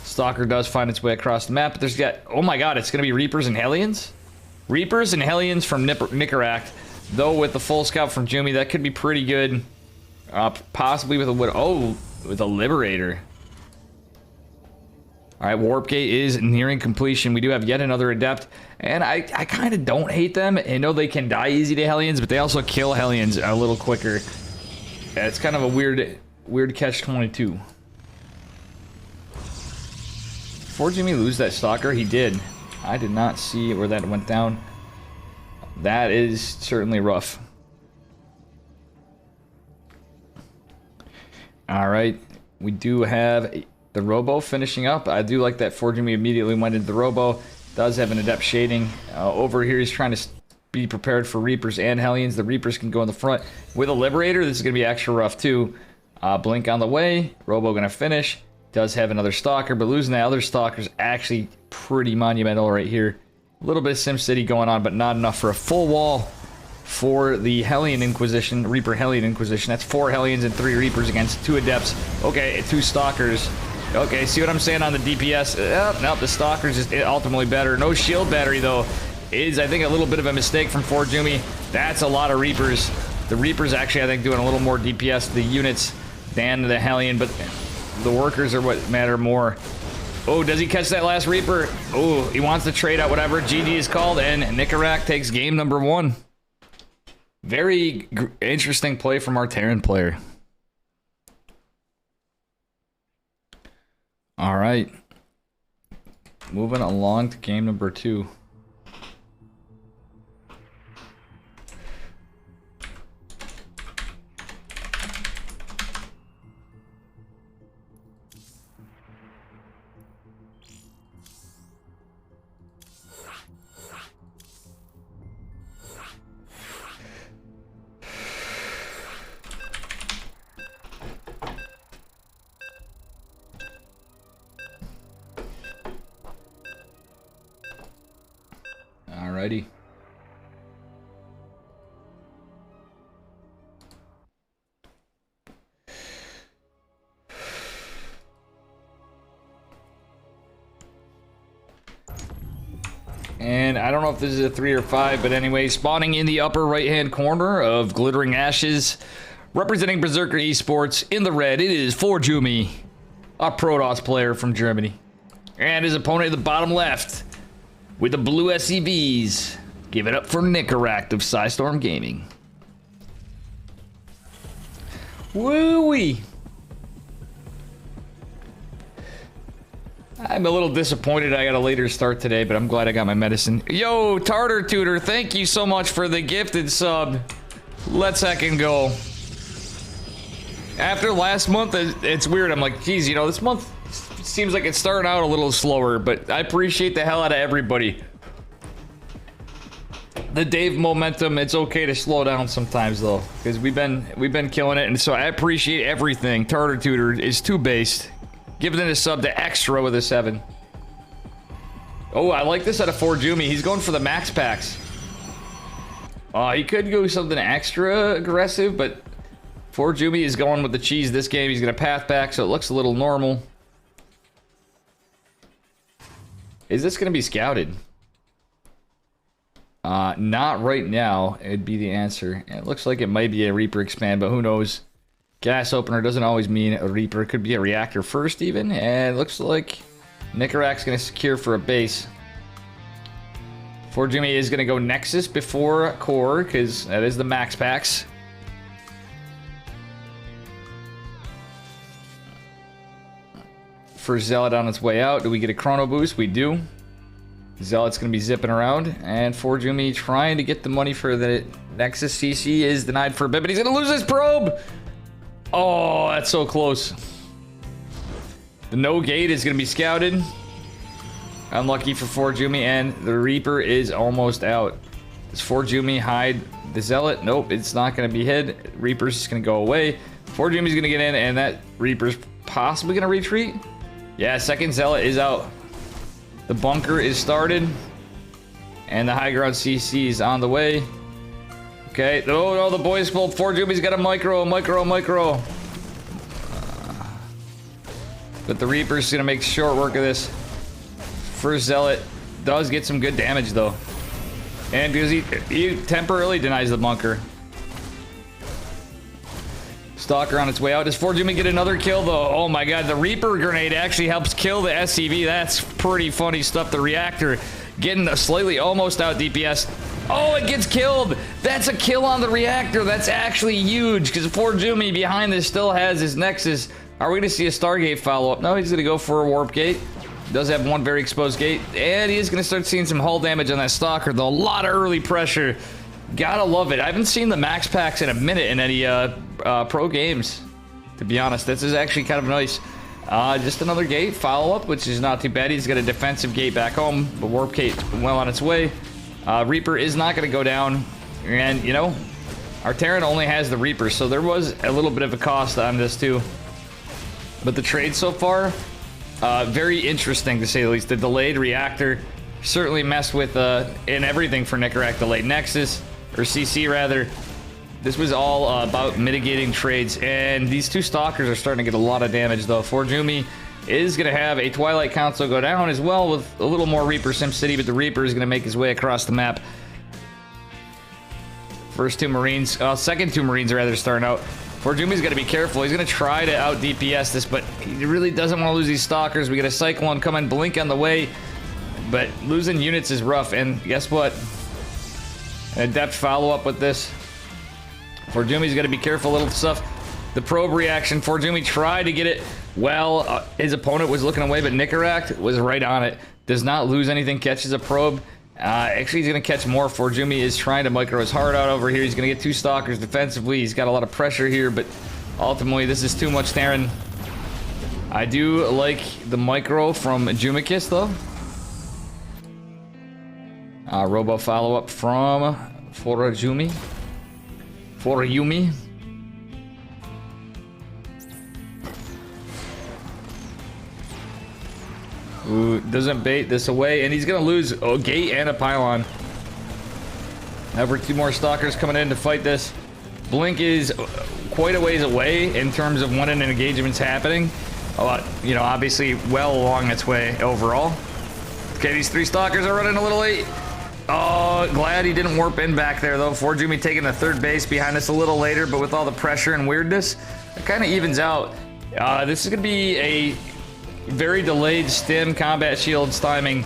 Stalker does find its way across the map, but there's got, oh my god, it's going to be Reapers and Hellions? Reapers and Hellions from Nicarak, though with the full scout from Jumi, that could be pretty good. Possibly with a wood. Oh, with a Liberator. Alright, Warp Gate is nearing completion. We do have yet another Adept, and I kind of don't hate them. I know they can die easy to Hellions, but they also kill Hellions a little quicker. It's kind of a weird catch-22. Forjumi lose that Stalker? He did. I did not see where that went down. That is certainly rough. Alright, we do have the Robo finishing up. I do like that Forjumi immediately went into the Robo. Does have an Adept shading. Over here he's trying to be prepared for Reapers and Hellions. The Reapers can go in the front. With a Liberator, this is going to be extra rough too. Blink on the way. Robo going to finish. Does have another Stalker, but losing that other Stalker is actually pretty monumental right here. A little bit of SimCity going on, but not enough for a full wall. For the Hellion Inquisition, Reaper Hellion Inquisition. That's 4 Hellions and 3 Reapers against 2 Adepts. Okay, 2 Stalkers. Okay, see what I'm saying on the DPS? Nope, the Stalker's just ultimately better. No shield battery, though, is, I think, a little bit of a mistake from Forjumi. That's a lot of Reapers. The Reapers actually, I think, doing a little more DPS to the units than the Hellion, but the workers are what matter more. Oh, does he catch that last Reaper? Oh, he wants to trade out whatever. GG is called, and Nicarak takes game number 1. Very interesting play from our Terran player. All right. Moving along to game number 2. Alrighty. And I don't know if this is a 3 or 5, but anyway, spawning in the upper right-hand corner of Glittering Ashes, representing Berserker Esports in the red, it is Forjumi, a Protoss player from Germany. And his opponent at the bottom left, with the blue SCVs, Give it up for Nicaract of PSISTORM Gaming. Woo-wee. I'm a little disappointed I got a later start today, but I'm glad I got my medicine. Yo, Tartar Tutor, thank you so much for the gifted sub. Let's heckin' go. After last month, it's weird. I'm like, geez, you know, this month seems like it's starting out a little slower, but I appreciate the hell out of everybody. The Dave momentum, it's okay to slow down sometimes though, because we've been killing it, and so I appreciate everything. Tartar Tutor is 2-based. Giving it a sub to Extra with a 7. Oh, I like this out of Forjumi. He's going for the max packs. He could go something extra aggressive, but Forjumi is going with the cheese this game. He's going to path back, so it looks a little normal. Is this going to be scouted? Not right now. It'd be the answer. It looks like it might be a Reaper expand, but who knows? Gas opener doesn't always mean a Reaper. It could be a reactor first even. And it looks like Nicarac's going to secure for a base. Forjumi is going to go Nexus before Core, because that is the max packs. For Zealot on its way out. Do we get a Chrono Boost? We do. Zealot's going to be zipping around. And Forjumi trying to get the money for the Nexus. CC is denied for a bit, but he's going to lose his probe! Oh, that's so close. The no gate is going to be scouted. Unlucky for Forjumi, and the Reaper is almost out. Does Forjumi hide the Zealot? Nope, it's not going to be hid. Reaper's just going to go away. Forjumi's going to get in, and that Reaper's possibly going to retreat. Yeah, second Zealot is out. The bunker is started. And the high ground CC is on the way. Okay. Oh, no, the boys pulled. Forjumi's got a micro. But the Reaper's going to make short work of this. First Zealot does get some good damage, though. And because he temporarily denies the bunker. Stalker on its way out. Does Forjumi get another kill, though? Oh, my God. The Reaper grenade actually helps kill the SCV. That's pretty funny stuff. The reactor getting slightly almost out DPS. Oh, it gets killed. That's a kill on the reactor. That's actually huge because Forjumi behind this still has his Nexus. Are we going to see a Stargate follow-up? No, he's going to go for a Warp Gate. Does have one very exposed gate. And he is going to start seeing some hull damage on that Stalker, though. A lot of early pressure. Gotta love it. I haven't seen the max packs in a minute in any pro games, to be honest. This is actually kind of nice. Just another gate follow-up, which is not too bad. He's got a defensive gate back home. The Warp Gate well on its way. Reaper is not going to go down. And, you know, our Terran only has the Reaper, so there was a little bit of a cost on this, too. But the trade so far, very interesting, to say the least. The delayed reactor certainly messed with in everything for Nicarac. Delayed Nexus, or CC, rather. This was all about mitigating trades. And these two Stalkers are starting to get a lot of damage, though. Forjumi is going to have a Twilight Council go down as well with a little more Reaper Sim City, but the Reaper is going to make his way across the map. First two Marines, second two Marines rather starting out. Forjumi's got to be careful. He's going to try to out DPS this, but he really doesn't want to lose these Stalkers. We got a Cyclone coming, Blink on the way, but losing units is rough. And guess what? An adept follow-up with this. Forjumi's got to be careful, little stuff. The probe reaction, Forjumi tried to get it. Well, his opponent was looking away, but Nicarac was right on it. Does not lose anything, catches a probe. Actually, he's going to catch more. Forjumi is trying to micro his heart out over here. He's going to get two Stalkers defensively. He's got a lot of pressure here, but ultimately, this is too much Terran. I do like the micro from Jumikis, though. Robo follow-up from Forjumi. Ooh, doesn't bait this away, and he's gonna lose a gate and a pylon. Over two more Stalkers coming in to fight this. Blink is quite a ways away in terms of when an engagement's happening. You know, obviously well along its way overall. Okay, these three Stalkers are running a little late. Oh, glad he didn't warp in back there, though. Forjumi taking the third base behind us a little later, but with all the pressure and weirdness, it kind of evens out. This is going to be a very delayed stim combat shields timing.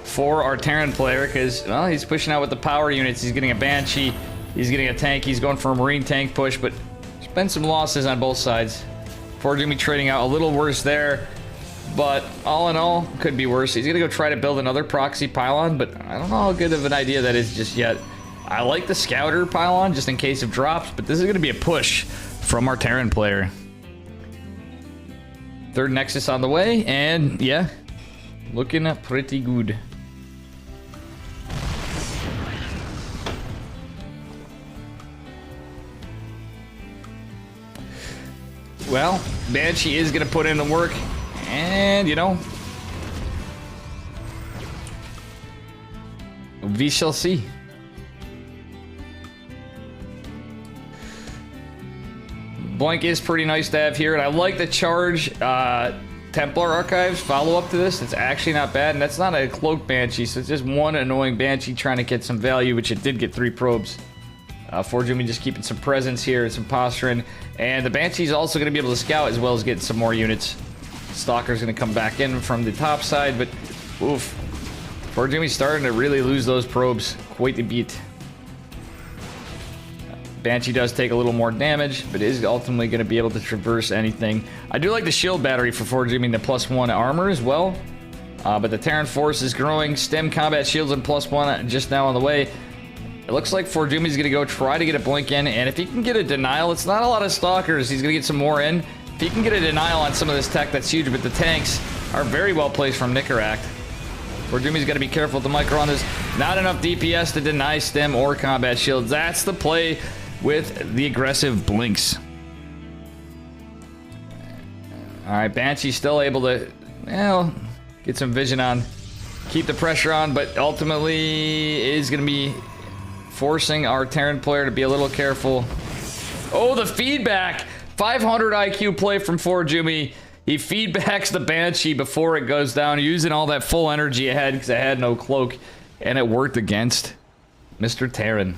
for our Terran player because, well, he's pushing out with the power units. He's getting a Banshee. He's getting a tank. He's going for a Marine tank push, but there's been some losses on both sides. Ford Jimmy trading out a little worse there, but all in all, could be worse. He's going to go try to build another proxy pylon, but I don't know how good of an idea that is just yet. I like the Scouter pylon just in case of drops, but this is going to be a push from our Terran player. Third Nexus on the way, and yeah, looking pretty good. Well, Banshee is going to put in the work, and, you know, we shall see. Blank is pretty nice to have here, and I like the charge Templar Archives follow-up to this. It's actually not bad, and that's not a Cloak Banshee, so it's just one annoying Banshee trying to get some value, which it did get 3 probes. For Jimmy just keeping some presence here and some posturing. And the Banshee's also going to be able to scout as well as get some more units. Stalker's going to come back in from the top side, but oof. For Jimmy's starting to really lose those probes. Quite the beat. Banshee does take a little more damage, but is ultimately going to be able to traverse anything. I do like the shield battery for Ford Jimmy and the +1 armor as well. But the Terran force is growing. Stem combat shields and +1 just now on the way. It looks like Ford Jimmy's going to go try to get a blink in, and if he can get a denial, it's not a lot of stalkers, he's going to get some more in. If he can get a denial on some of this tech, that's huge, but the tanks are very well placed from Nicaract. Ford Jimmy's got to be careful with the micro on this. Not enough DPS to deny stem or combat shields. That's the play with the aggressive blinks. Alright, Banshee's still able to, well, get some vision on. Keep the pressure on, but ultimately is going to be forcing our Terran player to be a little careful. Oh, the feedback! 500 IQ play from Ford Jimmy. He feedbacks the Banshee before it goes down, using all that full energy ahead because it had no cloak, and it worked against Mr. Terran.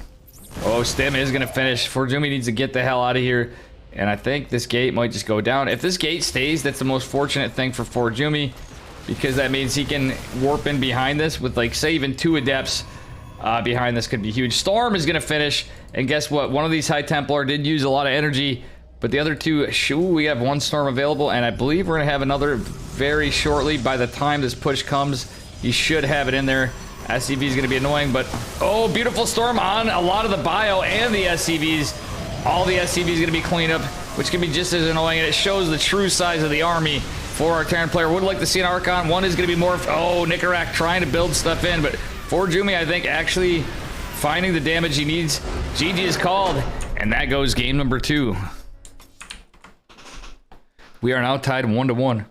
Oh, Stem is going to finish. Ford Jimmy needs to get the hell out of here, and I think this gate might just go down. If this gate stays, that's the most fortunate thing for Ford Jimmy, because that means he can warp in behind this with, like, say, even 2 Adepts. Behind this could be huge. Storm is going to finish, and guess what? One of these High Templar did use a lot of energy, but the other 2, we have 1 Storm available, and I believe we're going to have another very shortly. By the time this push comes, you should have it in there. SCV is going to be annoying, but oh, beautiful Storm on a lot of the bio and the SCVs. All the SCVs going to be cleaned up, which can be just as annoying, and it shows the true size of the army for our Terran player. Would like to see an Archon. One is going to be more, oh, Nicaract trying to build stuff in, but Ford Jimmy, I think, actually finding the damage he needs. GG is called, and that goes game number 2. We are now tied 1-1.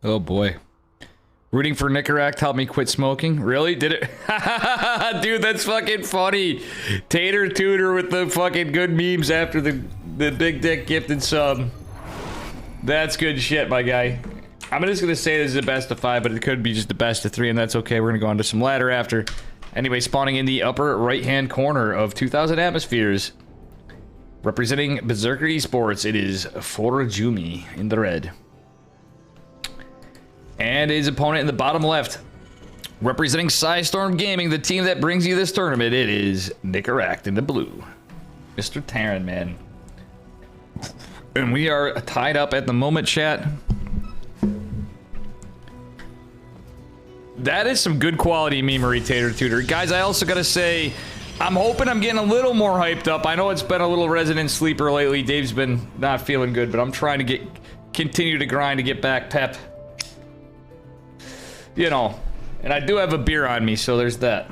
Oh boy. Rooting for Nicaract helped me quit smoking. Really? Did it? Dude, that's fucking funny. Tater Tutor with the fucking good memes after the big dick gifted sub. That's good shit, my guy. I'm just gonna say this is a best of 5, but it could be just the best of 3, and that's okay. We're gonna go on to some ladder after. Anyway, spawning in the upper right-hand corner of 2,000 atmospheres. Representing Berserker Esports, it is Forajumi in the red. And his opponent in the bottom left, representing PSISTORM Gaming, the team that brings you this tournament, it is Nicaract in the blue. Mr. Terran, man. And we are tied up at the moment, chat. That is some good quality memery, Tater Tutor. Guys, I also gotta say, I'm hoping I'm getting a little more hyped up. I know it's been a little resident sleeper lately. Dave's been not feeling good, but I'm trying to continue to grind to get back pep. You know, and I do have a beer on me, so there's that.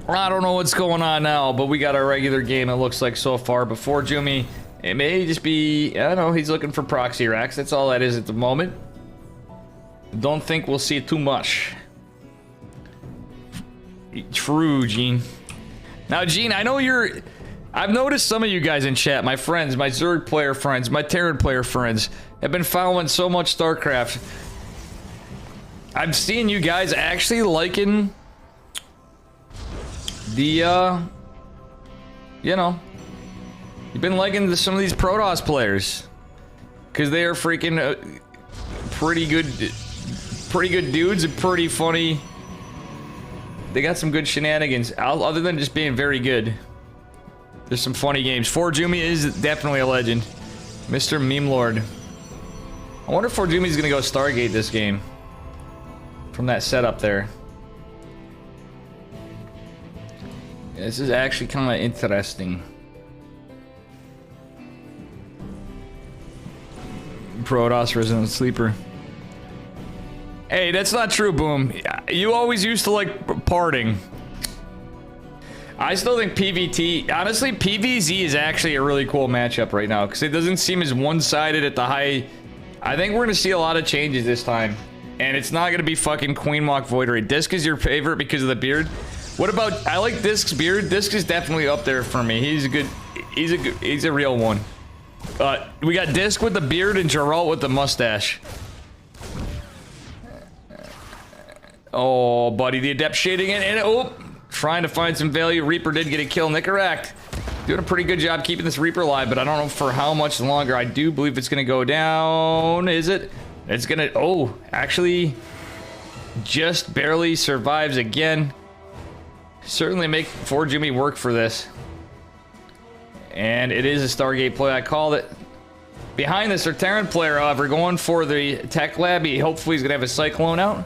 I don't know what's going on now, but we got our regular game, it looks like, so far. Before Jumi, it may just be, I don't know, he's looking for proxy racks. That's all that is at the moment. Don't think we'll see too much. True, Gene. Now, Gene, I know you're... I've noticed some of you guys in chat, my friends, my Zerg player friends, my Terran player friends, have been following so much Starcraft. I've seen you guys actually liking the, you know, you've been liking some of these Protoss players. Because they are freaking pretty good dudes and pretty funny. They got some good shenanigans, other than just being very good. There's some funny games. Forjumi is definitely a legend. Mr. Meme Lord. I wonder if Forjumi's gonna go Stargate this game. From that setup there. This is actually kind of interesting. Protoss Resident Sleeper. Hey, that's not true, Boom. You always used to like parting. I still think PVT, honestly, PVZ is actually a really cool matchup right now because it doesn't seem as one-sided at the high. I think we're going to see a lot of changes this time. And it's not going to be fucking Queenwalk Voidery. Disc is your favorite because of the beard. What about, I like Disc's beard. Disc is definitely up there for me. He's a real one. We got Disc with the beard and Geralt with the mustache. Oh, buddy, the Adept shading it, and oh, trying to find some value. Reaper did get a kill. Nicaract doing a pretty good job keeping this Reaper alive, but I don't know for how much longer. I do believe it's going to go down. Is it? It's going to, oh, actually just barely survives again. Certainly make Forjumi work for this. And it is a Stargate play. I called it. Behind this, our Terran player, however, going for the tech lab. Hopefully he's going to have a Cyclone out.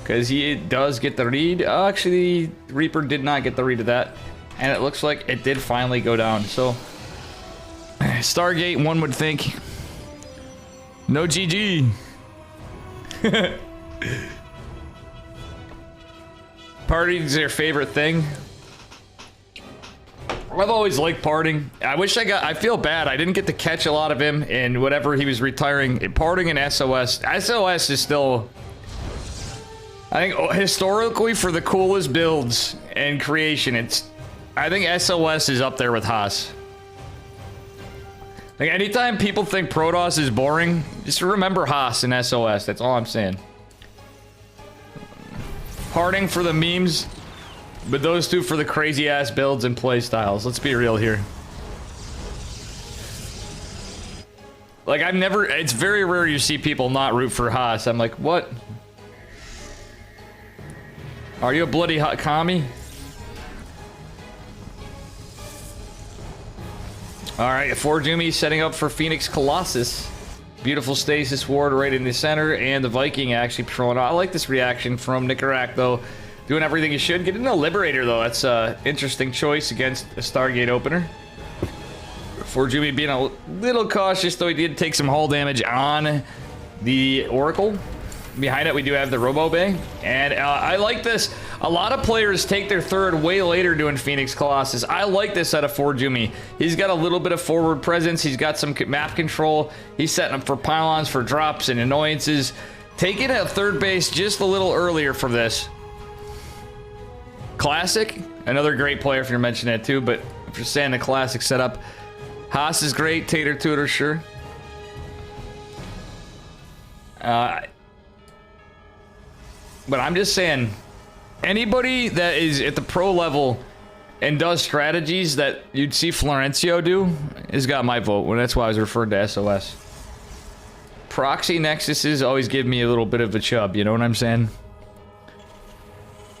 Because he does get the read. Actually, Reaper did not get the read of that. And it looks like it did finally go down. So, Stargate, one would think. No GG. Party's their favorite thing. I've always liked parting. I feel bad. I didn't get to catch a lot of him in whatever he was retiring. Parting and SOS. SOS is still... I think historically for the coolest builds and creation, I think SOS is up there with Haas. Like anytime people think Protoss is boring, just remember Haas and SOS. That's all I'm saying. Parting for the memes, but those two for the crazy ass builds and play styles. Let's be real here. Like it's very rare you see people not root for Haas. I'm like, what? Are you a bloody hot commie? Alright, Forjumi setting up for Phoenix Colossus. Beautiful stasis ward right in the center, and the Viking actually patrolling. I like this reaction from Nicaract, though. Doing everything he should. Getting a Liberator, though. That's an interesting choice against a Stargate opener. Forjumi being a little cautious, though he did take some hull damage on the Oracle. Behind it, we do have the Robo Bay. And I like this. A lot of players take their third way later doing Phoenix Colossus. I like this out of Forjumi. He's got a little bit of forward presence. He's got some map control. He's setting up for pylons, for drops and annoyances. Taking a third base just a little earlier for this. Classic. Another great player if you're mentioning that too, but if you're saying the classic setup. Haas is great. Tater Tutor, sure. But I'm just saying, anybody that is at the pro level and does strategies that you'd see Florencio do has got my vote. Well, that's why I was referred to SOS. Proxy Nexuses always give me a little bit of a chub, you know what I'm saying?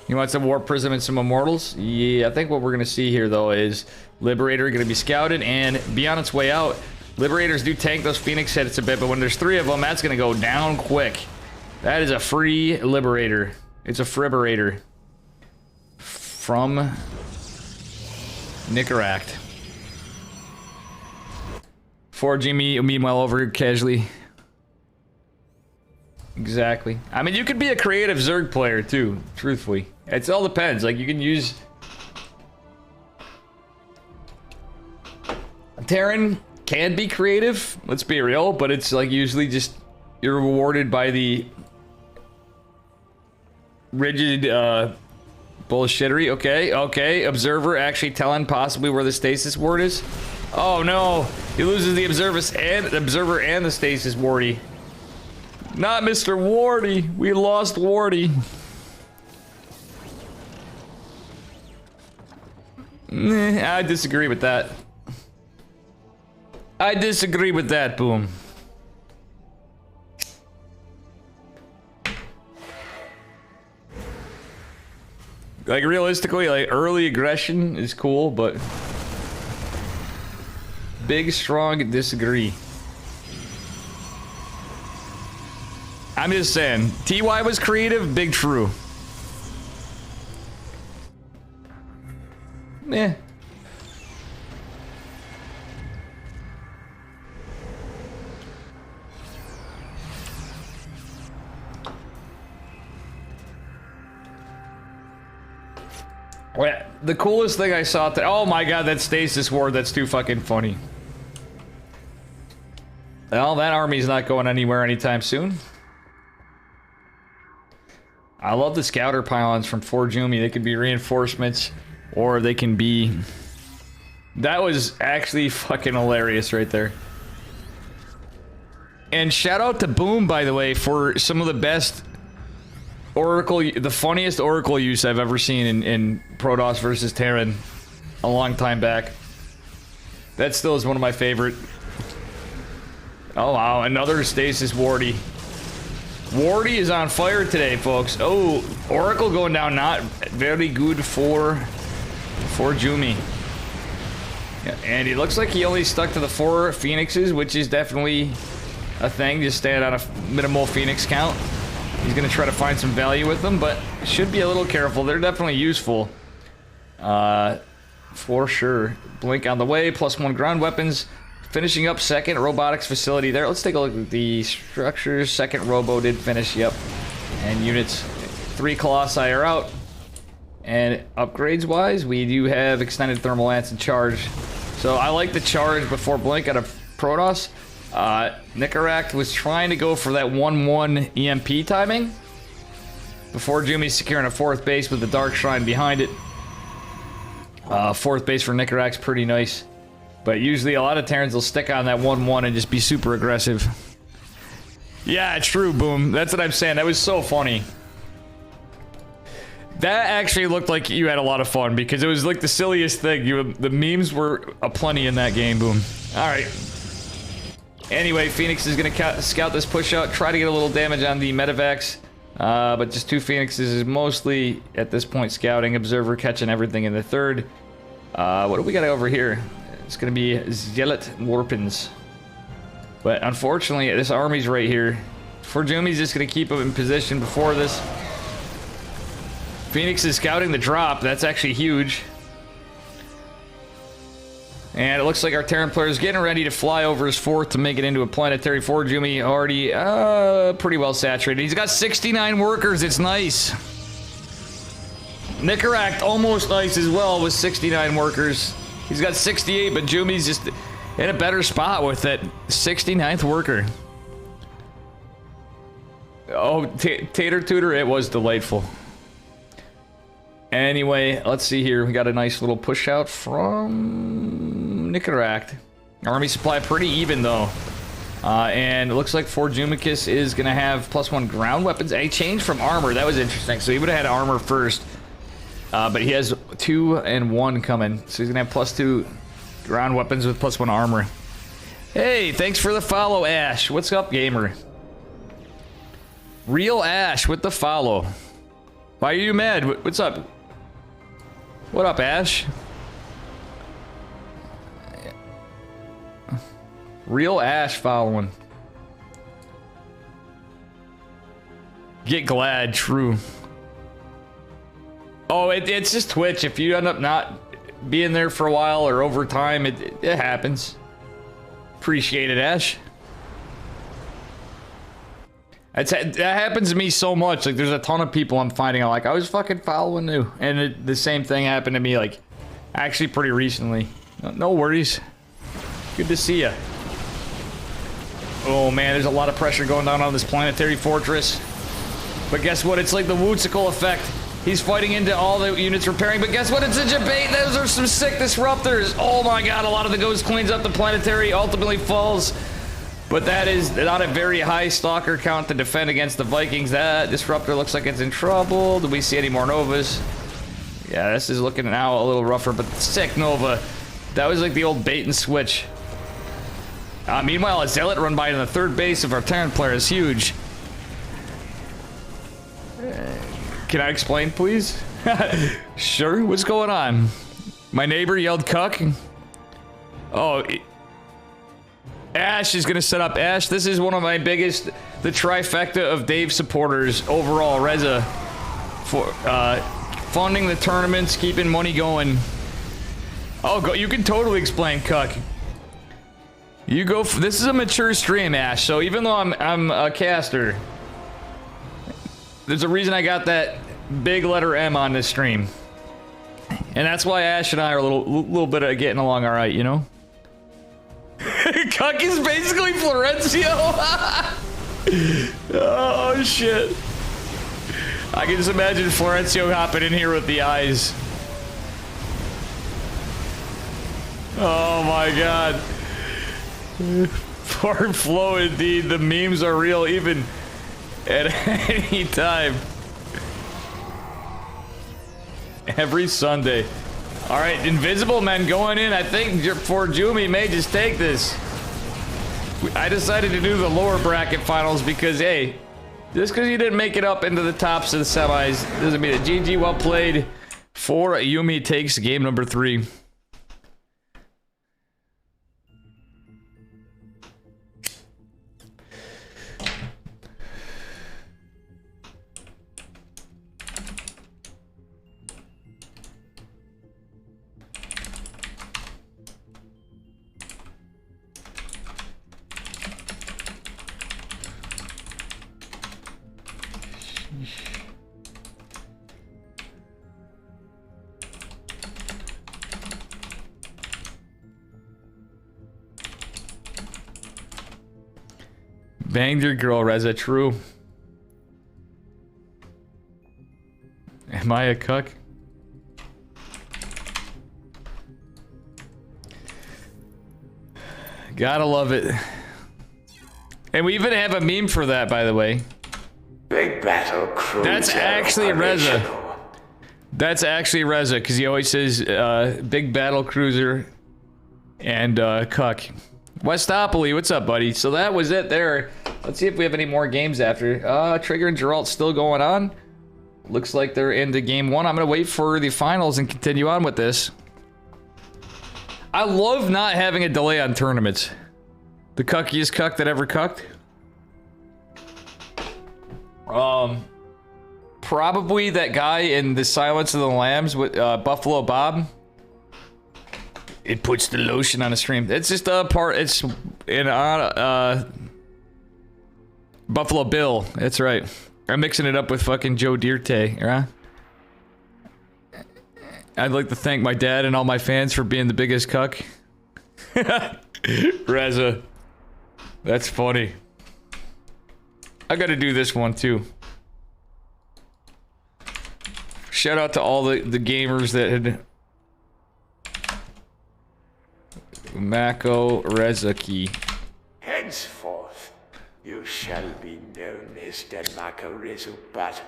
You want some Warp Prism and some Immortals? Yeah, I think what we're going to see here, though, is Liberator going to be scouted and be on its way out. Liberators do tank those Phoenix hits a bit, but when there's three of them, that's going to go down quick. That is a free liberator. It's a friberator. From Nicorakt. For Jimmy, meanwhile, over here casually. Exactly. I mean, you could be a creative Zerg player too, truthfully. It all depends. Like, you can use... Terran can be creative, let's be real, but it's like usually just you're rewarded by the rigid bullshittery. Okay, observer actually telling possibly where the stasis ward is. Oh no, he loses the observer and the stasis wardy. Not Mr. Wardy. We lost Wardy. I disagree with that. I disagree with that, Boom. Like, realistically, like, early aggression is cool, but... Big, strong disagree. I'm just saying, TY was creative, big true. Meh. Yeah, the coolest thing I saw today. Oh my god, that stasis ward, that's too fucking funny. Well, that army's not going anywhere anytime soon. I love the scouter pylons from Fort Jumi. They could be reinforcements, or they can be... That was actually fucking hilarious right there. And shout out to Boom, by the way, for some of the best... Oracle, the funniest Oracle use I've ever seen in Protoss versus Terran a long time back. That still is one of my favorite. Oh wow, another stasis wardy. Wardy is on fire today, folks. Oh, Oracle going down, not very good for Jumi. Yeah, and it looks like he only stuck to the 4 Phoenixes, which is definitely a thing. Just staying on a minimal Phoenix count. He's gonna try to find some value with them, but should be a little careful. They're definitely useful. For sure. Blink on the way, +1 ground weapons. Finishing up second robotics facility there. Let's take a look at the structures. Second robo did finish, yep. And units, 3 Colossi are out. And upgrades wise, we do have extended thermal lance and charge. So I like the charge before blink out of Protoss. Nicorakt was trying to go for that 1-1 EMP timing before Jumi's securing a 4th base with the Dark Shrine behind it. 4th base for Nicораkt's pretty nice, but usually a lot of Terrans will stick on that 1-1 and just be super aggressive. Yeah, true, Boom. That's what I'm saying. That was so funny. That actually looked like you had a lot of fun because it was like the silliest thing. The memes were aplenty in that game, Boom. All right. Anyway, Phoenix is going to scout this push out, try to get a little damage on the medevacs, but just 2 Phoenixes is mostly, at this point, scouting. Observer catching everything in the 3rd. What do we got over here? It's going to be Zealot Warpins. But unfortunately, this army's right here. Fort Jumi's just going to keep them in position before this. Phoenix is scouting the drop. That's actually huge. And it looks like our Terran player is getting ready to fly over his 4th to make it into a planetary. Fort Jumi already pretty well saturated. He's got 69 workers. It's nice. Nicorakt almost nice as well with 69 workers. He's got 68, but Jumi's just in a better spot with that 69th worker. Oh, Tater Tutor, it was delightful. Anyway, let's see here. We got a nice little push out from Nicorakt. Army supply pretty even though. And it looks like Fort Jumicus is going to have +1 ground weapons. A change from armor. That was interesting. So he would have had armor first. But he has 2 and 1 coming. So he's going to have +2 ground weapons with +1 armor. Hey, thanks for the follow, Ash. What's up, gamer? Real Ash with the follow. Why are you mad? What's up? What up, Ash? Real Ash following. Get glad, true. Oh, it's just Twitch. If you end up not being there for a while or over time, it happens. Appreciate it, Ash. That happens to me so much. Like, there's a ton of people I'm finding out, like, I was fucking following you. And the same thing happened to me, like, actually pretty recently. No worries. Good to see ya. Oh, man, there's a lot of pressure going down on this planetary fortress. But guess what? It's like the Wootsicle effect. He's fighting into all the units repairing, but guess what? It's a debate. Those are some sick disruptors. Oh my god, a lot of the ghost cleans up the planetary, ultimately falls. But that is not a very high stalker count to defend against the Vikings. That disruptor looks like it's in trouble. Do we see any more Novas? Yeah, this is looking now a little rougher, but sick Nova. That was like the old bait and switch. Meanwhile, a Zealot run by in the third base of our Terran player is huge. Can I explain, please? Sure, what's going on? My neighbor yelled cuck. Oh, Ash is gonna set up. Ash, this is one of my biggest, the trifecta of Dave supporters overall. Reza, for funding the tournaments, keeping money going. Oh, go, you can totally explain cuck. You go, this is a mature stream, Ash, so even though I'm a caster, there's a reason I got that big letter M on this stream. And that's why Ash and I are a little bit of getting along alright, you know? Cuck is basically Florencio! Oh, shit. I can just imagine Florencio hopping in here with the eyes. Oh my god. Poor Flo, indeed. The memes are real, even at any time. Every Sunday. Alright, Invisible Men going in. I think for Jumi may just take this. I decided to do the lower bracket finals because, hey, just because you didn't make it up into the tops of the semis doesn't mean it. GG, well played. For Yumi takes game number 3. Banged your girl, Reza. True. Am I a cuck? Gotta love it. And we even have a meme for that, by the way. Big battle cruiser. That's actually Reza. That's actually Reza, because he always says big battle cruiser and cuck. Westopoly, what's up, buddy? So that was it there. Let's see if we have any more games after. Trigger and Geralt still going on. Looks like they're into game 1. I'm gonna wait for the finals and continue on with this. I love not having a delay on tournaments. The cuckiest cuck that ever cucked. Probably that guy in The Silence of the Lambs with Buffalo Bob. It puts the lotion on a stream. It's just a part. It's in Buffalo Bill. That's right. I'm mixing it up with fucking Joe Dierte, right? I'd like to thank my dad and all my fans for being the biggest cuck. Reza. That's funny. I gotta do this one too. Shout out to all the gamers that had Mako Rezaki. Henceforth, you shall be known as Mako Rezubat.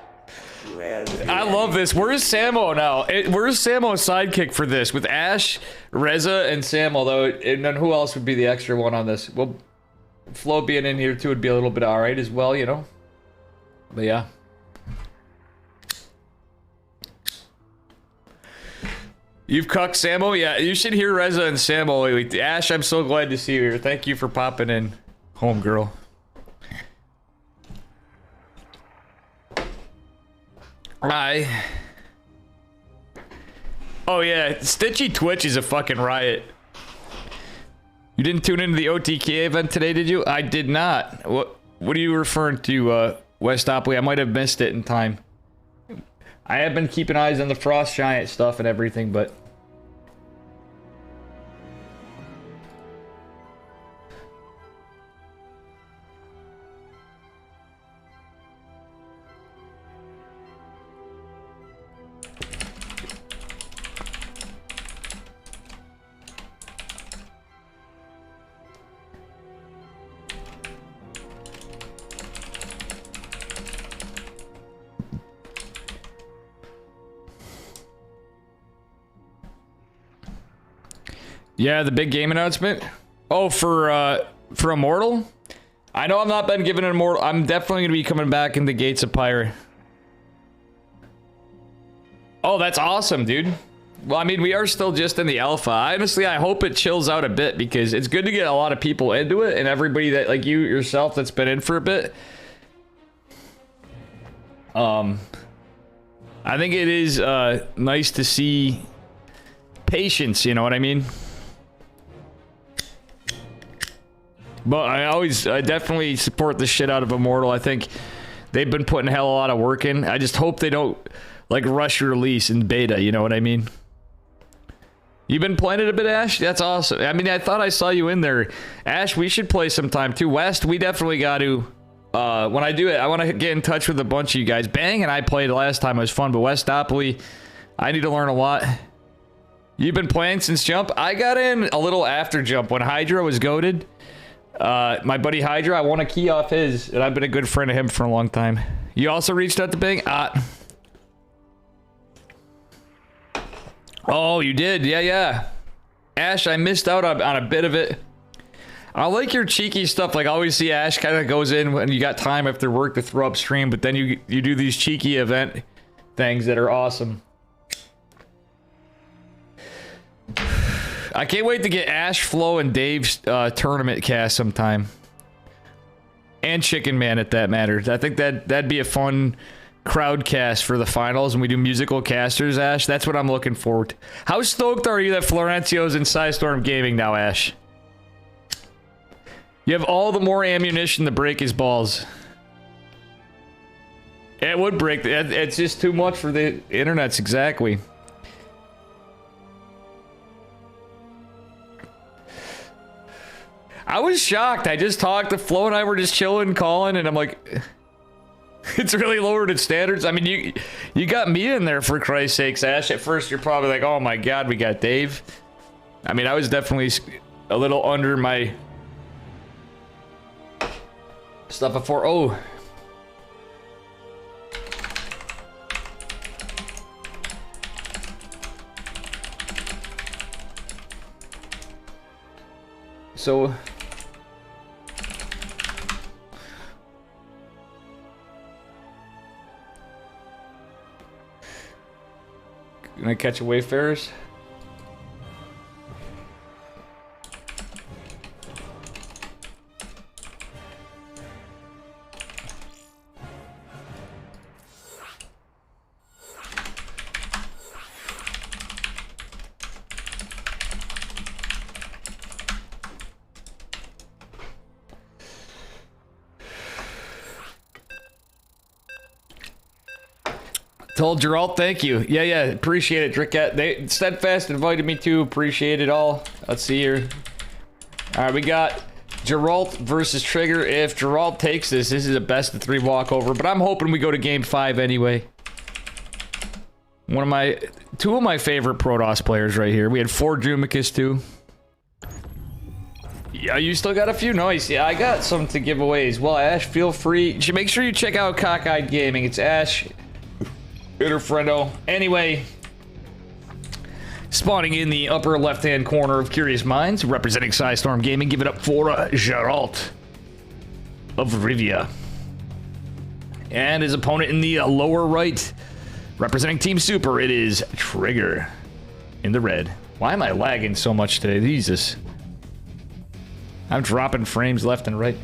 I love this. Where's Samo now? Where's Samo's sidekick for this? With Ash, Reza, and Samo, though. And then who else would be the extra one on this? Well, Flo being in here too would be a little bit alright as well, you know? But yeah. You've cucked Samo? Yeah, you should hear Reza and Samo lately. Ash, I'm so glad to see you here. Thank you for popping in, homegirl. Hi. Oh yeah, Stitchy Twitch is a fucking riot. You didn't tune into the OTK event today, did you? I did not. What are you referring to, Westopoly? I might have missed it in time. I have been keeping eyes on the Frost Giant stuff and everything, but... Yeah, the big game announcement. Oh, for Immortal? I know I've not been given an Immortal. I'm definitely going to be coming back in the Gates of Pyre. Oh, that's awesome, dude. Well, I mean, we are still just in the alpha. Honestly, I hope it chills out a bit because it's good to get a lot of people into it and everybody that, like you yourself, that's been in for a bit. I think it is nice to see patience, you know what I mean? But I definitely support the shit out of Immortal. I think they've been putting hell a lot of work in. I just hope they don't like rush your release in beta, you know what I mean? You've been playing it a bit, Ash? That's awesome. I mean, I thought I saw you in there. Ash, we should play sometime too. West, we definitely got to, when I do it, I want to get in touch with a bunch of you guys. Bang and I played last time. It was fun, but Westopoly, I need to learn a lot. You've been playing since Jump? I got in a little after Jump when Hydra was goated. My buddy Hydra, I won a key off his, and I've been a good friend of him for a long time. You also reached out to Bing? Oh, you did? Yeah. Ash, I missed out on a bit of it. I like your cheeky stuff. Like, I always see Ash kind of goes in when you got time after work to throw up stream, but then you do these cheeky event things that are awesome. I can't wait to get Ash, Flo, and Dave's tournament cast sometime. And Chicken Man, at that matter. I think that'd be a fun crowd cast for the finals, and we do musical casters, Ash. That's what I'm looking forward to. How stoked are you that Florencio's in PSISTORM Gaming now, Ash? You have all the more ammunition to break his balls. It would break. It's just too much for the internets, exactly. I was shocked. I just talked to Flo and I were just chilling, calling, and I'm like, it's really lowered its standards. I mean, you got me in there, for Christ's sakes, Ash. At first, you're probably like, oh my God, we got Dave. I mean, I was definitely a little under my stuff before. Oh. So... Gonna catch a Wayfarers? Told Geralt, thank you. Yeah, appreciate it, Dricket. They Steadfast invited me to. Appreciate it all. Let's see here. All right, we got Geralt versus Trigger. If Geralt takes this is a best of 3 walkover, but I'm hoping we go to game 5 anyway. Two of my favorite Protoss players right here. We had 4 Jumicus too. Yeah, you still got a few? Nice. Yeah, I got some to give away as well. Ash, feel free. Make sure you check out Cockeyed Gaming. It's Ash. Bitter friendo. Anyway, spawning in the upper left-hand corner of Curious Minds, representing PSISTORM Gaming, give it up for Geralt of Rivia. And his opponent in the lower right, representing Team Super, it is Trigger in the red. Why am I lagging so much today? Jesus. I'm dropping frames left and right.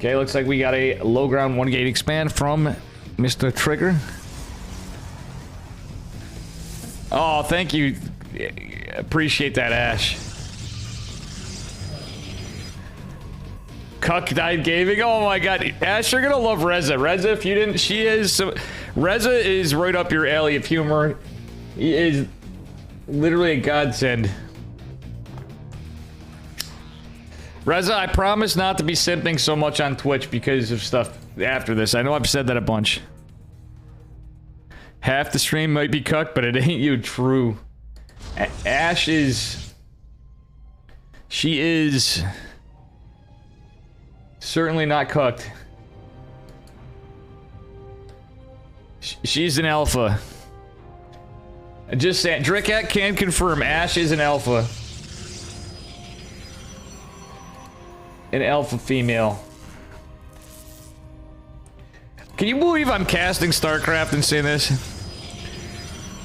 Okay, looks like we got a low ground 1 gate expand from Mr. Trigger. Oh, thank you. Appreciate that, Ash. Cuck died gaming. Oh my god, Ash, you're gonna love Reza. Reza, if you didn't, she is. So, Reza is right up your alley of humor. He is literally a godsend. Reza, I promise not to be simping so much on Twitch because of stuff after this. I know I've said that a bunch. Half the stream might be cucked, but it ain't you. True. Ash is... She is... certainly not cucked. She's an alpha. Just saying, Drickat can confirm Ash is an alpha. An alpha female. Can you believe I'm casting Starcraft and saying this?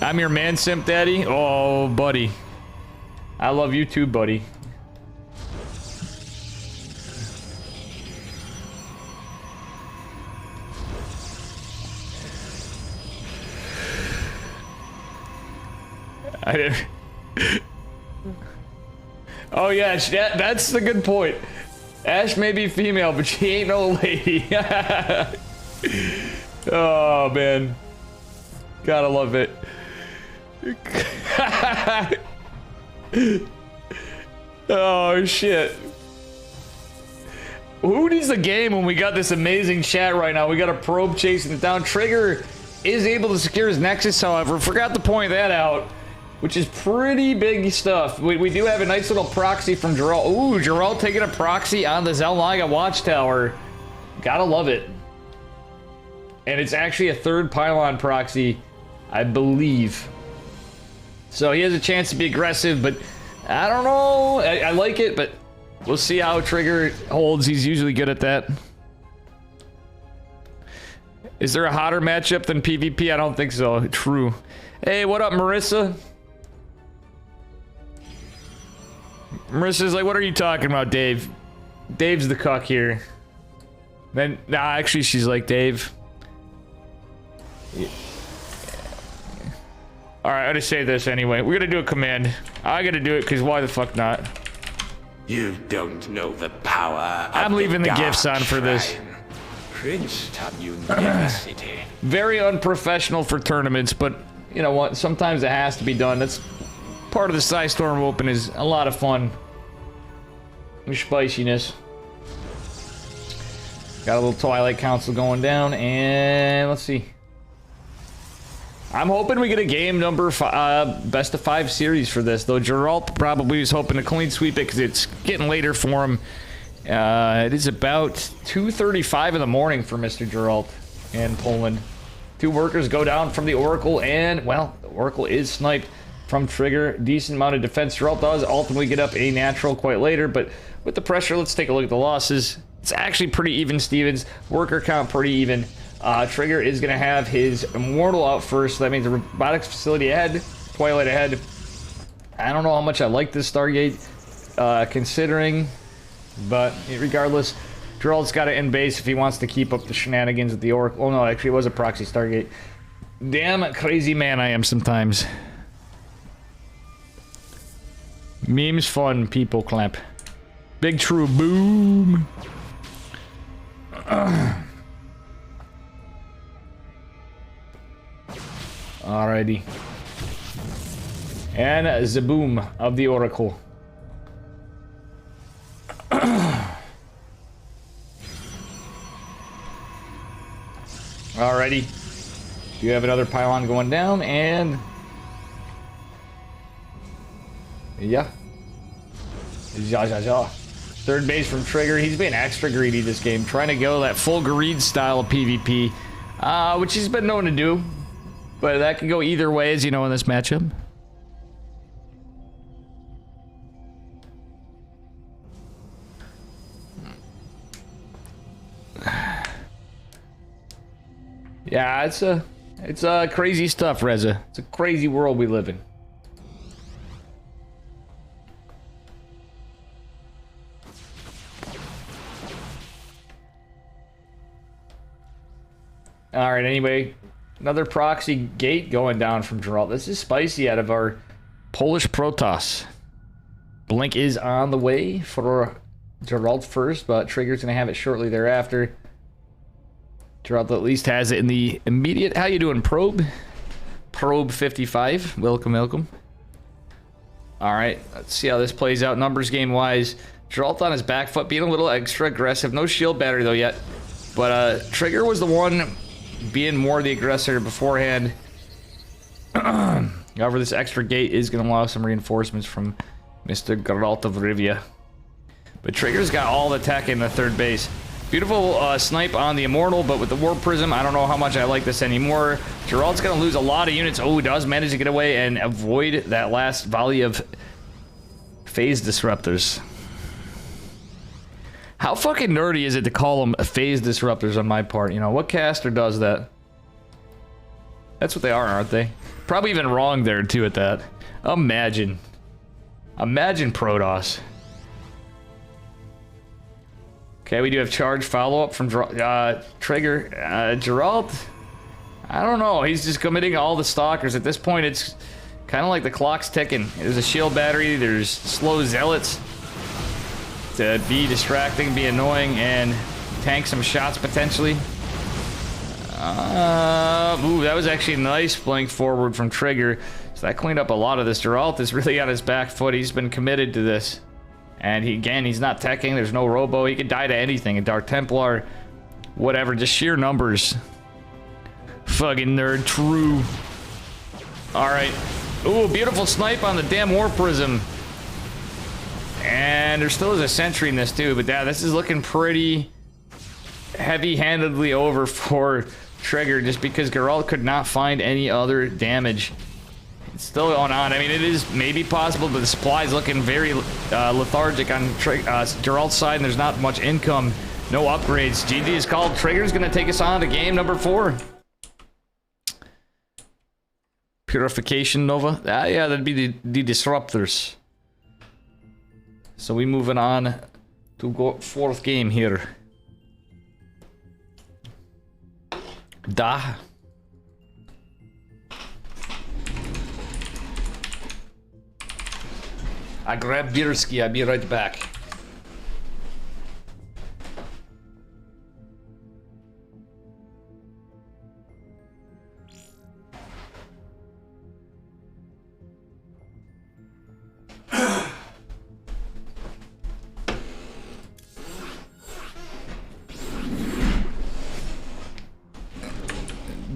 I'm your man simp daddy? Oh, buddy. I love you too, buddy. I didn't... Oh yeah, that's the good point. Ash may be female, but she ain't no lady. Oh man, gotta love it. Oh shit. Who needs the game when we got this amazing chat right now? We got a probe chasing it down. Trigger is able to secure his Nexus, however. Forgot to point that out. Which is pretty big stuff. We do have a nice little proxy from Geralt. Ooh, Geralt taking a proxy on the Zelnaga Watchtower. Gotta love it. And it's actually a third pylon proxy, I believe. So he has a chance to be aggressive, but I don't know. I like it, but we'll see how Trigger holds. He's usually good at that. Is there a hotter matchup than PvP? I don't think so. True. Hey, what up, Marissa? Marissa's like, what are you talking about, Dave? Dave's the cuck here. Then, nah, actually, she's like, Dave. Yeah. Alright, I'm gonna say this anyway. We're gonna do a command. I gotta do it, because why the fuck not? You don't know the power. I'm leaving the gifts on for this. Princetown University. Very unprofessional for tournaments, but you know what? Sometimes it has to be done. That's part of the PSISTORM Open, is a lot of fun. And spiciness. Got a little Twilight Council going down, and let's see. I'm hoping we get a game number best of 5 series for this, though. Geralt probably is hoping to clean sweep it because it's getting later for him. It is about 2:35 in the morning for Mr. Geralt in Poland. 2 workers go down from the Oracle, and, well, the Oracle is sniped from Trigger. Decent amount of defense. Geralt does ultimately get up a natural quite later, but with the pressure, let's take a look at the losses. It's actually pretty even, Stevens. Worker count pretty even. Trigger is going to have his Immortal out first, so that means the robotics facility ahead, Twilight ahead. I don't know how much I like this Stargate, considering, but regardless, Geralt's got to end base if he wants to keep up the shenanigans with the Oracle. Oh no, actually it was a proxy Stargate. Damn crazy man I am sometimes. Memes fun, people clap. Big true boom. Alrighty. And the boom of the Oracle. Alrighty. You have another pylon going down, and yeah. Ja. Third base from Trigger. He's being extra greedy this game, trying to go that full greed style of PvP, which he's been known to do. But that can go either way, as you know, in this matchup. Yeah, it's crazy stuff, Reza. It's a crazy world we live in. All right. Anyway, Another proxy gate going down from Geralt. This is spicy out of our Polish Protoss. Blink is on the way for Geralt first, but Trigger's going to have it shortly thereafter. Geralt at least has it in the immediate... How you doing, Probe? Probe 55. Welcome, welcome. Alright, let's see how this plays out numbers game-wise. Geralt on his back foot, being a little extra aggressive. No shield battery, though, yet. But Trigger was the one being more the aggressor beforehand. However, this extra gate is going to allow some reinforcements from Mr. Geralt of Rivia. But Trigger's got all the tech in the third base. Beautiful snipe on the Immortal, but with the Warp Prism, I don't know how much I like this anymore. Geralt's going to lose a lot of units. Oh, he does manage to get away and avoid that last volley of phase disruptors. How fucking nerdy is it to call them phase disruptors on my part? You know, what caster does that? That's what they are, aren't they? Probably even wrong there, too, at that. Imagine. Imagine Protoss. Okay, we do have charge follow-up from Trigger. Geralt, I don't know. He's just committing all the stalkers. At this point, it's kind of like the clock's ticking. There's a shield battery. There's slow zealots to be distracting, be annoying, and tank some shots potentially. Ooh, that was actually a nice blink forward from Trigger. So that cleaned up a lot of this. Geralt is really on his back foot. He's been committed to this. And he's not teching. There's no robo. He could die to anything. A Dark Templar, whatever. Just sheer numbers. Fucking nerd. True. Alright. Ooh, beautiful snipe on the damn Warp Prism. And there still is a sentry in this too, but yeah, this is looking pretty heavy-handedly over for Trigger just because Geralt could not find any other damage. It's still going on. I mean, it is maybe possible, but the supply is looking very lethargic on Geralt's side, and there's not much income. No upgrades. GG is called. Trigger's going to take us on to game number 4. Purification Nova. Yeah, that'd be the Disruptors. So we moving on to go 4th game here. Da. I grab Bierski, I'll be right back.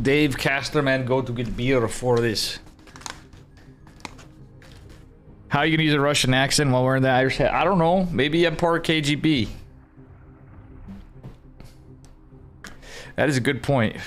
Dave Casterman go to get beer for this. How are you gonna use a Russian accent while wearing the Irish hat? I don't know. Maybe I'm part KGB. That is a good point.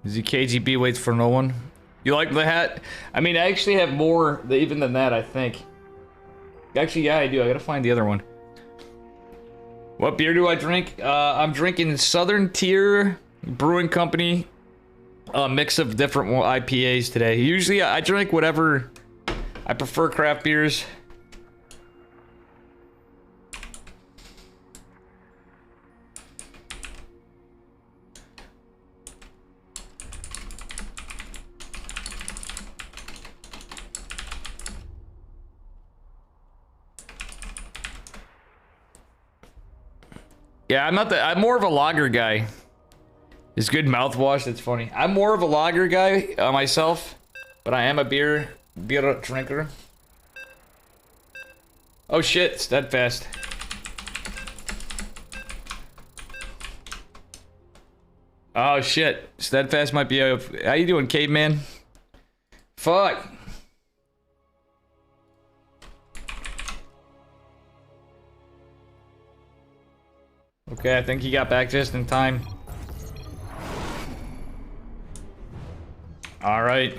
The KGB waits for no one. You like the hat? I mean, I actually have more even than that, I think. Actually, yeah, I do. I gotta find the other one. What beer do I drink? I'm drinking Southern Tier Brewing Company. A mix of different IPAs today. Usually, I drink whatever. I prefer craft beers. Yeah, I'm more of a lager guy. It's good mouthwash, that's funny. I'm more of a lager guy myself, but I am a beer drinker. Oh shit, Steadfast. Oh shit, Steadfast might be a... How you doing, caveman? Fuck. Okay, I think he got back just in time. Alright.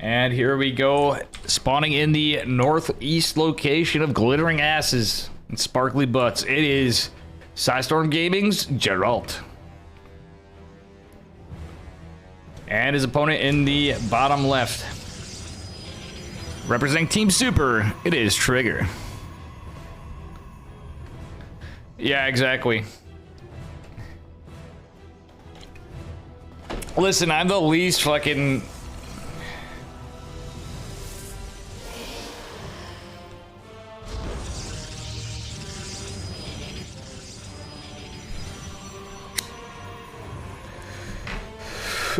And here we go, spawning in the northeast location of glittering asses and sparkly butts. It is PSISTORM Gaming's Geralt. And his opponent in the bottom left. Representing Team Super, it is Trigger. Yeah, exactly. Listen, I'm the least fucking...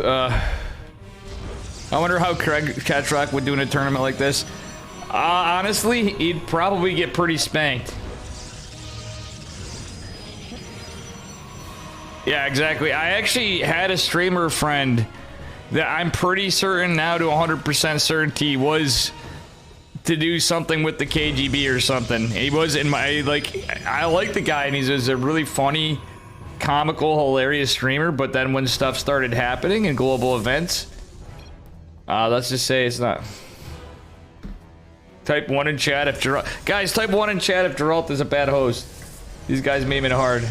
I wonder how Craig Catrock would do in a tournament like this. Honestly, he'd probably get pretty spanked. Yeah, exactly. I actually had a streamer friend that I'm pretty certain now to 100% certainty was to do something with the KGB or something. He was in my, like, I like the guy and he's a really funny, comical, hilarious streamer, but then when stuff started happening in global events, let's just say it's not. Type 1 in chat if Geralt... Guys, type 1 in chat if Geralt is a bad host. These guys meme it hard.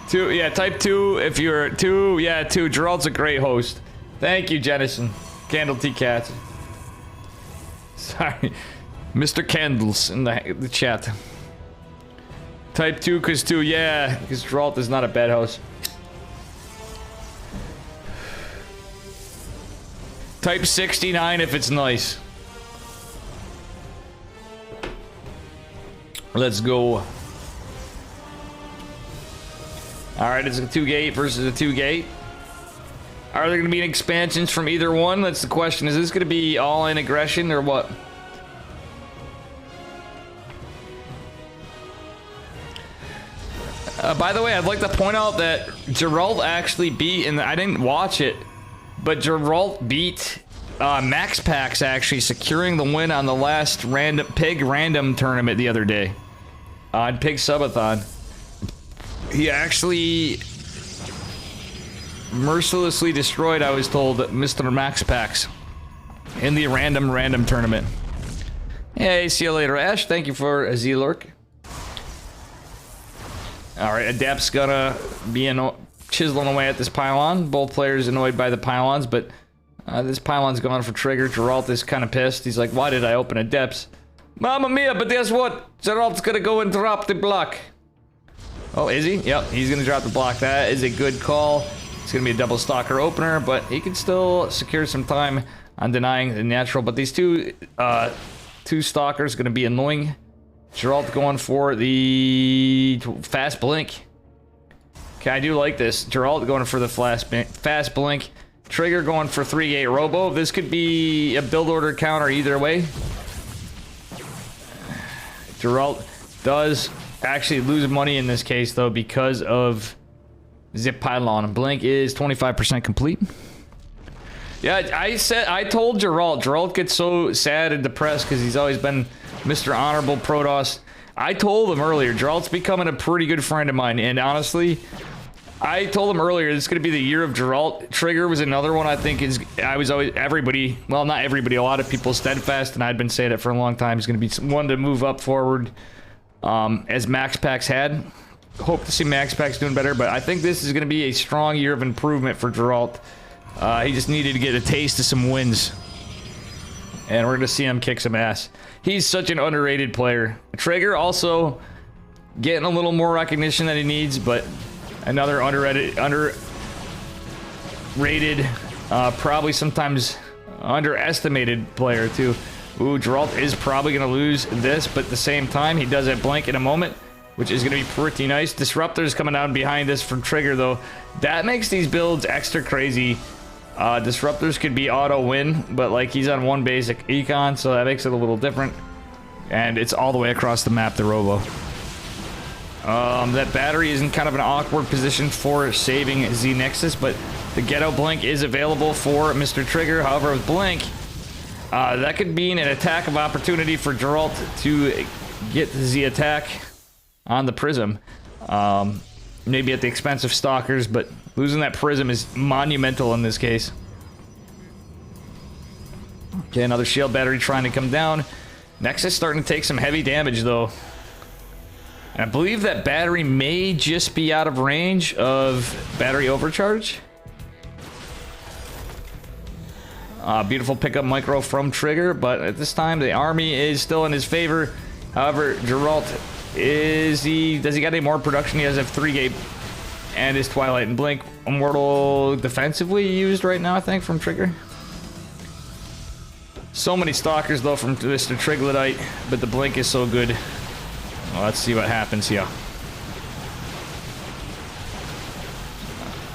2, yeah, type 2 if you're... 2, yeah, 2. Geralt's a great host. Thank you, Jennison. Candle Tea Cat. Sorry. Mr. Candles in the chat. Type 2 because 2, yeah, because Geralt is not a bad host. Type 69 if it's nice. Let's go. Alright, it's a 2-gate versus a 2-gate. Are there going to be expansions from either one? That's the question. Is this going to be all-in aggression or what? By the way, I'd like to point out that Geralt actually beat, and I didn't watch it, but Geralt beat Max Pax actually, securing the win on the last Pig Random tournament the other day. On Pig Subathon. He actually mercilessly destroyed, I was told, Mr. Max Pax in the random tournament. Hey, see you later, Ash. Thank you for a Z-lurk. Alright, Adept's gonna be chiseling away at this pylon. Both players annoyed by the pylons, but this pylon's going for Trigger. Geralt is kind of pissed. He's like, why did I open Adepts? Mamma mia, but guess what? Geralt's gonna go and drop the block. Oh, is he? Yep, he's gonna drop the block. That is a good call. It's gonna be a double stalker opener, but he can still secure some time on denying the natural. But these two stalkers gonna be annoying. Geralt going for the fast blink. Okay, I do like this. Geralt going for the fast blink. Trigger going for 3-gate robo. This could be a build order counter either way. Geralt does actually lose money in this case though because of Zip Pylon. Blink is 25% complete. Yeah, I told Geralt gets so sad and depressed because he's always been Mr. Honorable Protoss. I told him earlier, Geralt's becoming a pretty good friend of mine, and honestly, I told him earlier, this is going to be the year of Geralt. Trigger was another one I think I was always, everybody, well, not everybody, a lot of people, Steadfast, and I'd been saying it for a long time, is going to be one to move up forward, as Max Pax had. Hope to see Max Pax doing better, but I think this is going to be a strong year of improvement for Geralt. He just needed to get a taste of some wins. And we're going to see him kick some ass. He's such an underrated player. Trigger also getting a little more recognition than he needs, but another underrated, probably sometimes underestimated player too. Ooh, Geralt is probably going to lose this, but at the same time, he does have Blink in a moment, which is going to be pretty nice. Disruptor's coming down behind this from Trigger, though. That makes these builds extra crazy. Disruptors could be auto win, but like he's on one basic econ, so that makes it a little different. And it's all the way across the map, the Robo. That battery is in kind of an awkward position for saving Z Nexus, but the Ghetto Blink is available for Mr. Trigger. However, with Blink, that could be an attack of opportunity for Geralt to get the Z attack on the Prism. Maybe at the expense of Stalkers, but Losing that prism is monumental in this case. Okay, another shield battery trying to come down. Nexus starting to take some heavy damage, though. And I believe that battery may just be out of range of battery overcharge. Beautiful pickup micro from Trigger, but at this time the army is still in his favor. However, Geralt, does he got any more production? He does have 3 gate and his Twilight and Blink. Immortal defensively used right now, I think, from Trigger. So many stalkers though from Mr. Triglodyte, but the Blink is so good. Well, let's see what happens here.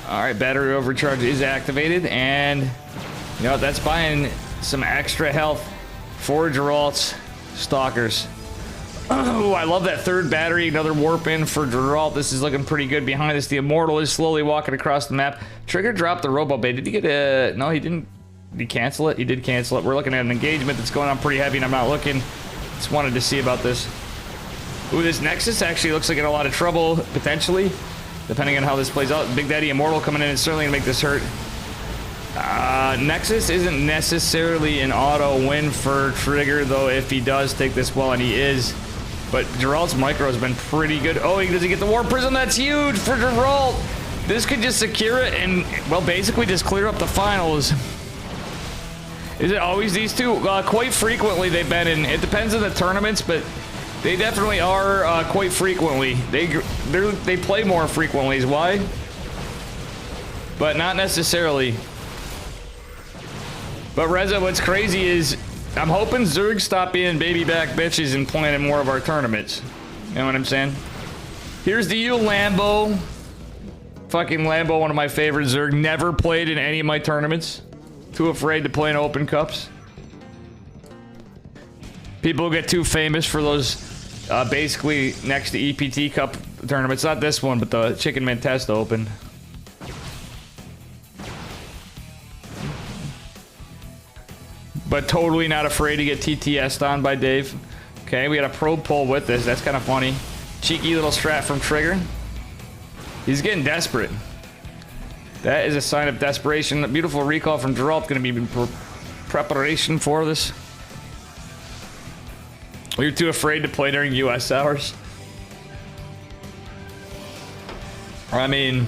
Alright, battery overcharge is activated, and you know, that's buying some extra health for Geralt's stalkers. Oh, I love that third battery. Another warp in for Geralt. This is looking pretty good. Behind us, the Immortal is slowly walking across the map. Trigger dropped the Robo Bay. Did he get a... No, he didn't. Did he cancel it? He did cancel it. We're looking at an engagement that's going on pretty heavy, and I'm not looking. Just wanted to see about this. Ooh, this Nexus actually looks like in a lot of trouble, potentially, depending on how this plays out. Big Daddy Immortal coming in and certainly going to make this hurt. Nexus isn't necessarily an auto win for Trigger, though, if he does take this well, and he is. But Geralt's micro has been pretty good. Oh, does he get the War Prism? That's huge for Geralt. This could just secure it and, well, basically just clear up the finals. Is it always these two? Quite frequently they've been in. It depends on the tournaments, but they definitely are quite frequently. They play more frequently. Is why? But not necessarily. But Reza, what's crazy is I'm hoping Zerg stop being baby back bitches and playing in more of our tournaments. You know what I'm saying? Here's the you, Lambo. Fucking Lambo, one of my favorite Zerg. Never played in any of my tournaments. Too afraid to play in open cups. People get too famous for those basically next to EPT Cup tournaments. Not this one, but the Chicken Man Test Open. But totally not afraid to get TTS'd on by Dave. Okay, we got a probe pull with this. That's kind of funny. Cheeky little strat from Trigger. He's getting desperate. That is a sign of desperation. A beautiful recall from Geralt. Going to be in preparation for this. You're too afraid to play during US hours. I mean,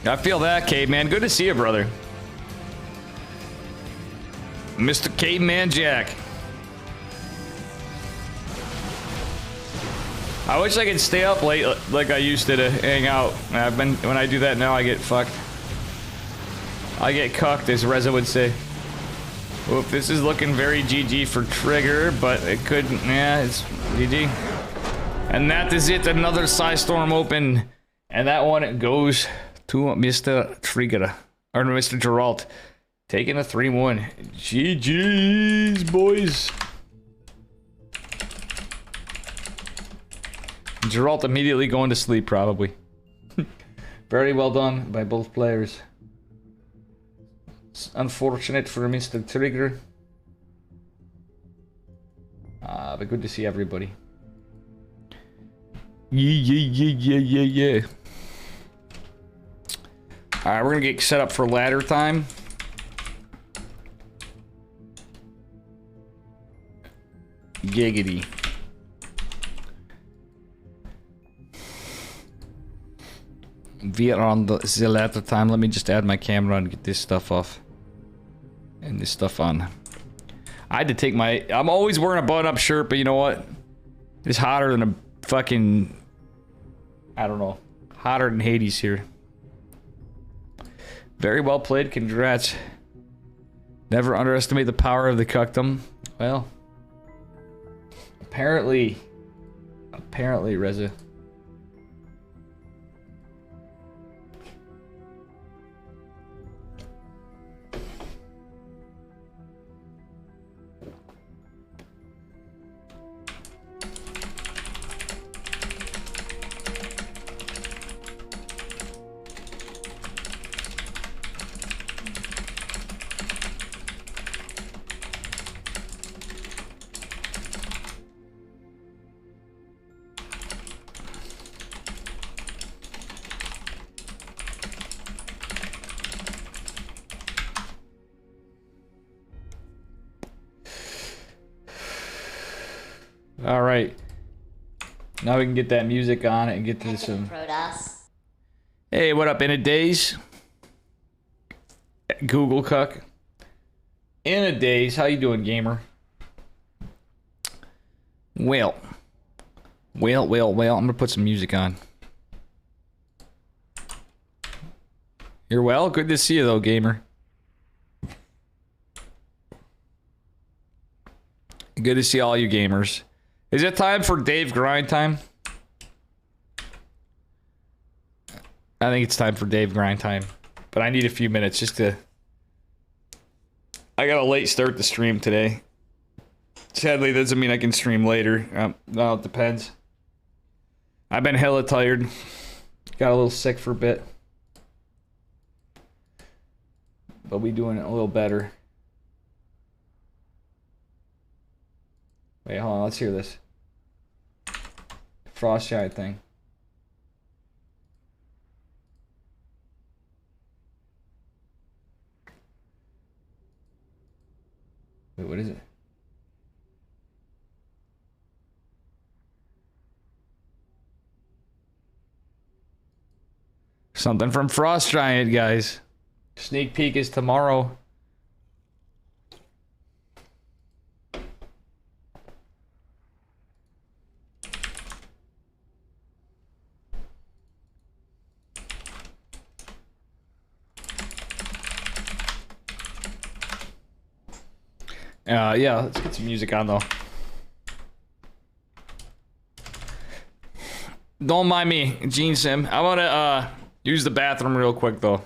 I feel that, Caveman. Good to see you, brother. Mr. Caveman Jack. I wish I could stay up late like I used to hang out. When I do that now, I get fucked. I get cucked, as Reza would say. Oof, this is looking very GG for Trigger, but it could, yeah, it's GG. And that is it, another PSISTORM open. And that one goes to Mr. Trigger, or Mr. Geralt. Taking a 3-1. GG's, boys. Geralt immediately going to sleep, probably. Very well done by both players. It's unfortunate for Mr. Trigger. But good to see everybody. Yeah. Alright, we're gonna get set up for ladder time. Giggity. We are on the ladder time. Let me just add my camera and get this stuff off. And this stuff on. I had to take my... I'm always wearing a button-up shirt, but you know what? It's hotter than a fucking... I don't know. Hotter than Hades here. Very well played. Congrats. Never underestimate the power of the cuctum. Well... Apparently, Reza. All right. Now we can get that music on and get to some. Hey, what up, In a Days? Google Cuck. In a Days, how you doing, gamer? Well, I'm gonna put some music on. You're well? Good to see you though, gamer. Good to see all you gamers. Is it time for Dave Grind time? I think it's time for Dave Grind time. But I need a few minutes just to... I got a late start to stream today. Sadly, that doesn't mean I can stream later. No, it depends. I've been hella tired. Got a little sick for a bit. But we doing it a little better. Wait, hold on. Let's hear this. Frost Giant thing. Wait, what is it? Something from Frost Giant, guys. Sneak peek is tomorrow. Yeah, let's get some music on though. Don't mind me, Gene Sim. I wanna use the bathroom real quick though.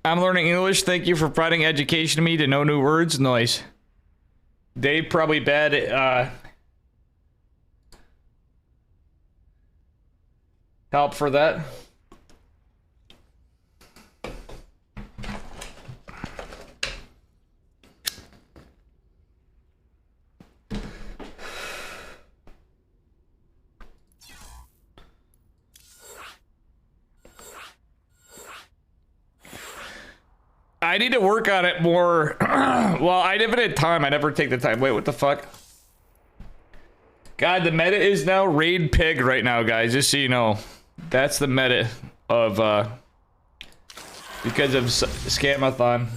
I'm learning English. Thank you for providing education to me to know new words. Nice. Dave probably bad at help for that. I need to work on it more. Well, I never had time. I never take the time. Wait, what the fuck? God, the meta is now Raid Pig right now, guys. Just so you know. That's the meta of, because of Scamathon.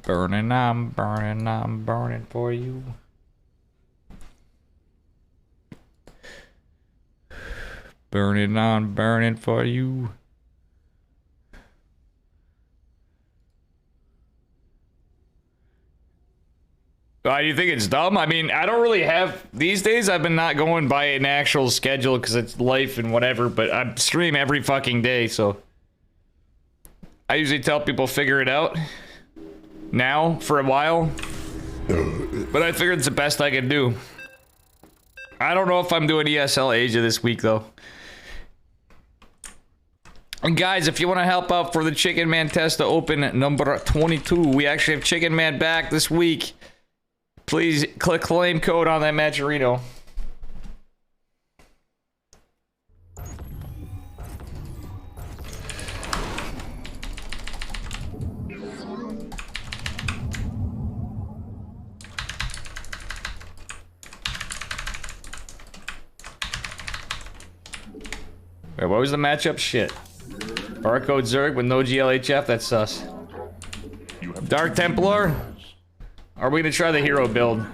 I'm burning for you. Burning for you. Why do you think it's dumb? I mean, I don't really have... These days, I've been not going by an actual schedule because it's life and whatever, but I stream every fucking day, so... I usually tell people figure it out. Now, for a while. But I figured it's the best I can do. I don't know if I'm doing ESL Asia this week, though. And guys, if you want to help out for the Chicken Man test to open number 22, we actually have Chicken Man back this week. Please click claim code on that Matcherino. Wait, what was the matchup? Shit. Barcode Zerg with no GLHF? That's sus. Dark Templar? Are we gonna try the hero build?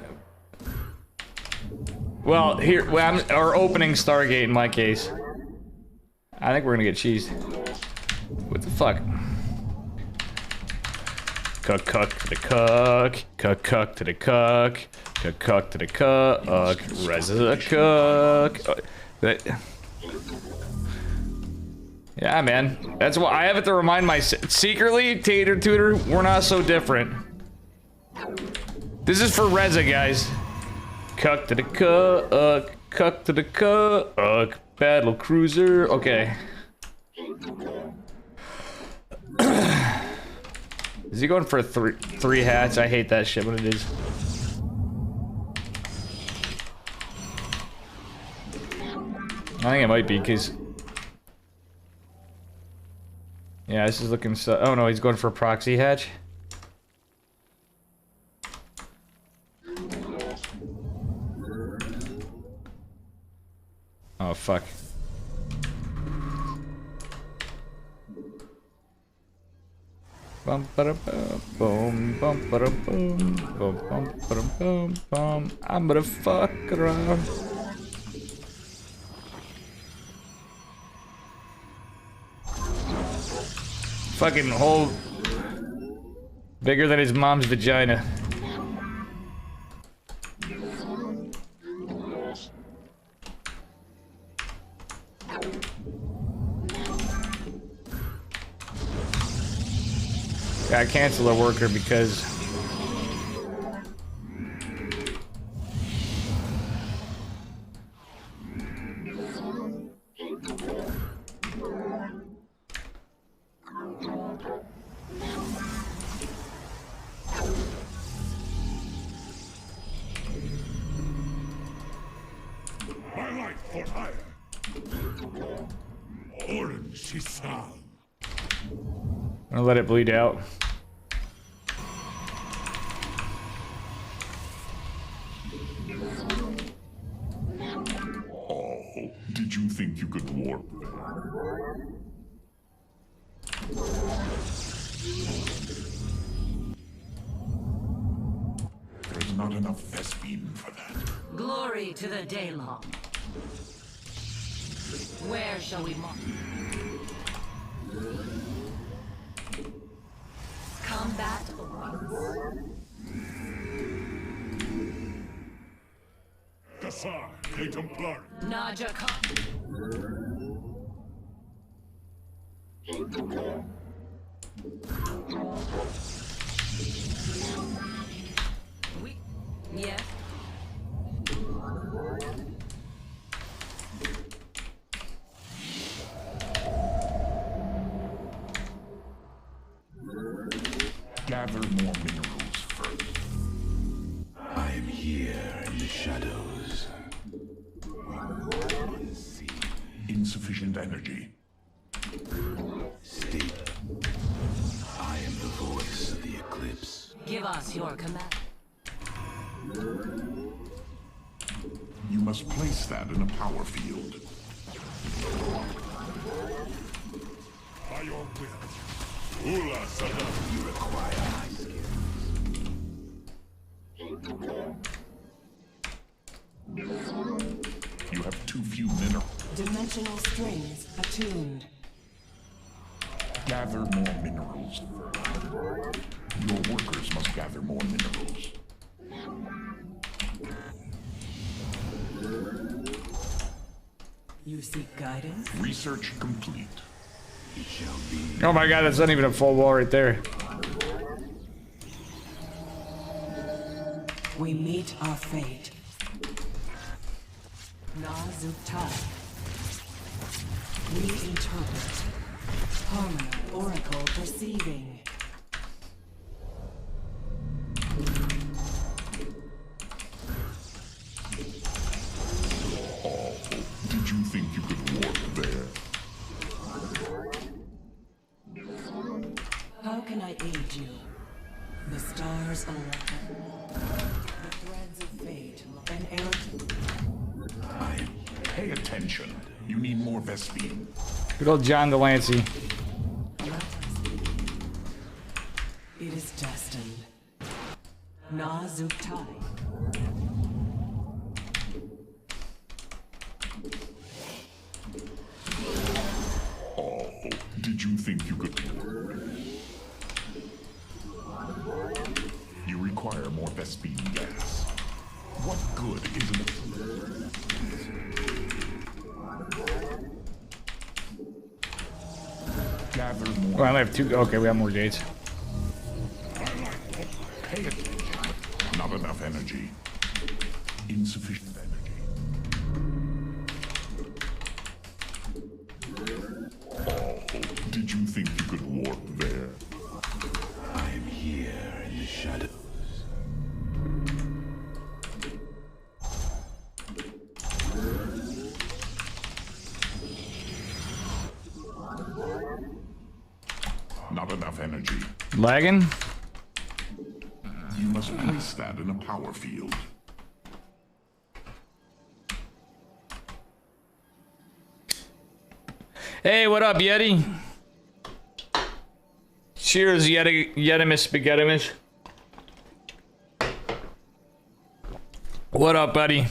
Well, here, or opening Stargate in my case. I think we're gonna get cheesed. What the fuck? Cuck to the cuck. Cuck to the cuck. Cuck to the cuck. Reza cuck. Yeah, man. That's why I have it to remind myself. Secretly, Tater Tutor, we're not so different. This is for Reza, guys. Cuck to the cuck. Cuck to the cuck. Battle Cruiser. Okay. Is he going for three hats? I hate that shit when it is. I think it might be, because... Yeah, this is looking so... Oh no, he's going for a proxy hatch. Oh, fuck. Bum ba boom, bum ba boom, bum boom, bum. I'm gonna fuck around. Fucking hole bigger than his mom's vagina. I cancel a worker because for hire. Orange is sound. I'm gonna let it bleed out. Oh, did you think you could warp? There's not enough Vespine for that. Glory to the Daylong. Where shall we march? Combat awaits. Kassar, a Templar. Naja Khan. Yes. Gather more minerals first. here in the shadows. Insufficient energy. State. I am the voice of the eclipse. Give us your command. You must place that in a power field. By your will. Ula Sada. You require my skills. You have too few minerals. Dimensional strings attuned. Gather more minerals. Your workers must gather more minerals. You seek guidance? Research complete. It shall be. Oh my god, that's not even a full wall right there. We meet our fate. Nazuktai. We interpret. Harmony, oracle perceiving. Oh, did you think you could warp there? How can I aid you? The stars align. The threads of fate. An error. Pay attention. You need more Vespine. Good old John Delancey. It is destined. Nazuktai. Oh, did you think you could? You require more Vespine gas. What good isn't it? Gather Oh, more. I only have two. Okay, we have more gates. Pay attention. Not enough energy. Insufficient energy. Oh, did you think you could warp there? I am here in the shadows. Not enough energy. Lagging? You must place that in a power field. Hey, what up, Yeti? Cheers, Yetimus Spaghettimus. What up, buddy?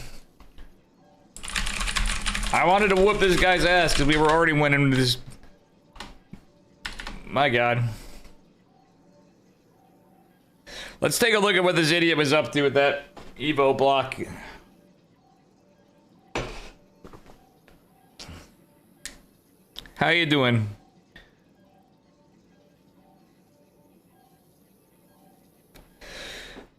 I wanted to whoop this guy's ass because we were already winning this. My god. Let's take a look at what this idiot was up to with that Evo block. How you doing?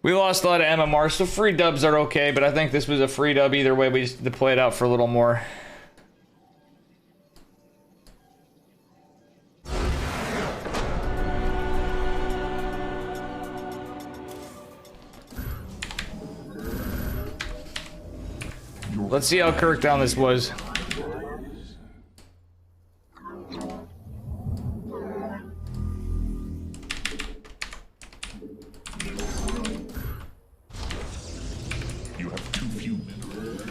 We lost a lot of MMR, so free dubs are okay, but I think this was a free dub either way. We just had to play it out for a little more. Let's see how Kirk down this was. You have too few minerals.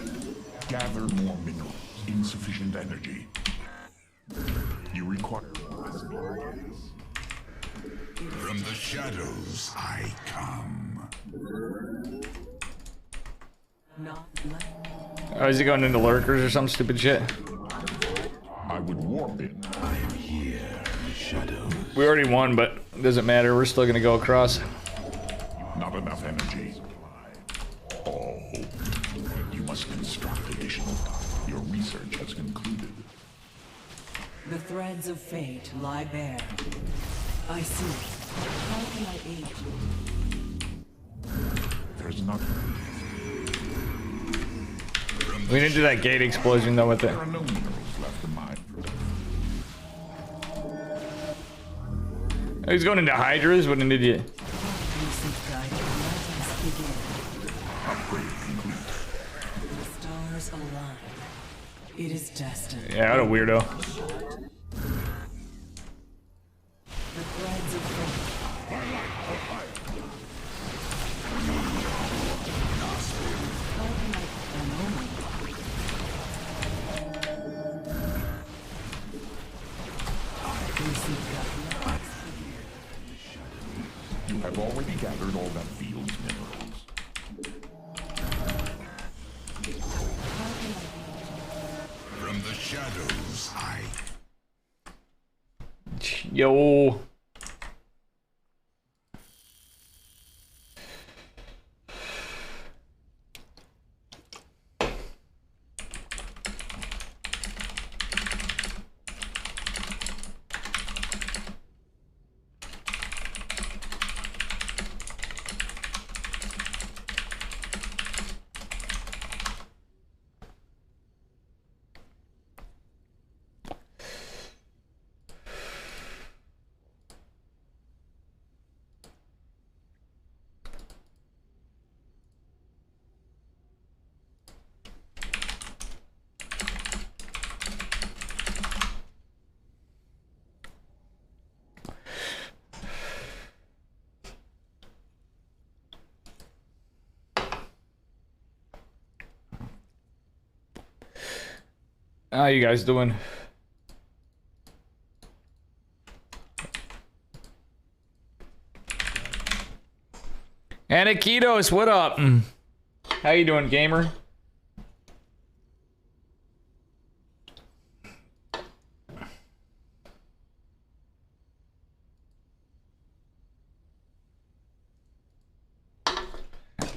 Gather more minerals. Insufficient energy. You require more Vespine gas. From the shadows I come. Not left. Oh, is he going into lurkers or some stupid shit? I would warp it. I am here in the shadows. We already won, but it doesn't matter. We're still gonna go across. Not enough energy. Oh, you must construct additional. Your research has concluded. The threads of fate lie bare. I see. How can I aid you? There's nothing. We didn't do that gate explosion though with it. There are no minerals left in mine. He's going into Hydras. What an idiot. You seek guidance. Let us begin. Upgrade complete. The stars align. It is destined. Yeah, what a weirdo. The threads of fate. You have already gathered all that field's minerals. From the shadows, Yo. How you guys doing? Anakitos, what up? How you doing, gamer? I'm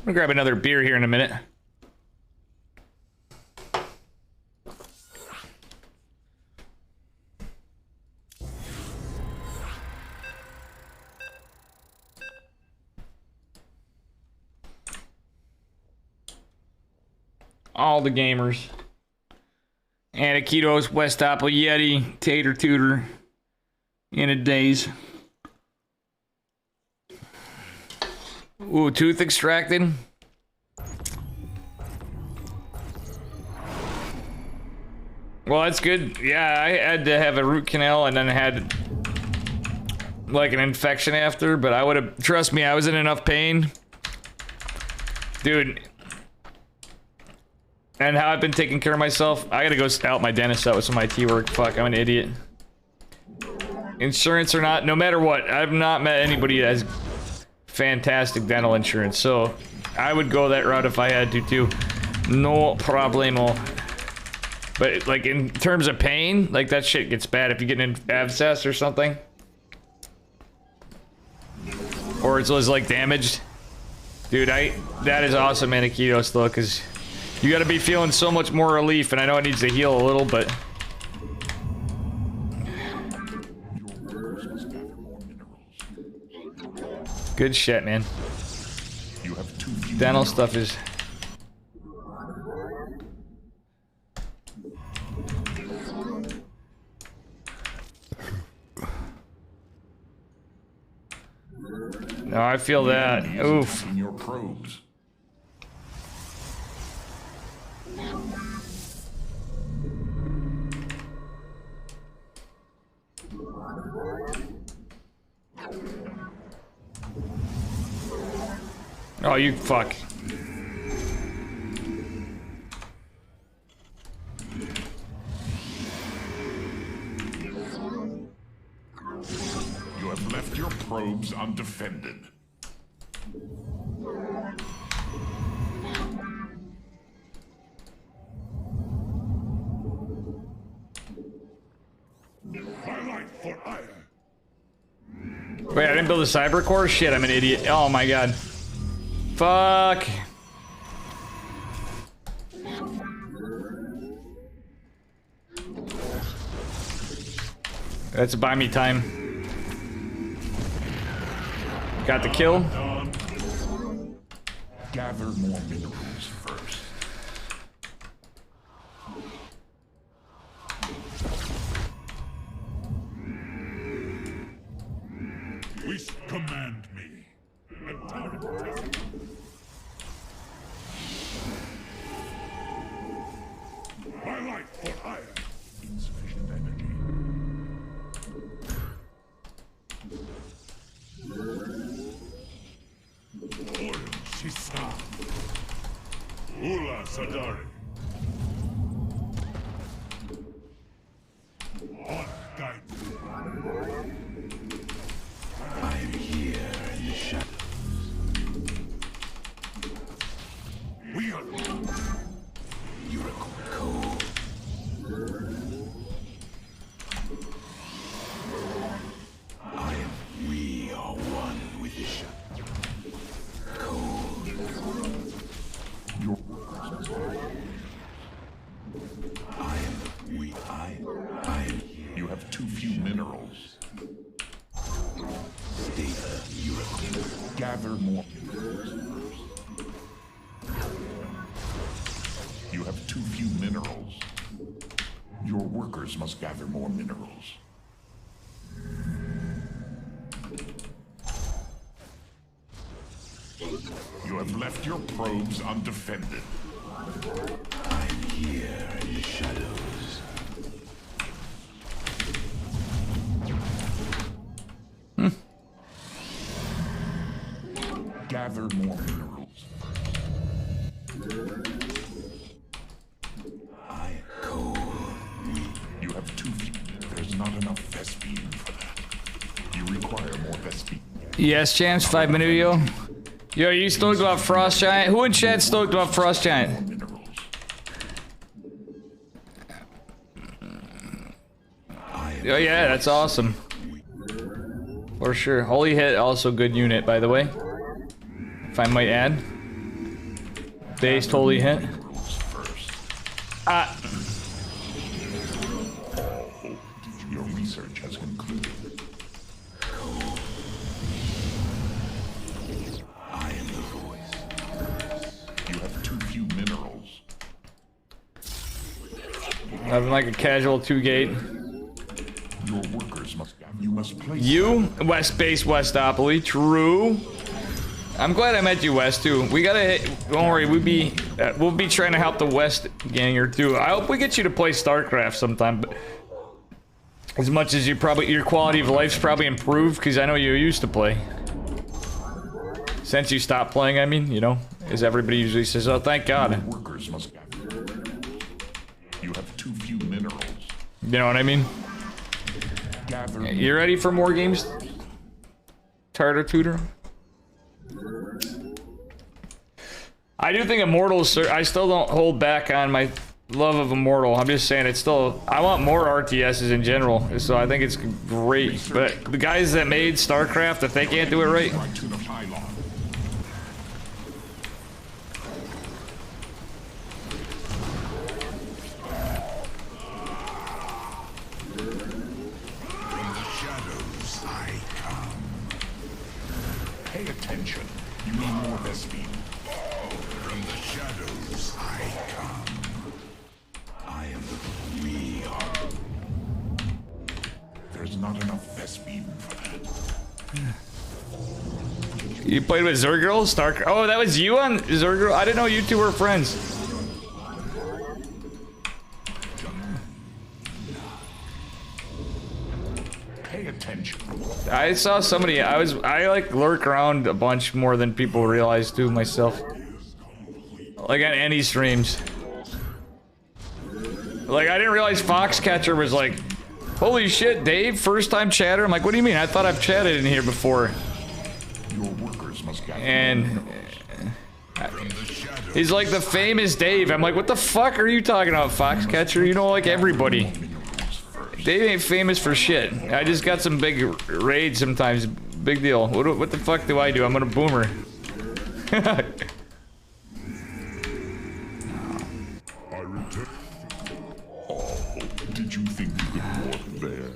gonna grab another beer here in a minute. All the gamers. Anakitos, West Apple, Yeti, Tater Tutor. In a daze. Ooh, tooth extracted. Well, that's good. Yeah, I had to have a root canal and then had like an infection after, but I would have, trust me, I was in enough pain. Dude. And how I've been taking care of myself, I gotta go out my dentist out with some IT work. Fuck, I'm an idiot. Insurance or not, no matter what, I've not met anybody that has fantastic dental insurance, so I would go that route if I had to too. No problemo. But like in terms of pain, like that shit gets bad if you get an abscess or something. Or it's like damaged. Dude, that is awesome, Anakitos, though, because you gotta be feeling so much more relief, and I know it needs to heal a little, but good shit, man. You have 2 Dental stuff is... No, I feel that. Oof. in your probes. Oh, you fuck. You have left your probes undefended. Wait, I didn't build a cyber core? Shit, I'm an idiot. Oh my god. Fuck. That's buy me time. Got the kill. Gather more minerals first. Please command me. Ula Sadari. On guide. I am here in the shadows. We are. You're a cold. We are one with the shadow. Cold. Your I am here. You have too few minerals. Stay you Gather more. You have too few minerals. Your workers must gather more minerals. You have left your probes undefended. I'm here in the shadows. Gather more minerals. I cold. You have too few. There's not enough Vespine for that. You require more Vespine. Yes, champs, 5 minutes ago. Yo, are you stoked about Frost Giant? Who in chat stoked about Frost Giant? Minerals. Oh yeah, that's awesome. For sure. Holy Hit, also good unit, by the way. If I might add. Dazed Holy Hit. Minerals first. Ah. Your research has concluded. I am the voice. You have too few minerals. Having like a casual 2-gate. Your workers must gather. You must place. You, West Base Westopoly, true. I'm glad I met you, West, too. We gotta hit, don't worry, we'll be trying to help the West ganger, too. I hope we get you to play Starcraft sometime, but as much as your quality of life's probably improved, because I know you used to play. Since you stopped playing, I mean, you know, as everybody usually says, oh, thank God. Your workers must gather. You have too few minerals. You know what I mean? Gather. You ready for more games? Tartar Tutor? I do think Immortals, I still don't hold back on my love of Immortal. I'm just saying it's still, I want more RTSs in general, so I think it's great. But the guys that made Starcraft, if they can't do it right, To the pylon. From the shadows I come. Pay attention. You need more Vespine. From the shadows I come. I am the we are. There's not enough Vespine for that. you played with Zergirl, Starcraft. Oh, that was you on Zergirl? I didn't know you two were friends. Pay attention. I saw somebody, I like lurk around a bunch more than people realize too myself. Like on any streams. Like I didn't realize Foxcatcher was like, holy shit, Dave, first time chatter? I'm like, what do you mean? I thought I've chatted in here before. Your workers must gather. And From the shadows. he's like the famous Dave. I'm like, what the fuck are you talking about, Foxcatcher? You know, like everybody. Minerals first. Dave ain't famous for shit. I just got some big raids sometimes. Big deal. What the fuck do? I'm gonna boomer. I return. Oh, did you think you could walk there?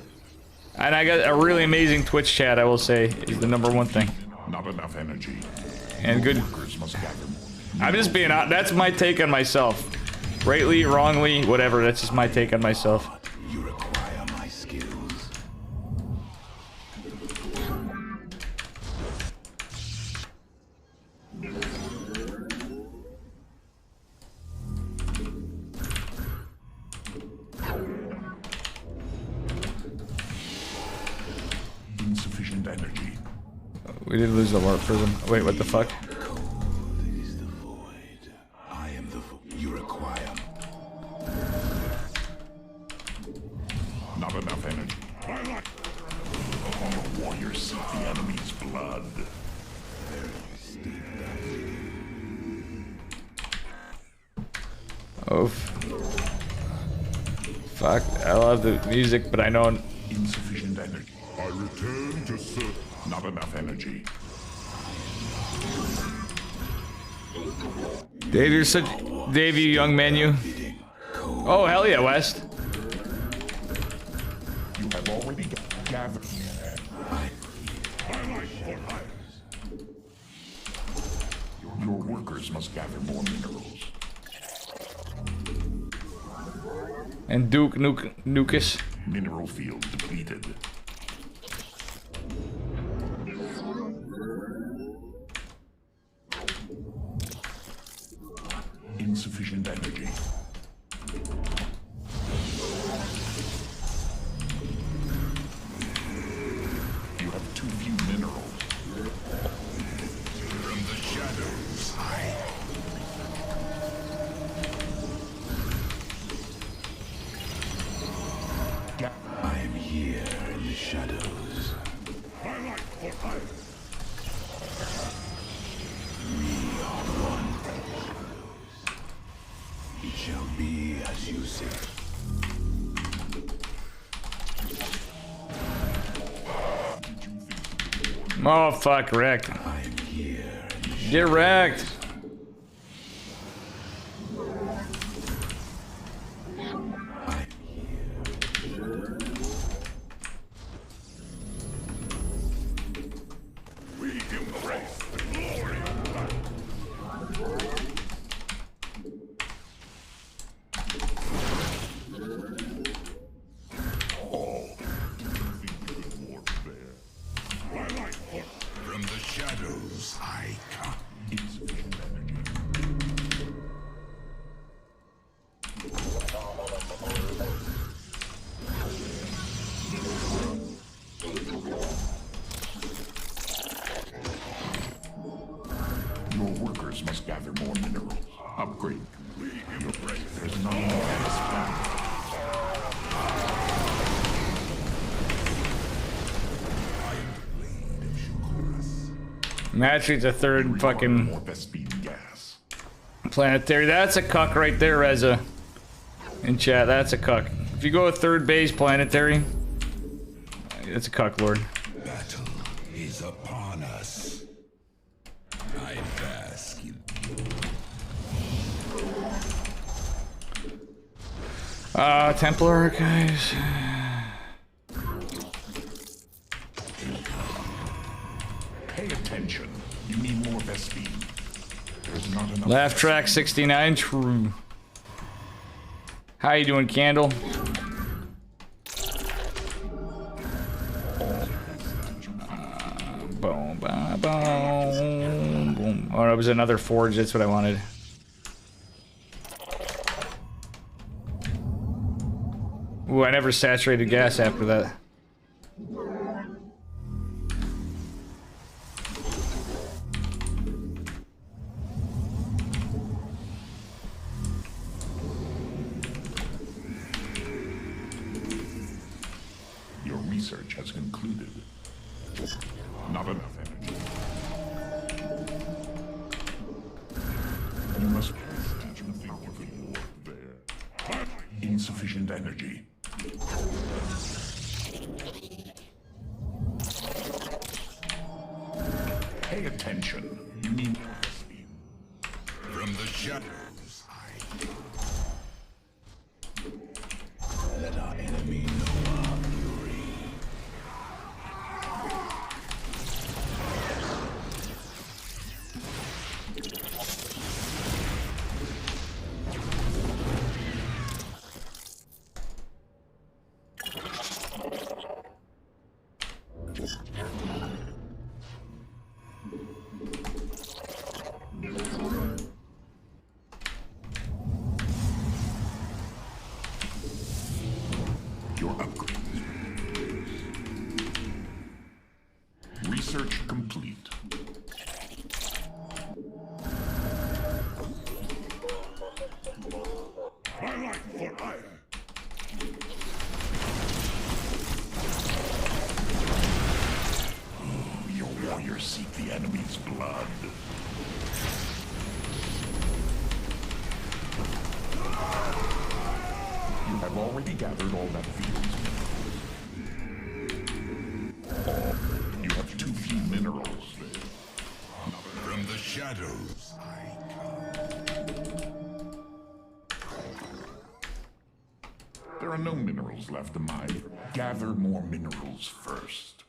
And I got a really amazing Twitch chat, I will say, is the #1 thing. Not enough energy. And good. Workers must gather more. I'm just being out. That's my take on myself. Rightly, wrongly, whatever. That's just my take on myself. You require my skills. Insufficient energy. We did lose the warp prism. Wait, what the fuck? Cold is the void. I am the Oof. Fuck, I love the music, but I know... Insufficient energy. I return to serve. Not enough energy. Dave, you're such... Dave, you young man, you. Oh, hell yeah, West. You have already gathered. Your workers must gather more minerals. And Nukus. Mineral field depleted. Insufficient energy. You have too few minerals. From the shadows, I am here in the shadows. We are one. It shall be as you say. Oh, fuck, wrecked. I am here in the shadows. Get wrecked. We embrace the glory of life. From the shadows, I come. Insufficient energy. Your workers must gather more minerals. Upgrade complete. There's not enough gas Naturally, it's a third fucking more Vespine gas. planetary. That's a cuck right there, Reza. In chat, that's a cuck. If you go with third base planetary, it's a cuck, Lord. Battle is upon us. I bask in Templar Archives. Pay attention. You need more Vespine. There's not enough. Laugh track 69, true. How you doing, Candle? Boom, boom, boom, boom. Oh, it was another forge. That's what I wanted. Ooh, I never saturated gas after that. Your research has concluded. Not enough energy. You must teach me think you can work there. Insufficient energy. Pay attention. You need more Vespine. from the shadows. Let our enemy know our fury. already gathered all that field. You have too few minerals there. From the shadows, I come. There are no minerals left to mine. Gather more minerals first.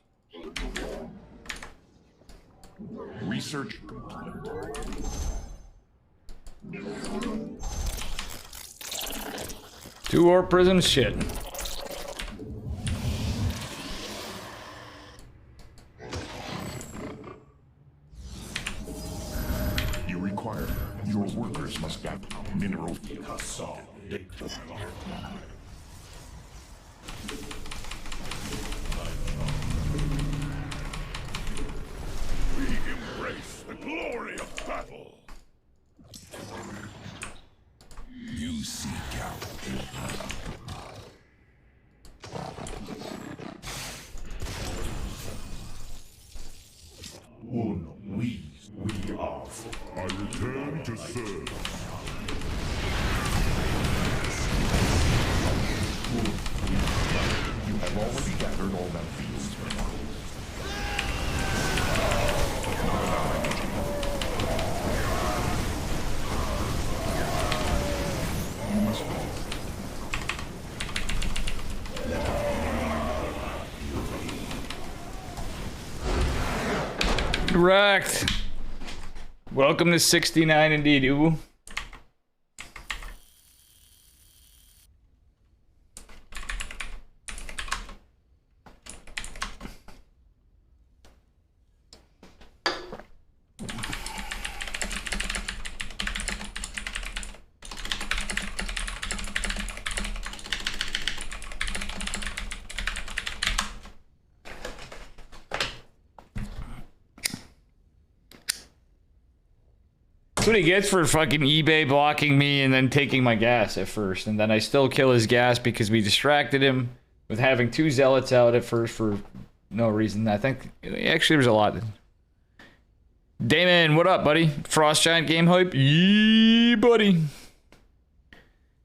Research complete. Two ore prisms, shit. You require your workers must gather mineral. We embrace the glory of battle. You seek out. We are. I return to serve. You have already gathered all that field. You must Correct. Welcome to 69 indeed, ooh. That's what he gets for fucking eBay blocking me and then taking my gas at first. And then I still kill his gas because we distracted him with having two zealots out at first for no reason. I think, actually, there's a lot. Damon, what up, buddy? Frost Giant game hype? Yee, buddy.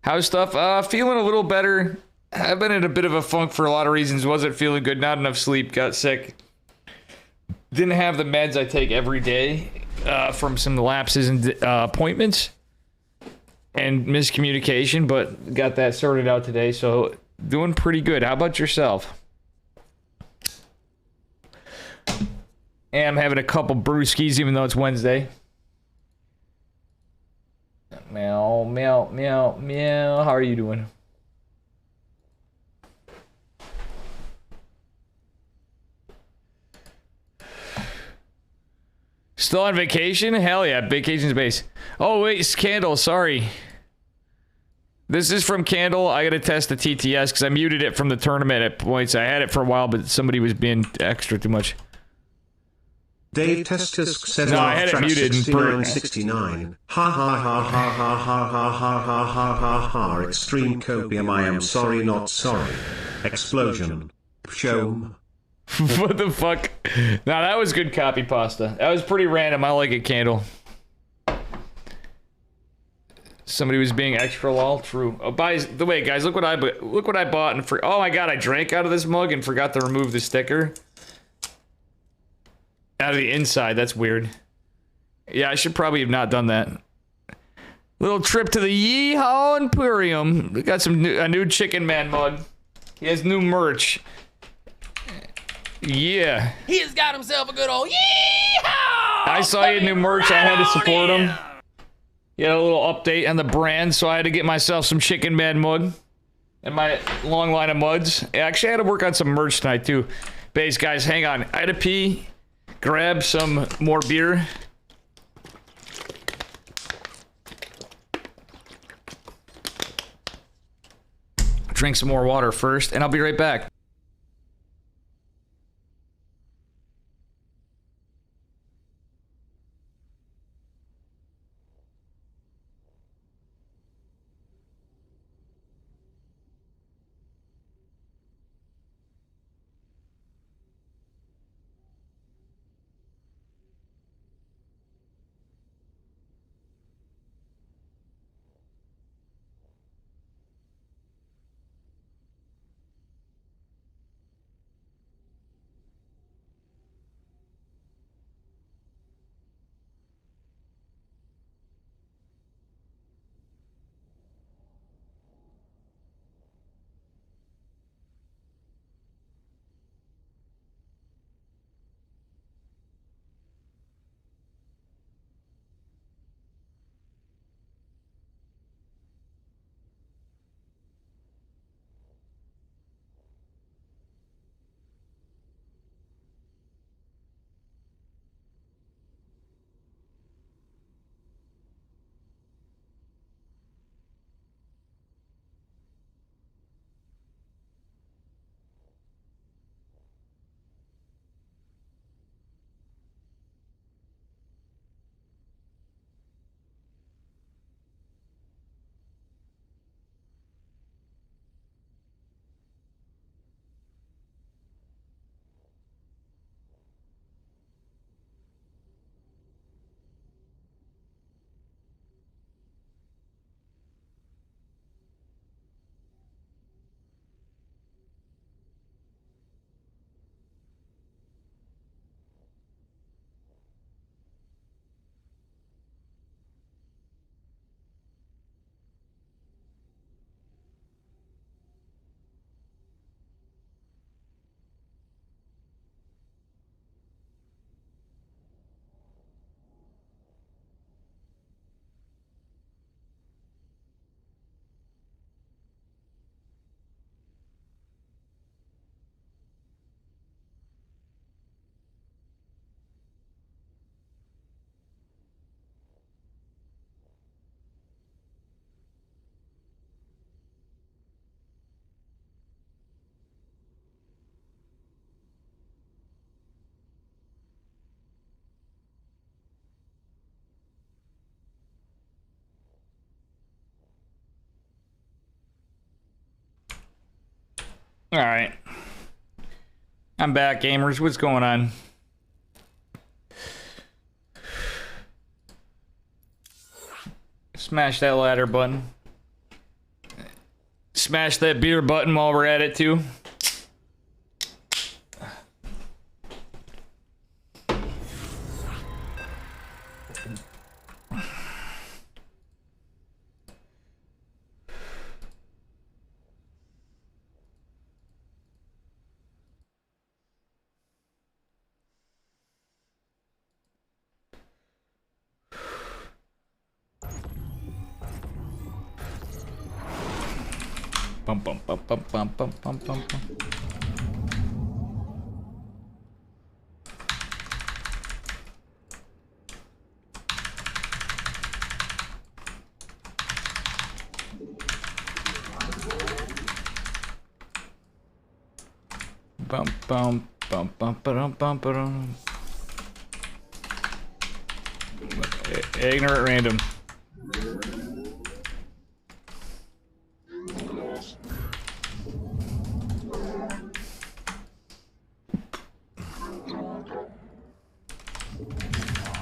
How's stuff? Feeling a little better. I've been in a bit of a funk for a lot of reasons. Wasn't feeling good, not enough sleep, got sick. Didn't have the meds I take every day. From some lapses in appointments and miscommunication, but got that sorted out today, so doing pretty good. How about yourself? And I'm having a couple brewskis, even though it's Wednesday. Meow, meow, meow, meow. How are you doing? Still on vacation? Hell yeah, vacation space. Oh wait, it's Candle, sorry. This is from Candle. I gotta test the TTS because I muted it from the tournament at points. I had it for a while, but somebody was being extra too much. DaveTestaSC says No, I had it muted. 69. Ha ha ha ha ha ha ha ha ha ha ha ha. Extreme copium. I am sorry, not sorry. Explosion. Pshom. What the fuck? Now that was good copy pasta. That was pretty random. I like it, Candle. Somebody was being extra lol. True. Oh, by the way, guys, look what I bought and oh my god, I drank out of this mug and forgot to remove the sticker out of the inside. That's weird. Yeah, I should probably have not done that. Little trip to the Yeehaw Emporium. We got a new Chicken Man mug. He has new merch. Yeah. He's got himself a good old yeehaw! I saw he had new merch. I had to support him. He had a little update on the brand, so I had to get myself some Chicken Man mug and my long line of muds. Actually, I had to work on some merch tonight, too. Base, guys, hang on. I had to pee, grab some more beer. Drink some more water first, and I'll be right back. Alright. I'm back, gamers. What's going on? Smash that ladder button. Smash that beer button while we're at it, too. Bum bum bum bum bum bum bum bum bum. Bum bum bum bum bum bum bum. Ignorant random.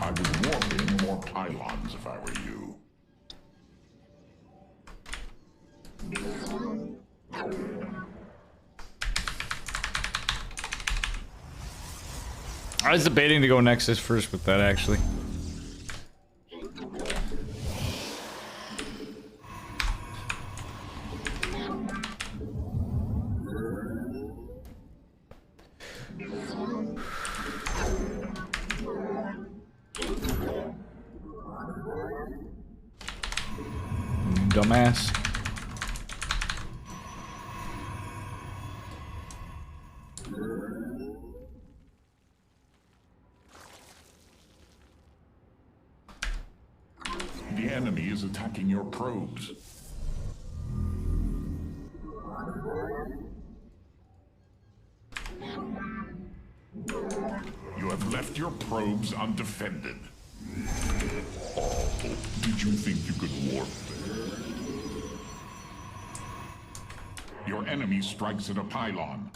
I would warp in more pylons if I were you. I was debating to go Nexus first with that, actually. Dumbass. The enemy is attacking your probes. You have left your probes undefended. Oh, did you think you could warp there? Your enemy strikes at a pylon.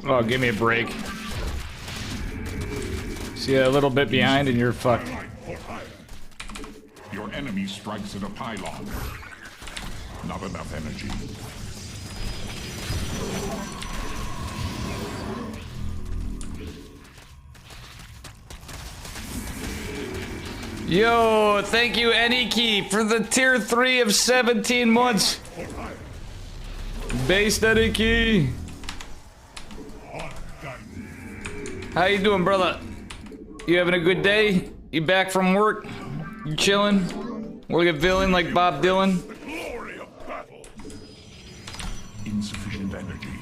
Oh, give me a break. See a little bit behind and you're fucked. Your enemy strikes at a pylon. Not enough energy. Yo, thank you, Aniki, for the tier 3 of 17 months. Based Aniki. How you doing, brother? You having a good day? You back from work? You chilling? Work at villain like Bob Dylan? Glory of battle. Insufficient energy.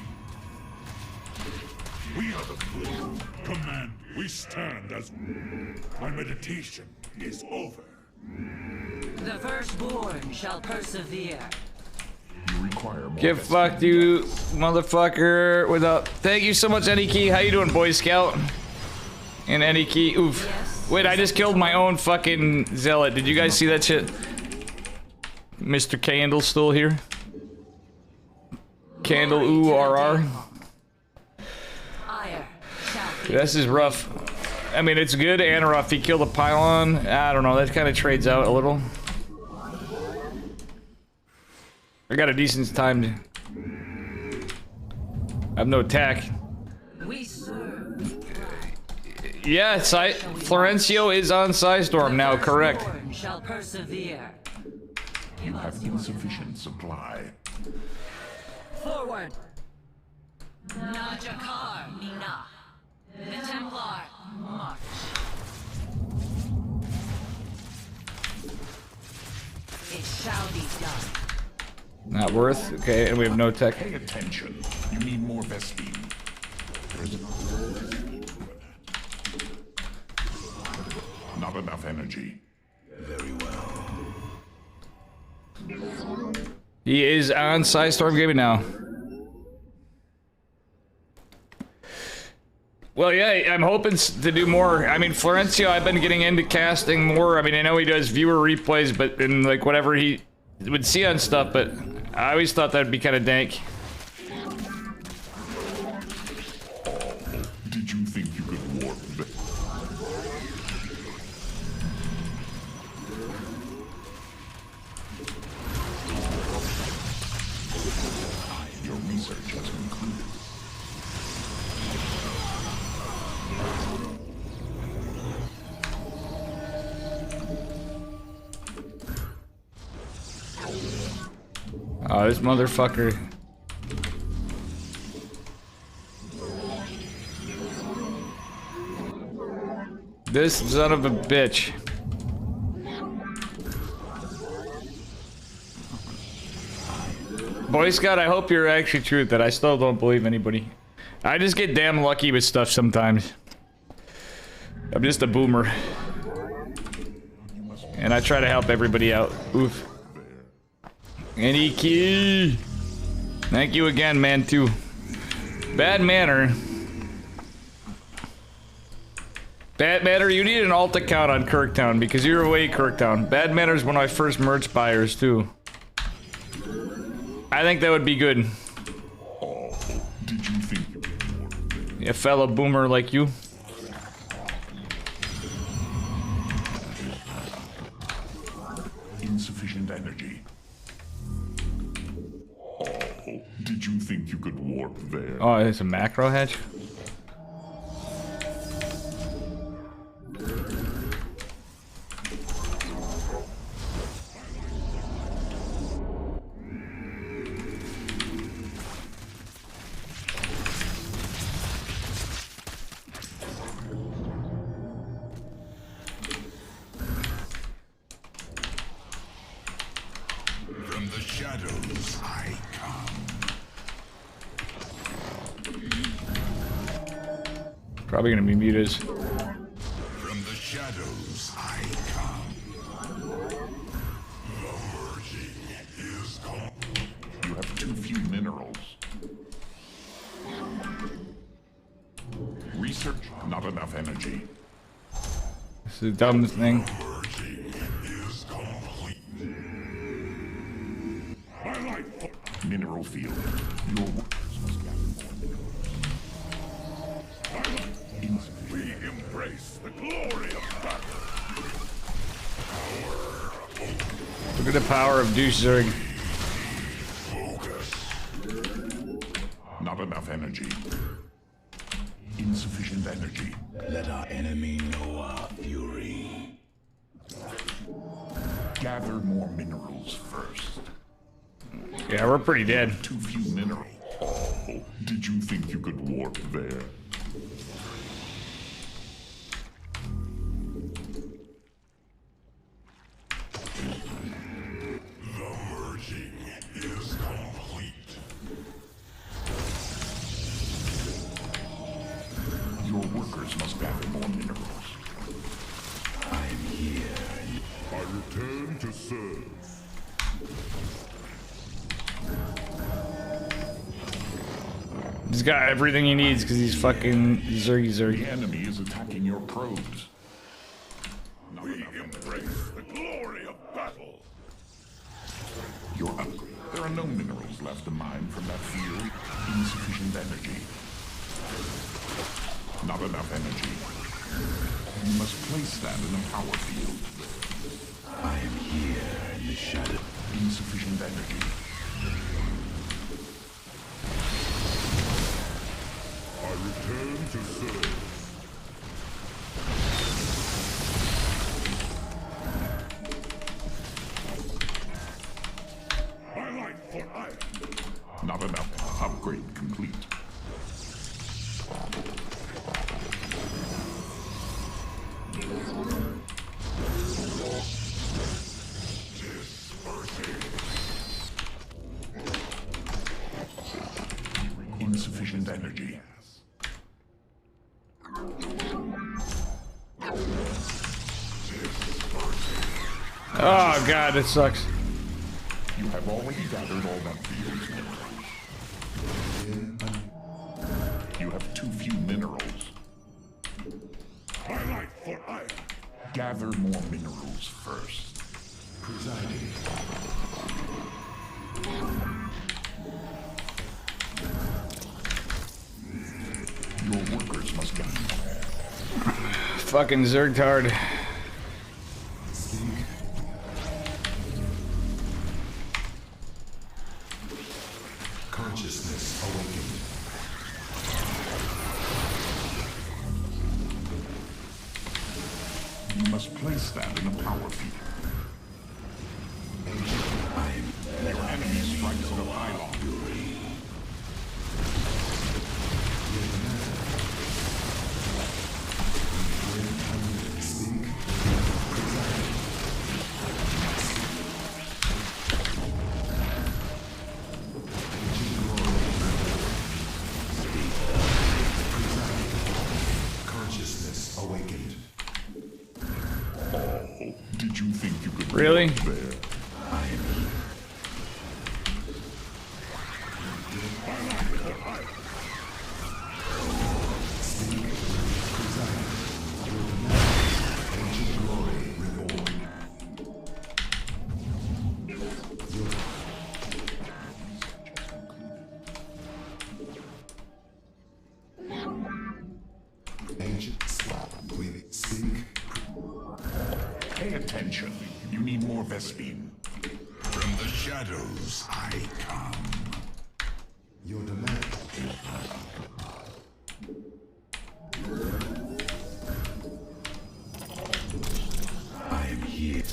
We are the blue. Command, we stand as my meditation is over. The firstborn shall persevere. You require more. Get fucked, you motherfucker. Without. Thank you so much, Aniki. How you doing, Boy Scout? And Aniki. Oof. Yes. Wait, I just killed my own fucking zealot. Did you guys see that shit? Mr. Candle still here? Candle OORR. Ire shall be. This is rough. I mean, it's good and rough. He killed a pylon. I don't know. That kind of trades out a little. I got a decent time. I have no attack. We serve. Yeah, Florencio is on PSISTORM now, correct. Firstborn shall persevere. You have insufficient supply. Forward. Najakar Mina. The Templar march. It shall be done. Not worth. Okay, and we have no tech. Pay attention. You need more Vespine. There's not enough energy. Very well. He is on PSISTORM Gaming now. Well, yeah, I'm hoping to do more. I mean, Florencio, I've been getting into casting more. I mean, I know he does viewer replays, but in like whatever he would see on stuff, but I always thought that'd be kind of dank. Did you think you could warp the... Your research has concluded. Oh, this motherfucker. This son of a bitch. Boy Scout, I hope you're actually true that I still don't believe anybody. I just get damn lucky with stuff sometimes. I'm just a boomer. And I try to help everybody out. Oof. Any key. Thank you again, man, too. Bad Manner. Bad Manner, you need an alt account on Kirktown because you're away, Kirktown. Bad Manner is one of my first merch buyers, too. I think that would be good. Oh, did you think... A fellow boomer like you. Insufficient energy. Oh, did you think you could warp there? Oh, it's a macro hatch? From the shadows I come. Probably gonna be muted. From the shadows I come. The merging is complete. You have too few minerals. Research, not enough energy. This is the dumbest thing. Merging is complete. Mineral field. Your workers must gather more minerals. We embrace the glory of battle. Look at the power of Douche Zerg. Not enough energy. Insufficient energy. Let our enemy know our fury. Gather more minerals first. Yeah, we're pretty dead. Too few minerals. Oh, did you think you could warp there? The merging is complete. Your workers must gather more minerals. I'm here. I return to serve. He's got everything he needs because he's fucking Zergy The Zergy. enemy is attacking your probes. Not We enough energy. embrace the glory of battle. Your upgrade. There are no minerals left to mine from that field. Insufficient energy. Not enough energy. You must place that in a power field. I am here in the shadow. Insufficient energy. I return to serve. My life for iron. Not enough. Upgrade complete. Insufficient energy. Oh god, it sucks. You have already gathered all that field's minerals. You have too few minerals. Gather more minerals first. Presiding. Your workers must gain. Fucking Zergtard. Consciousness awakened. You must place that in a power field. Your enemy strikes at a pylon. Consciousness awakened. Oh, did you think you could Really? get up there? Ancient slot. Please speak. Pay attention. You need more Vespene. From the shadows I come. Your demand. I am here.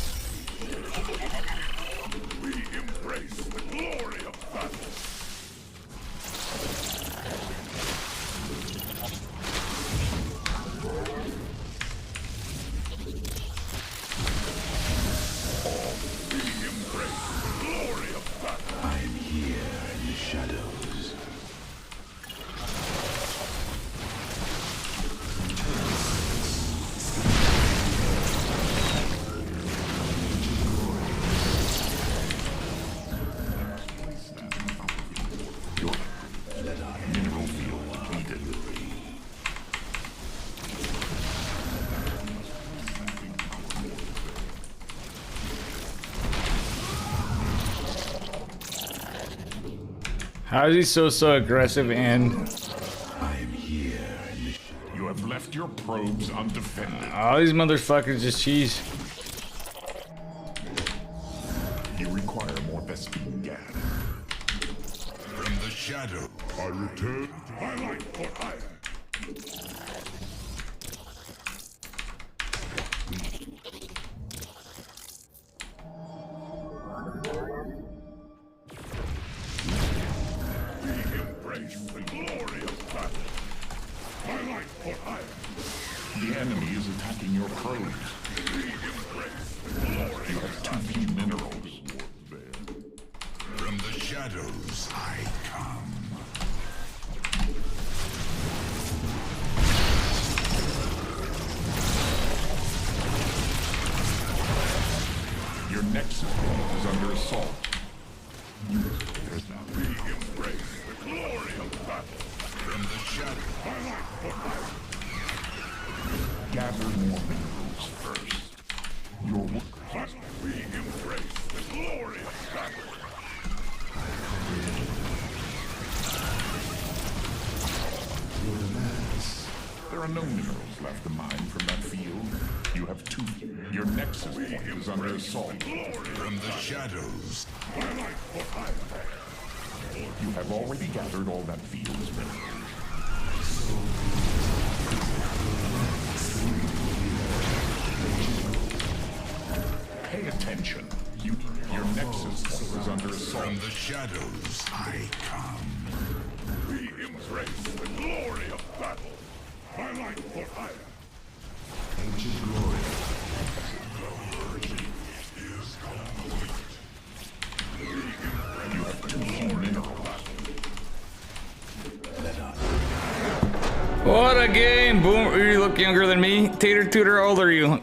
We embrace the glory of battle. We embrace the glory of battle. I am here in the shadows. Your mineral field completed. How is he so aggressive and... I am here in the You have left your probes undefended. All these motherfuckers just cheese. You require more Vespene gas. From the shadow. I return to my light for hire. We embrace the glory of battle. My light for hire. The enemy is attacking your probes. We embrace the glory You of have too few minerals. From the shadows I come. Your nexus is under assault. We embrace the glory of battle. From the shadow. My light for hire. Gather more minerals first. Your workers. We embrace the glory of battle. There are no minerals left to mine from that field. You have two. Your nexus point is under assault. From the shadows. My light for hire. You have already gathered all that field's minerals. Pay attention. Your nexus point is under assault. From the shadows I come. We embrace the glory of battle. My light for hire. Ancient glory. You have too few minerals. What a game! Boom, you look younger than me. Tater Tooter, how old are you?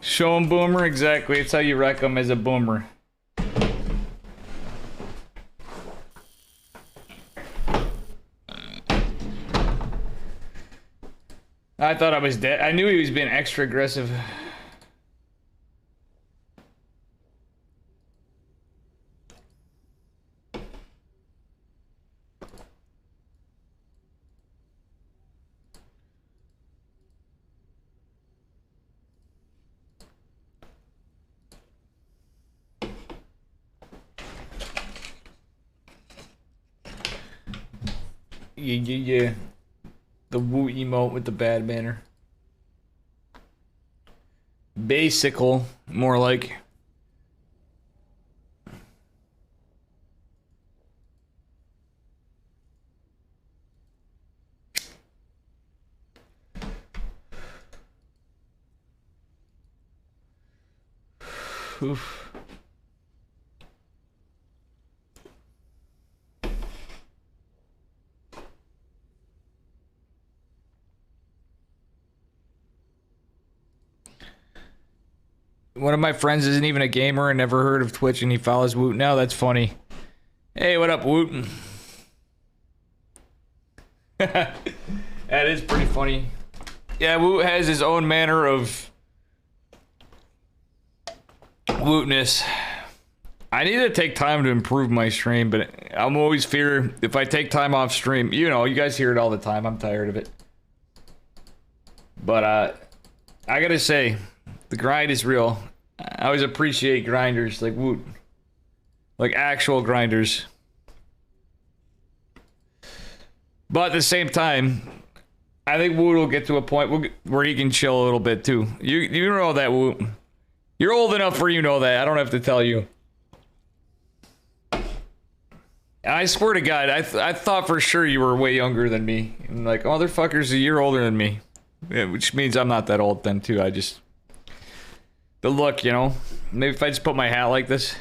Show him boomer, exactly. It's how you wreck him as a boomer. I thought I was dead. I knew he was being extra aggressive. Yeah. The woo emote with the bad banner. Basical, more like. Oof. One of my friends isn't even a gamer and never heard of Twitch, and he follows Woot now. That's funny. Hey, what up, Woot? That is pretty funny. Yeah, Woot has his own manner of Wootness. I need to take time to improve my stream, but I'm always fear if I take time off stream. You know, you guys hear it all the time. I'm tired of it. But I gotta say, the grind is real. I always appreciate grinders like Woot. Like actual grinders. But at the same time, I think Woot will get to a point where he can chill a little bit too. You know that, Woot. You're old enough where you know that. I don't have to tell you. I swear to God, I thought for sure you were way younger than me. And like, motherfucker's a year older than me. Yeah, which means I'm not that old then too. I just... The look, you know? Maybe if I just put my hat like this.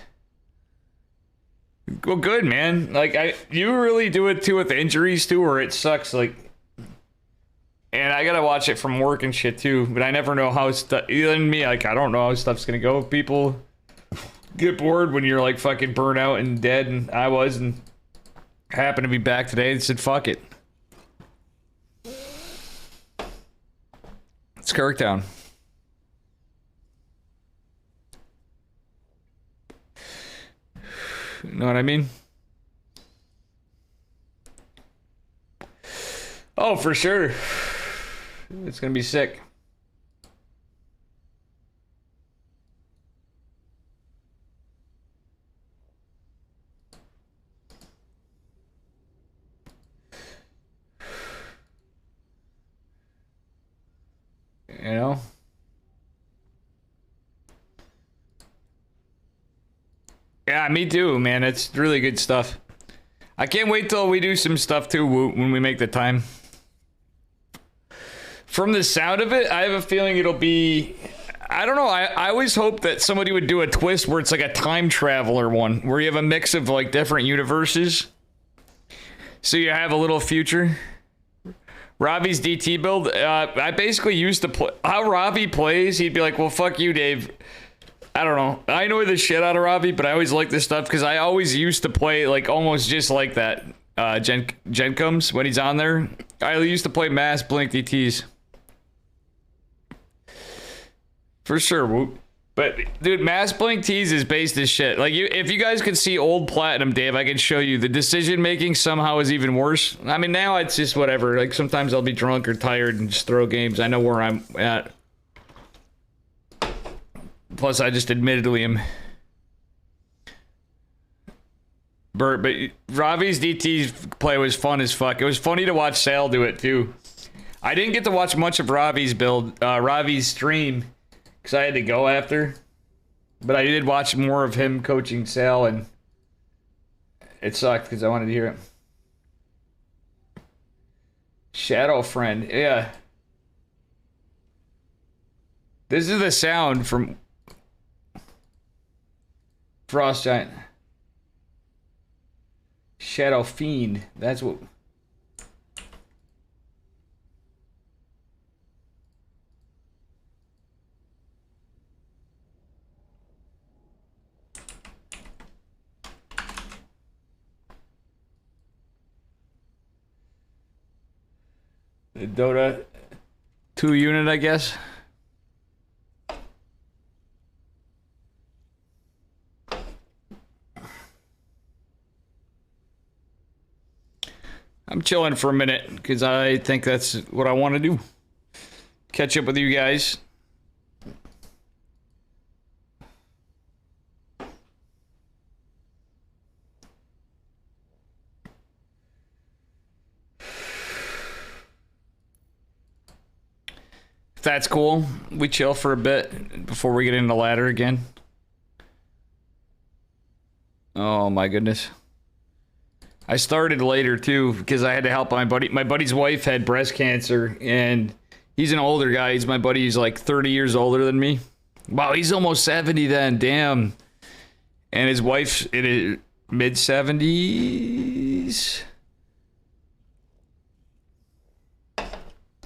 Well, good, man. Like, you really do it too with the injuries too, where it sucks, like... And I gotta watch it from work and shit too, but I never know how stuff... Even me, like, I don't know how stuff's gonna go. People get bored when you're like fucking burnt out and dead, and I was, and happened to be back today and said, fuck it. It's Kirktown. You know what I mean? Oh, for sure. It's gonna be sick. You know? Yeah, me too, man. It's really good stuff. I can't wait till we do some stuff too when we make the time. From the sound of it, I have a feeling it'll be... I don't know, I always hope that somebody would do a twist where it's like a time traveler one, where you have a mix of like different universes. So you have a little future. Ravi's DT build, I basically used to play... How Ravi plays, he'd be like, well, fuck you, Dave. I don't know. I annoy the shit out of Ravi, but I always like this stuff because I always used to play like almost just like that. Gen comes when he's on there. I used to play mass blink DTs. For sure, Whoop. But dude, mass blink tees is based as shit. Like if you guys could see old Platinum Dave, I could show you the decision making somehow is even worse. I mean now it's just whatever. Like sometimes I'll be drunk or tired and just throw games. I know where I'm at. Plus, I just admittedly am. But Ravi's DT play was fun as fuck. It was funny to watch Sal do it too. I didn't get to watch much of Ravi's build, Ravi's stream, because I had to go after. But I did watch more of him coaching Sal, and it sucked because I wanted to hear it. Shadow Friend, yeah. This is the sound from Frost Giant. Shadow Fiend. That's what... The Dota... 2 unit, I guess. I'm chilling for a minute because I think that's what I want to do. Catch up with you guys. If that's cool, we chill for a bit before we get into ladder again. Oh my goodness. I started later too because I had to help my buddy. My buddy's wife had breast cancer and he's an older guy. He's my buddy. He's like 30 years older than me. Wow, he's almost 70 then. Damn. And his wife's in his mid 70s.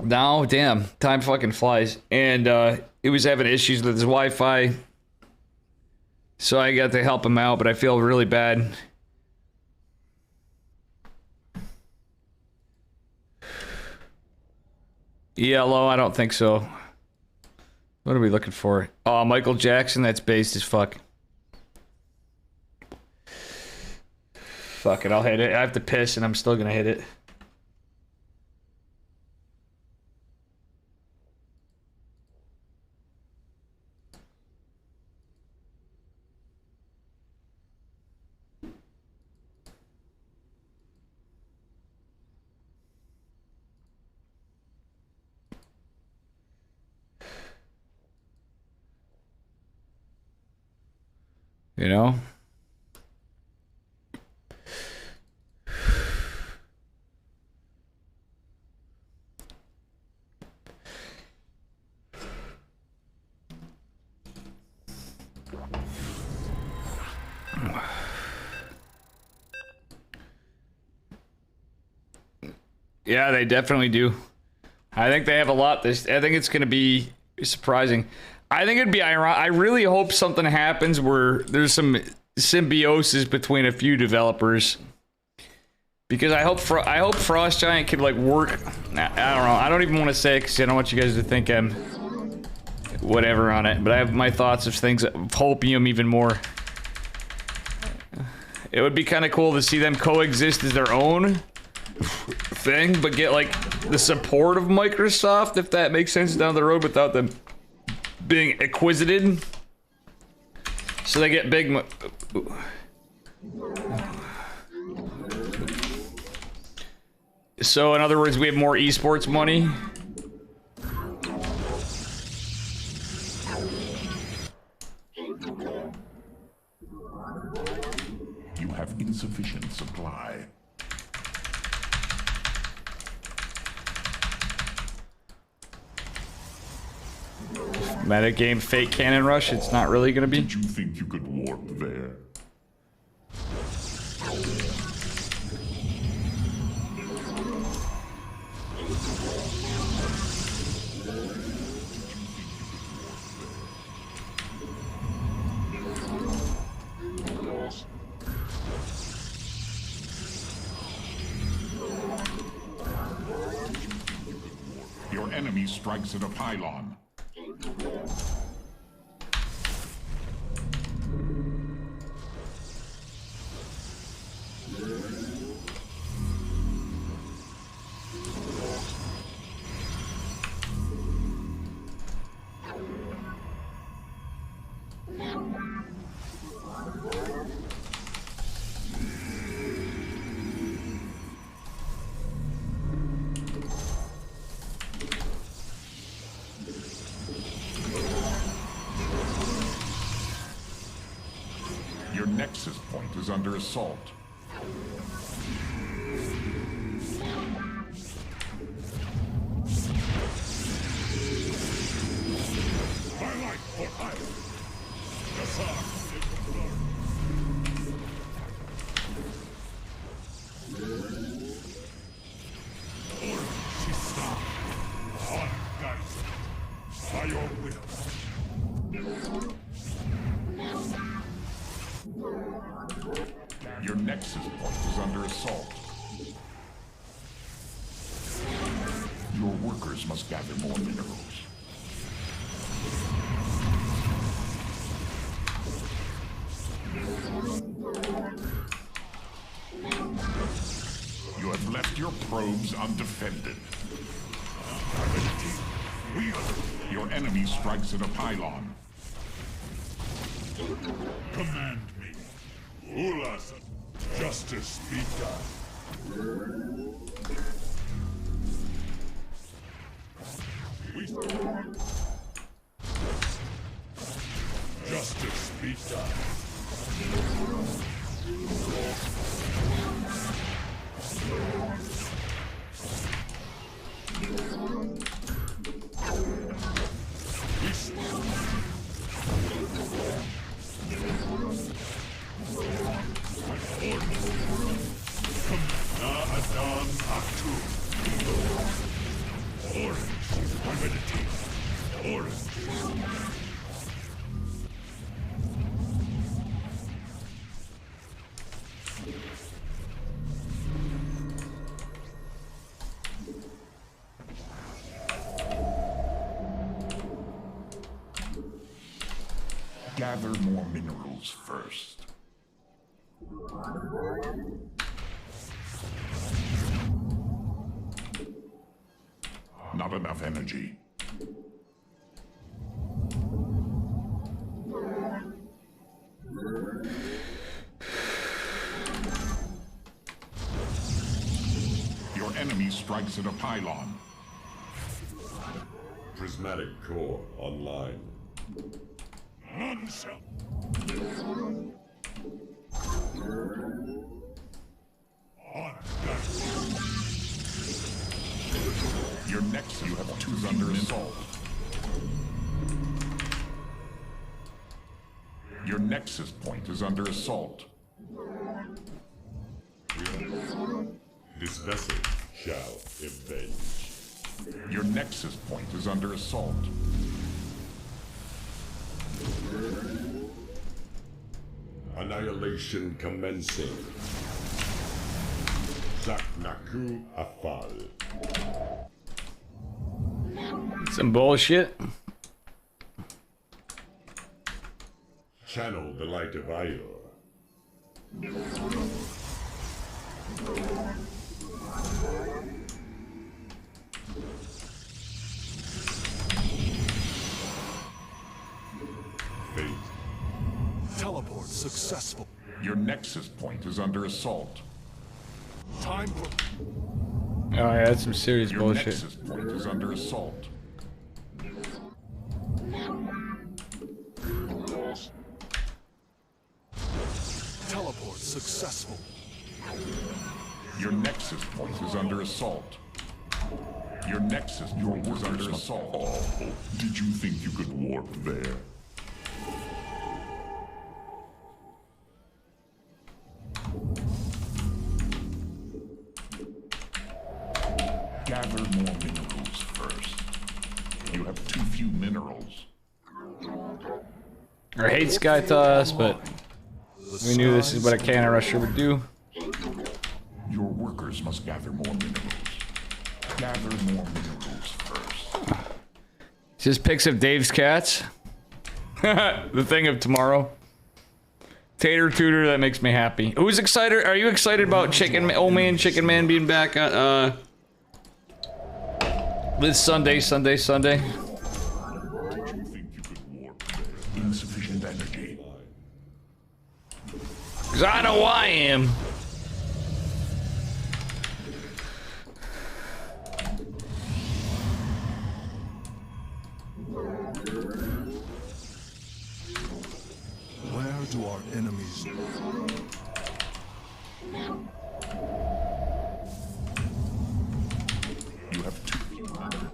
Now, damn, time fucking flies. And he was having issues with his Wi-Fi. So I got to help him out, but I feel really bad. ELO, I don't think so. What are we looking for? Oh, Michael Jackson, that's based as fuck. Fuck it, I'll hit it. I have to piss and I'm still gonna hit it. You know? Yeah, they definitely do. I think they have a lot. I think it's going to be surprising. I think it'd be ironic. I really hope something happens where there's some symbiosis between a few developers. Because I hope Frost Giant could like work. I don't know. I don't even want to say it because I don't want you guys to think I'm whatever on it. But I have my thoughts of things of Hopium even more. It would be kind of cool to see them coexist as their own thing, but get like the support of Microsoft, if that makes sense, down the road without them being acquisited. So they get big. So in other words, we have more esports money. You have insufficient supply. Metagame fake cannon rush, it's not really gonna be. Did you think you could warp there? Your enemy strikes at a pylon. Your nexus point is under assault. My life for hire. Yes, sir. By your will. Your nexus point is under assault. Your workers must must gather more minerals. You have left your probes undefended. Your enemy strikes at a pylon. Command me. Ulas, justice be done. Justice be done. Gather more minerals first. Not enough energy. Your enemy strikes at a pylon. Prismatic core online. None shall. On that. Your nexus you have two under assault. Your nexus point is under assault. This vessel shall avenge. Your nexus point is under assault. Annihilation commencing. Zaknaku Afal. Some bullshit. Channel the light of Io. Fate. Teleport successful. Your nexus point is under assault. Time for... Oh yeah, that's some serious Your bullshit. nexus point is under assault. Teleport successful. Your nexus point is under assault. Your nexus point is under assault. Oh, did you think you could warp there? Gather more minerals first. You have too few minerals. I hate Sky Toss, but we knew this is what a cannon rusher would do. Your workers must gather more minerals. Gather more minerals first. Just pics of Dave's cats. The thing of tomorrow. Tater Tutor, that makes me happy. Who's excited? Are you excited about Chicken Man being back on, this Sunday? You think you could warp there? Insufficient energy. 'Cause I know I am. Where do our enemies... You have too few minerals.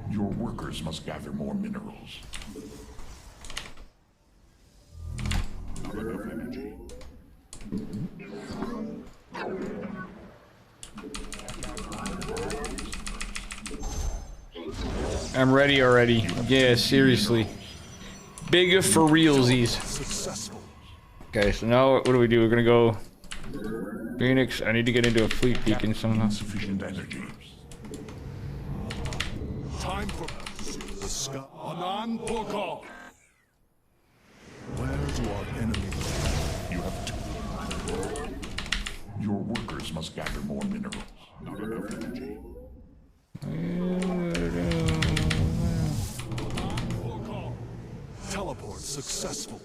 Your workers must gather more minerals. Not enough energy. I'm ready already. Yeah, seriously. Big for realsies. Successful. Okay, so now what do? We're gonna go Phoenix. I need to get into a fleet beacon somehow. Insufficient energy. Time for the sky. Anan Pokal. Where do our enemies? You have two. Your workers must gather more minerals. Not enough energy. Teleport successful.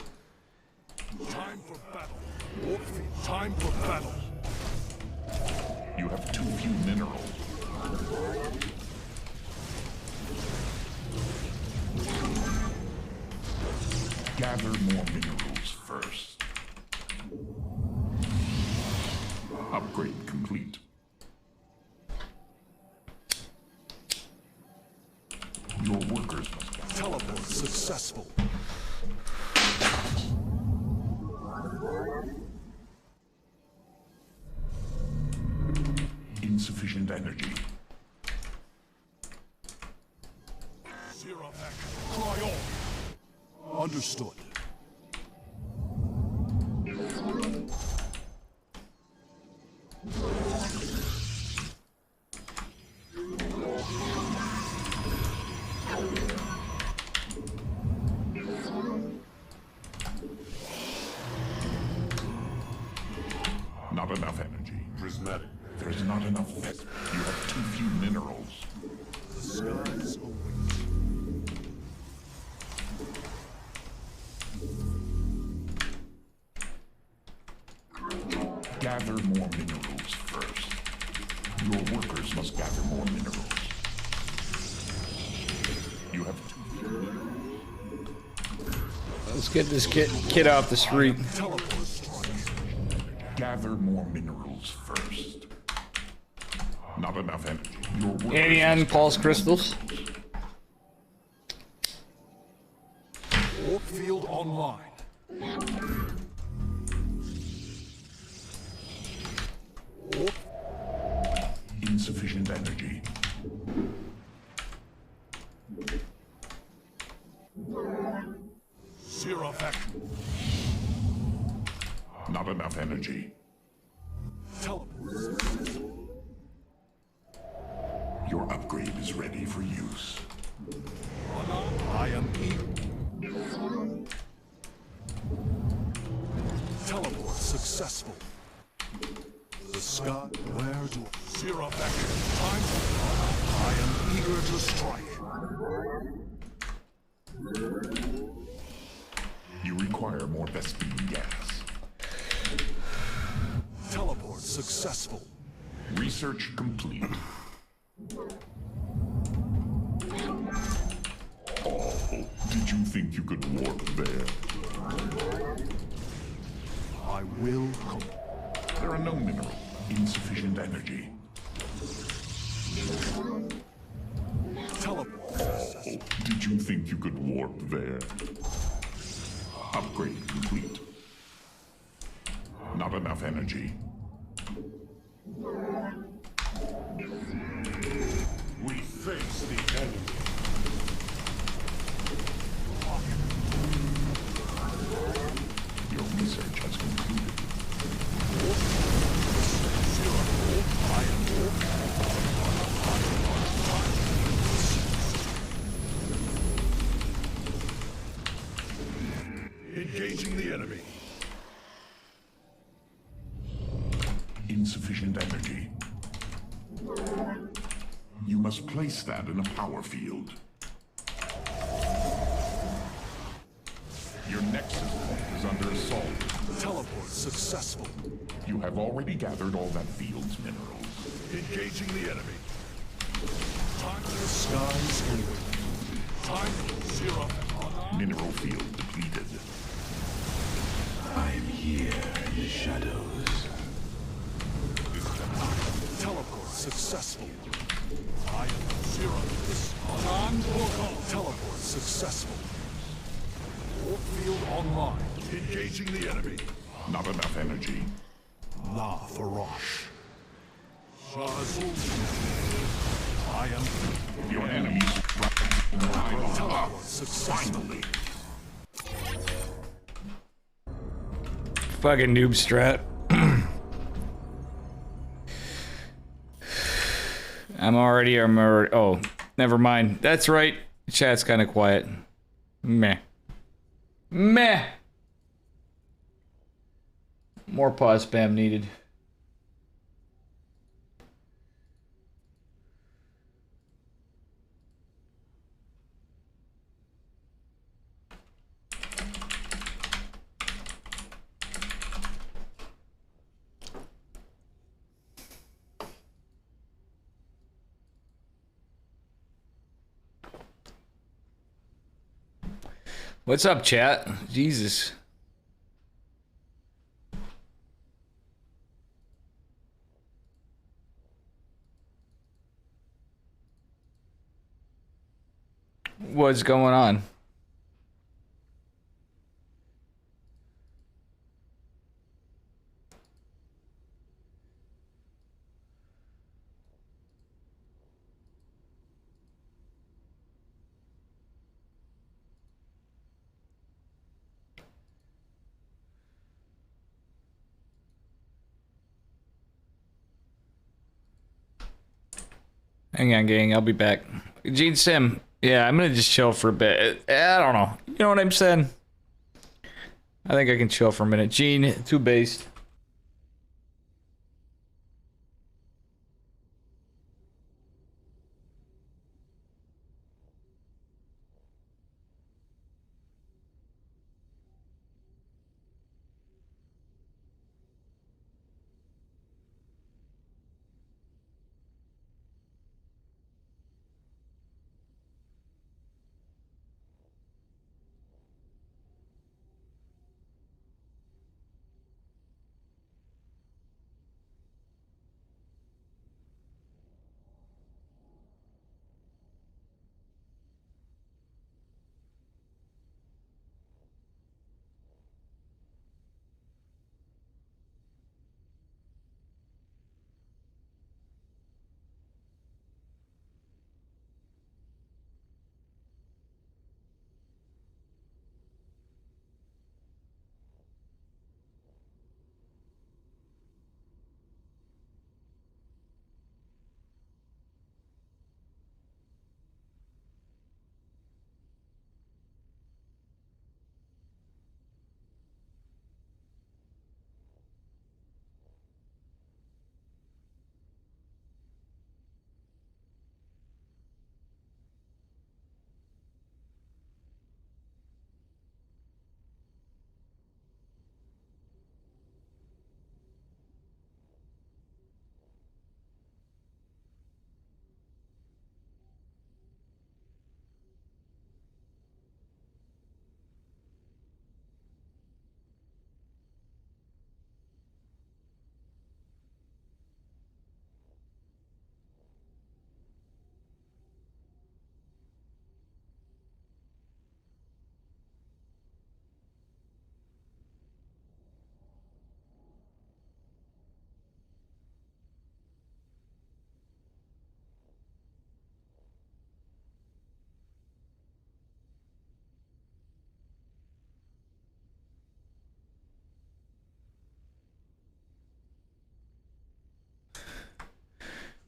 Time for battle. Time for battle. You have too few minerals. Gather more minerals first. Upgrade complete. Your workers must gather. Teleport successful. Insufficient energy. Zero action. Cry on. Understood. Not enough energy. Prismatic. There's not enough. You have too few minerals. The skies await. Gather more minerals first. Your workers must gather more minerals. You have too few minerals. Let's get this kid off the street. Gather more minerals first. Not enough energy. Your workers Anion pulse crystals. Warp field online. insufficient energy. Zero effect. Not enough energy. Teleport. Your upgrade is ready for use. I am eager. Teleport successful. The sky, where do zero effect? Time. I am eager to strike. You require more Vespene gas. Teleport successful. Research complete. Oh, did you think you could warp there? I will. There are no minerals. Insufficient energy. Teleport. Oh, did you think you could warp there? Upgrade complete. Not enough energy. We face the enemy. Your research has concluded. Engaging the enemy. Insufficient energy. You must place that in a power field. Your nexus point is under assault. Teleport successful. You have already gathered all that field's minerals. Engaging the enemy. Time to the skies away. Time zero. Mineral field depleted. I'm here in the shadows. Teleport successful. I am zero. Non-vocal. Teleport successful. Warp field online. Engaging the enemy. Not enough energy. La Farosh. Shazul. I am Your enemies. teleport successful. Finally. Fucking noob strat. I'm already, oh, Never mind. That's right. Chat's kind of quiet. Meh. Meh. More pause spam needed. What's up, chat? Jesus. What's going on? Hang on, gang. I'll be back. Gene Sim. Yeah, I'm gonna just chill for a bit. I don't know. You know what I'm saying? I think I can chill for a minute. Gene, too based.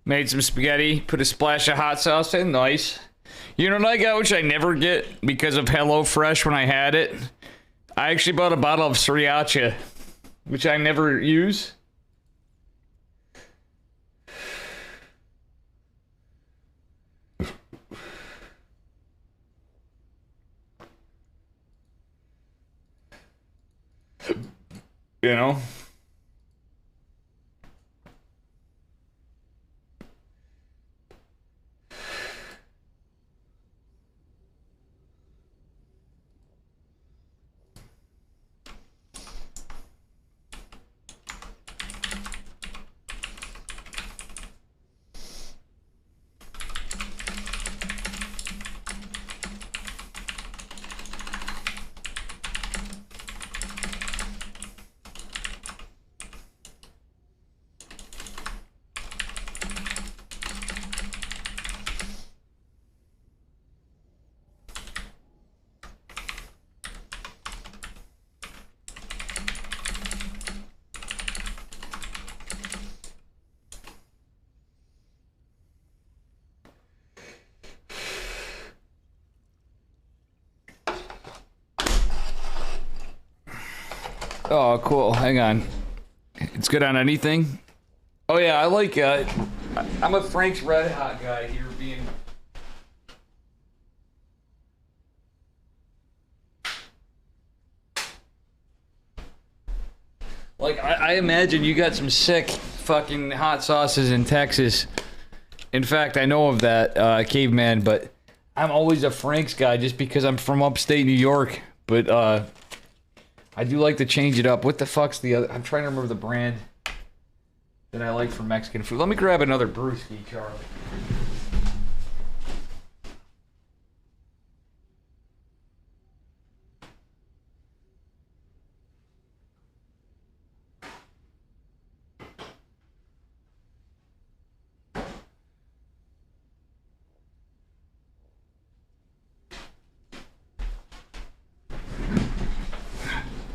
Made some spaghetti, put a splash of hot sauce in, nice. You know what I got, which I never get because of HelloFresh when I had it? I actually bought a bottle of sriracha, which I never use. You know? Oh, cool. Hang on. It's good on anything? Oh, yeah, I like, I'm a Frank's Red Hot guy here being... Like, I imagine you got some sick fucking hot sauces in Texas. In fact, I know of that, Caveman, but I'm always a Frank's guy just because I'm from upstate New York. But, I do like to change it up. What the fuck's the other... I'm trying to remember the brand that I like for Mexican food. Let me grab another brewski, Charlie.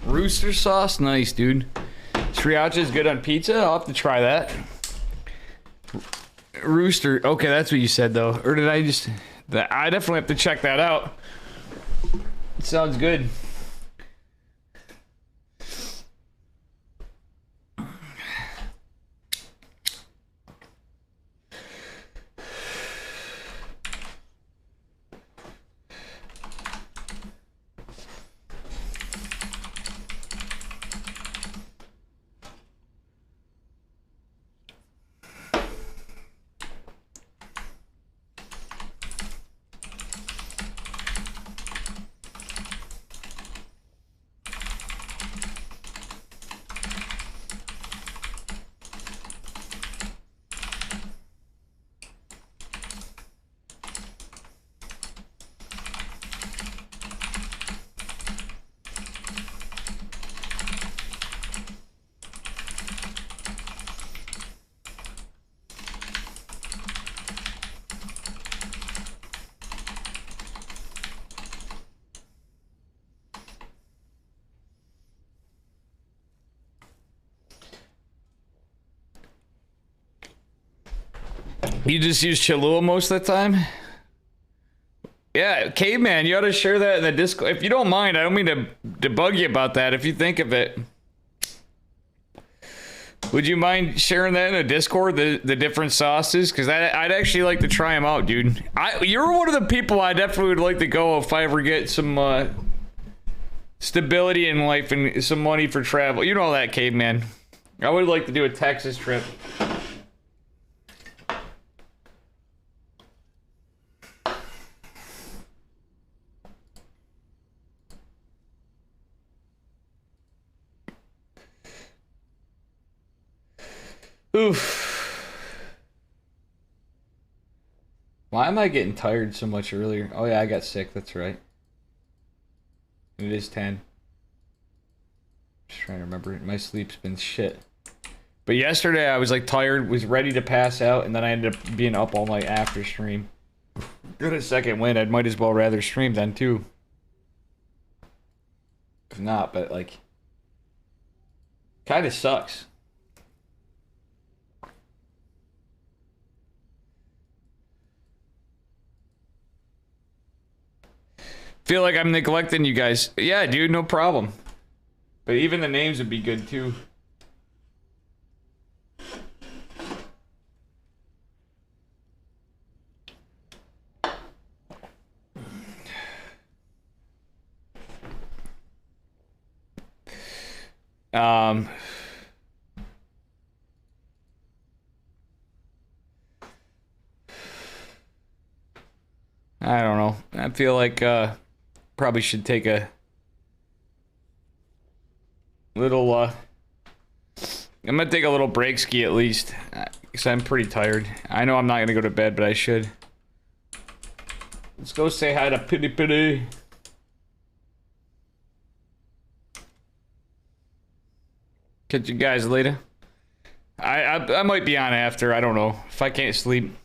Rooster sauce? Nice, dude. Sriracha is good on pizza? I'll have to try that. Rooster. Okay, that's what you said, though. Or did I just... I definitely have to check that out. It sounds good. You just use Cholula most of the time? Yeah, Caveman, you ought to share that in the Discord. If you don't mind, I don't mean to bug you about that. If you think of it, would you mind sharing that in the Discord, the different sauces? Because I'd actually like to try them out, dude. You're one of the people I definitely would like to go if I ever get some stability in life and some money for travel. You know that, Caveman. I would like to do a Texas trip. Oof. Why am I getting tired so much earlier? Oh yeah, I got sick, that's right. It is 10. Just trying to remember. My sleep's been shit. But yesterday I was like tired, was ready to pass out, and then I ended up being up all night after stream. Got a second wind, I might as well rather stream then too. If not, but like... Kinda sucks. Feel like I'm neglecting you guys. Yeah, dude, no problem. But even the names would be good too. I don't know. I feel like probably should take a little I'm gonna take a little break ski at least, because I'm pretty tired. I know I'm not gonna go to bed, but I should. Let's go say hi to Pitty Pitty. Catch you guys later. I might be on after, I don't know, if I can't sleep.